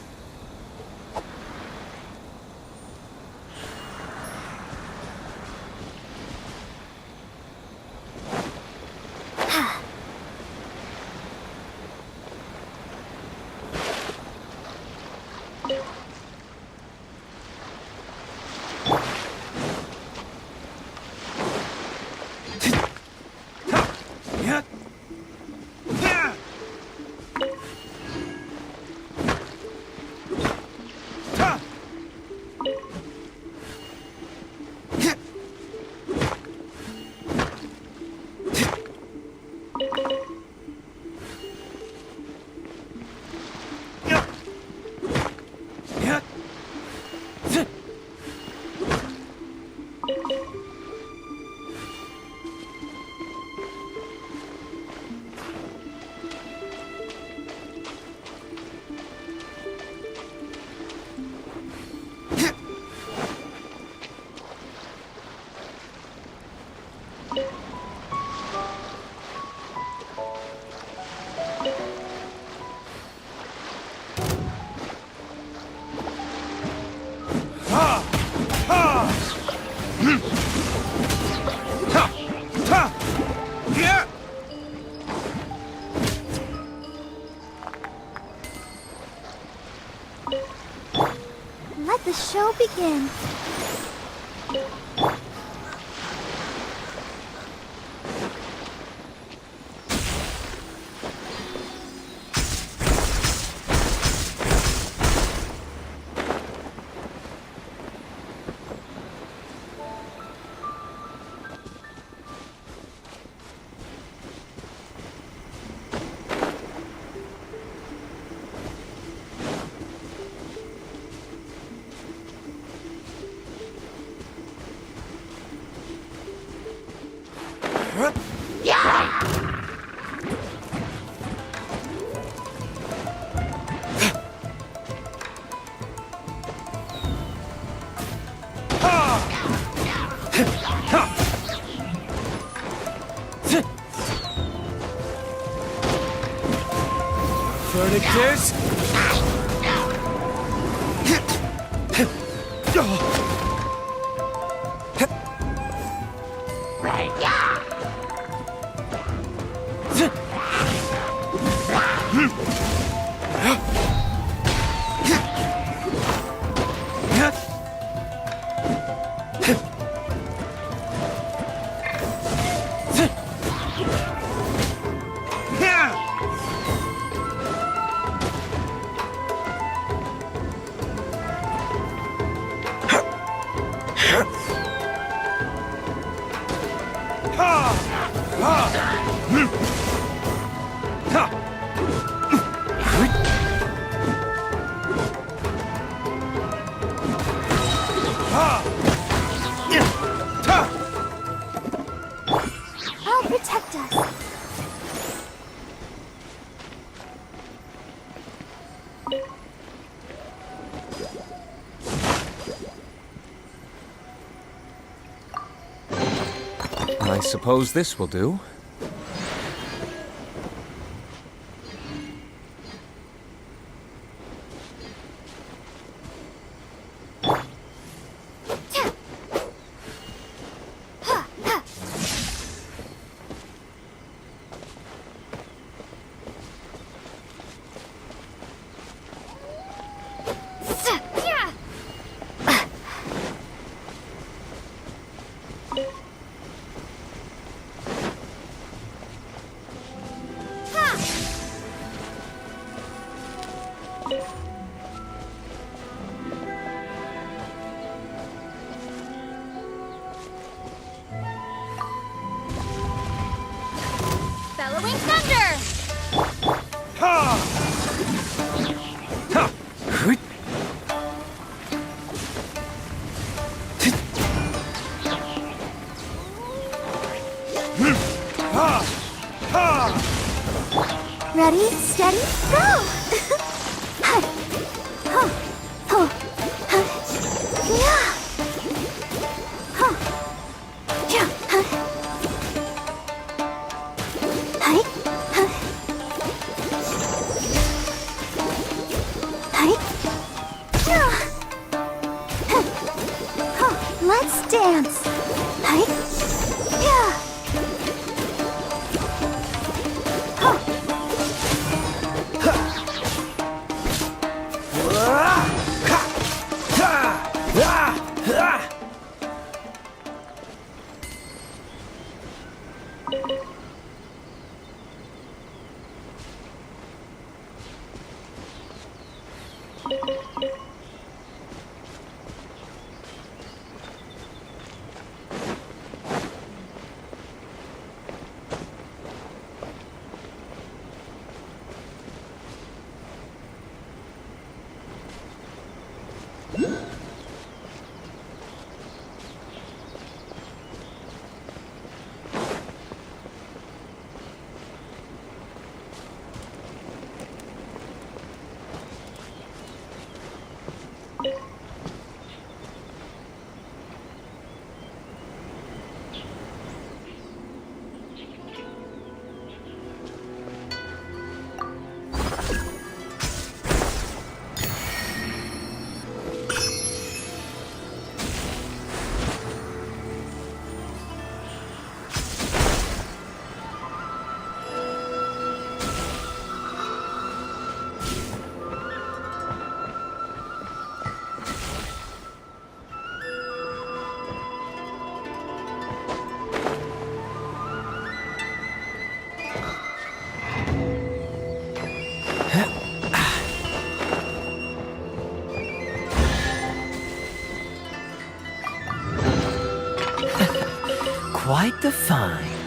Let the show begin. Furnictors? I'll protect us. I suppose this will do. Whirlwind Thunder! Ready, steady, go! Let's dance. Quite the find.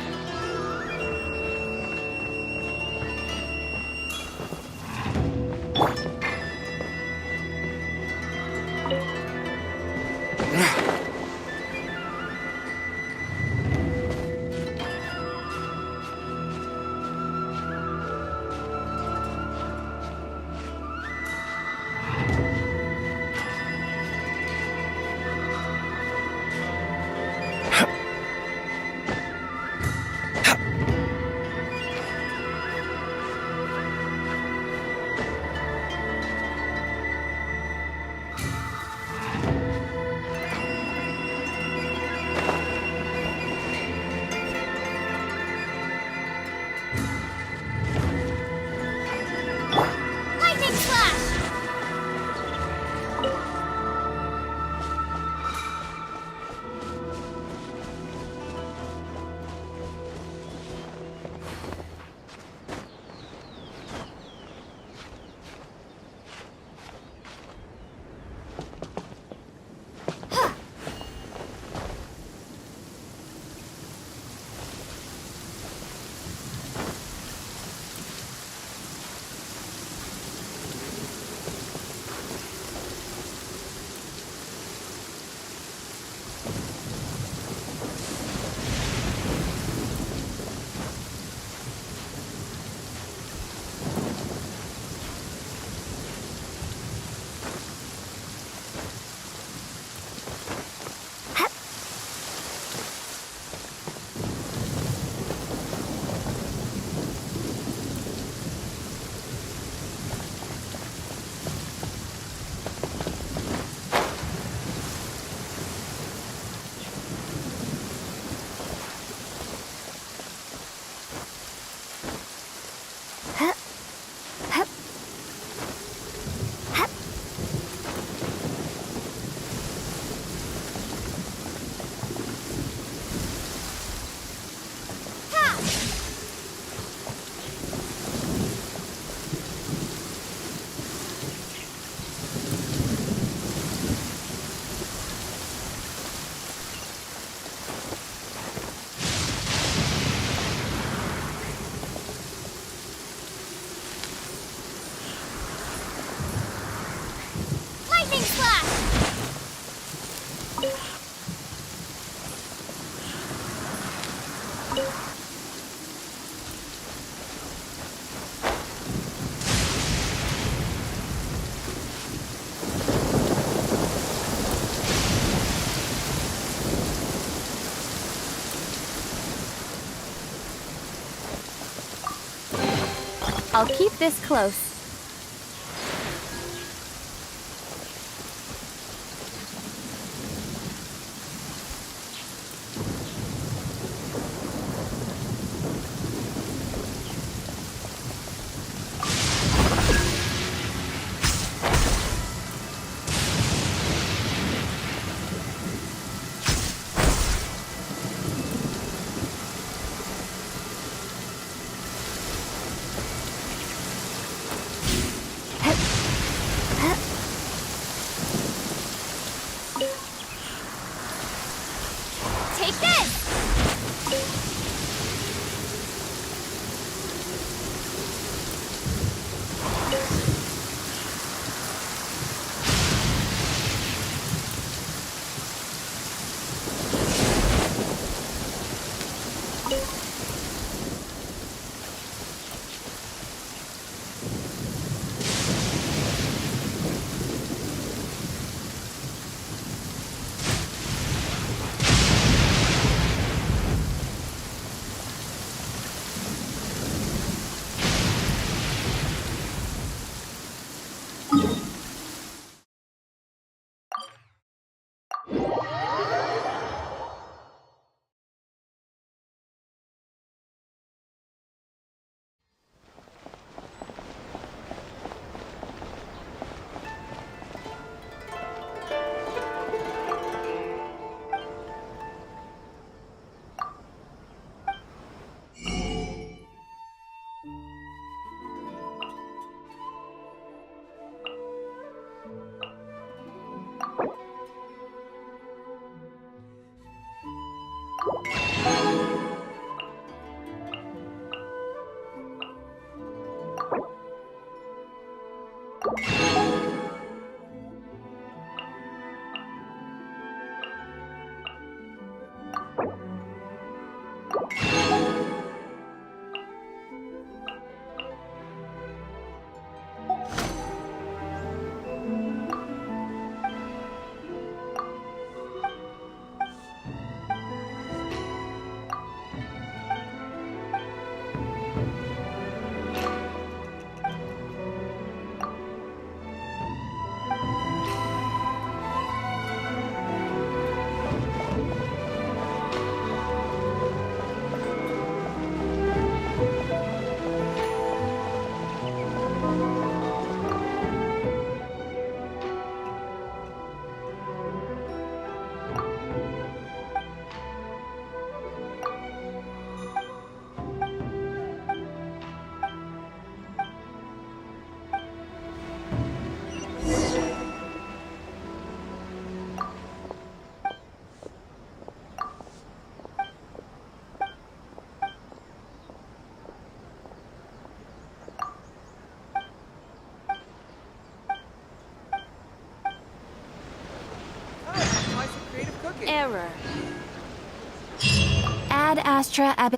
I'll keep this close. Take this! Error. Ad Astra Ab.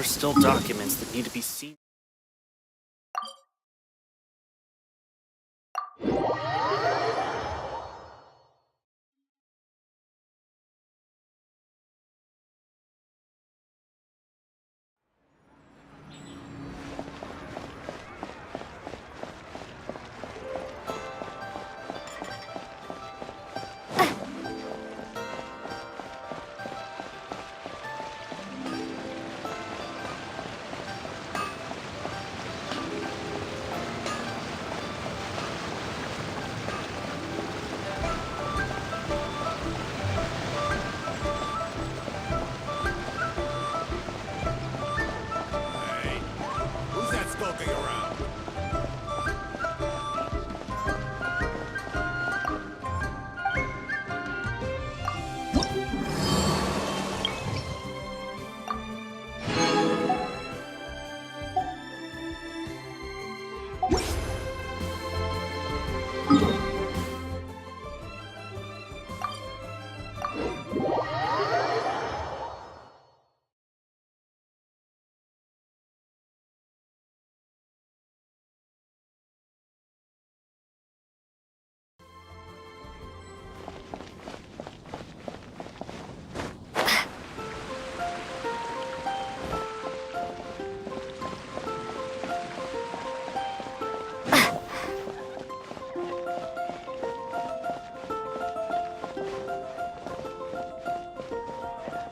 are still documents that need to be seen. Who's that skulking around?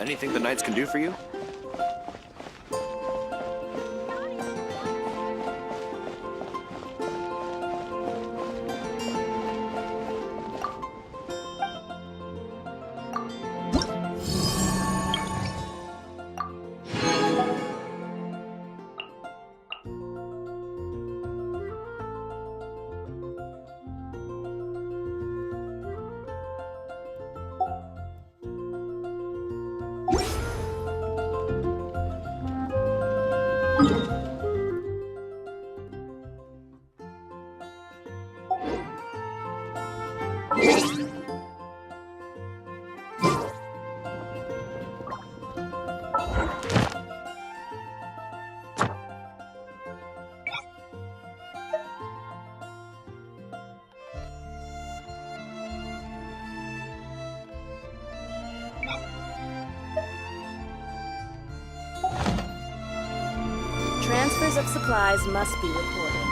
Anything the Knights can do for you? Transfers of supplies must be reported.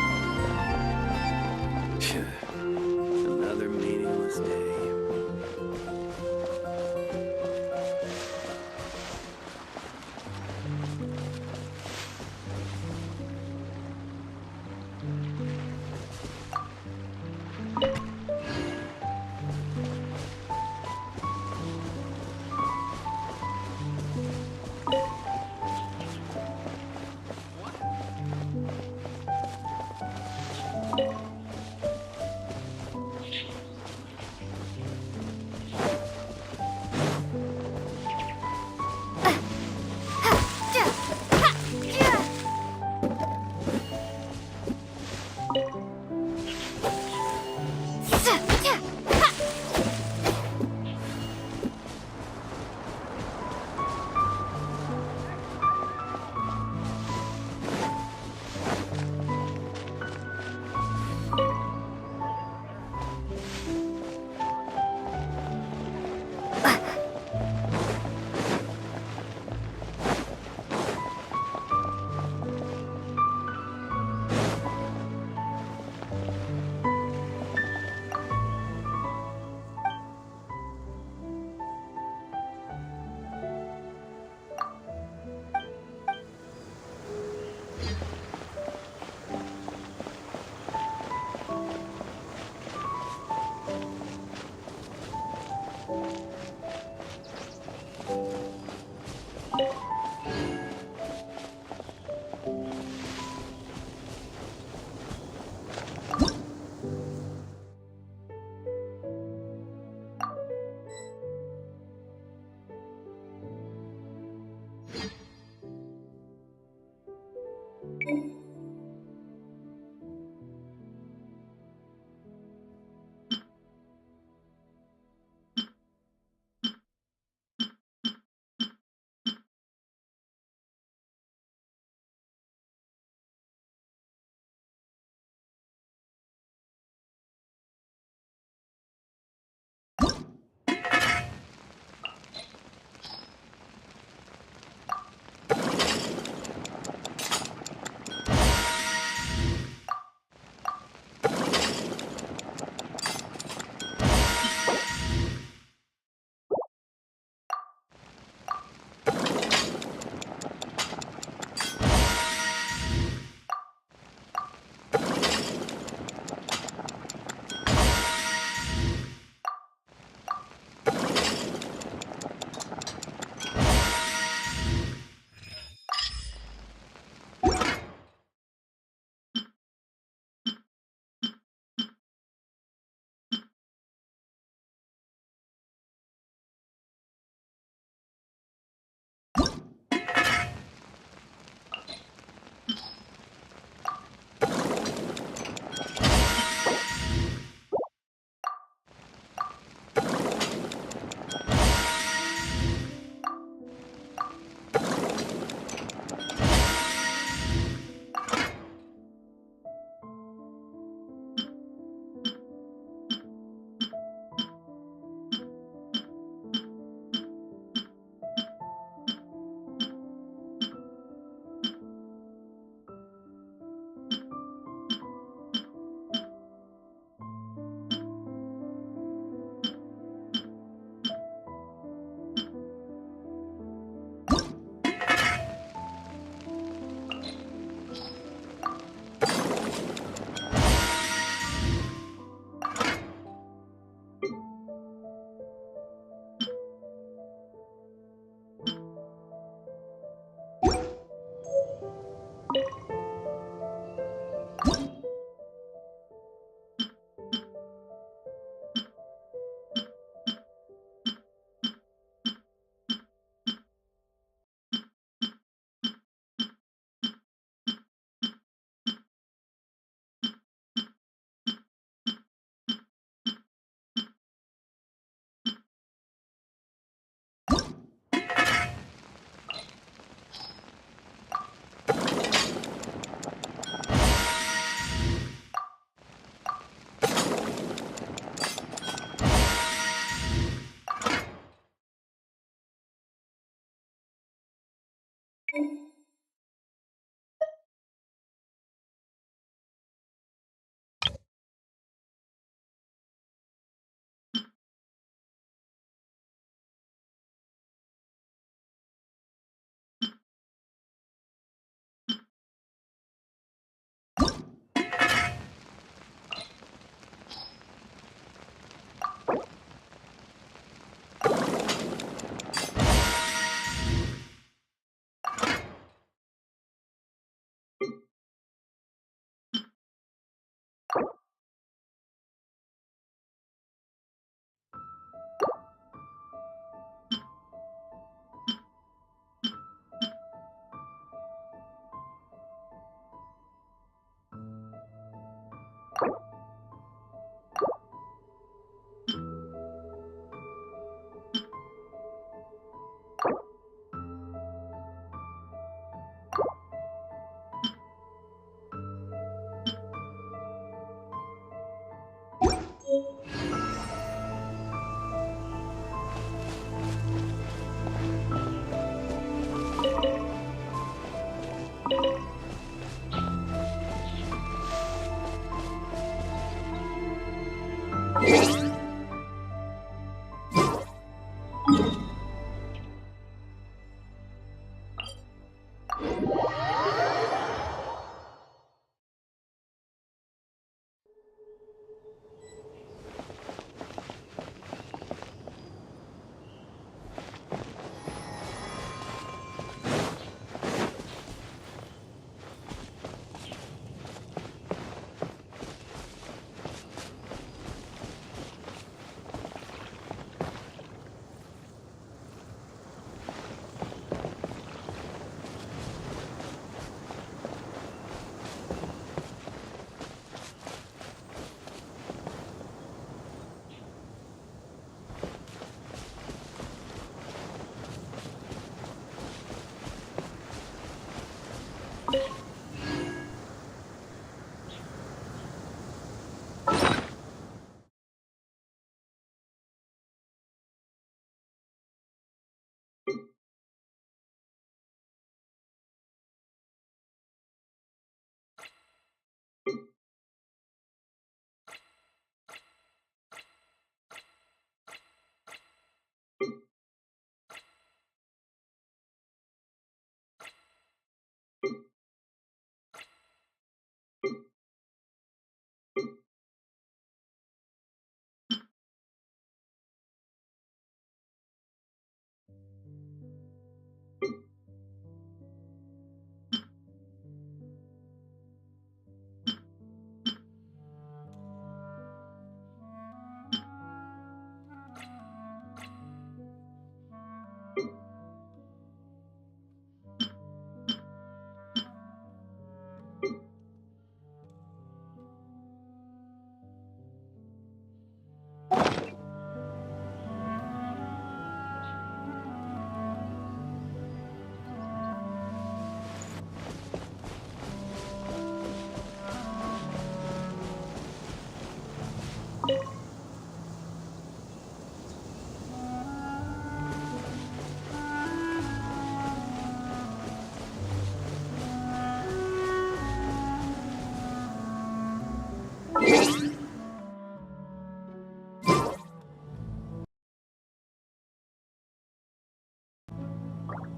Another meaningless day. You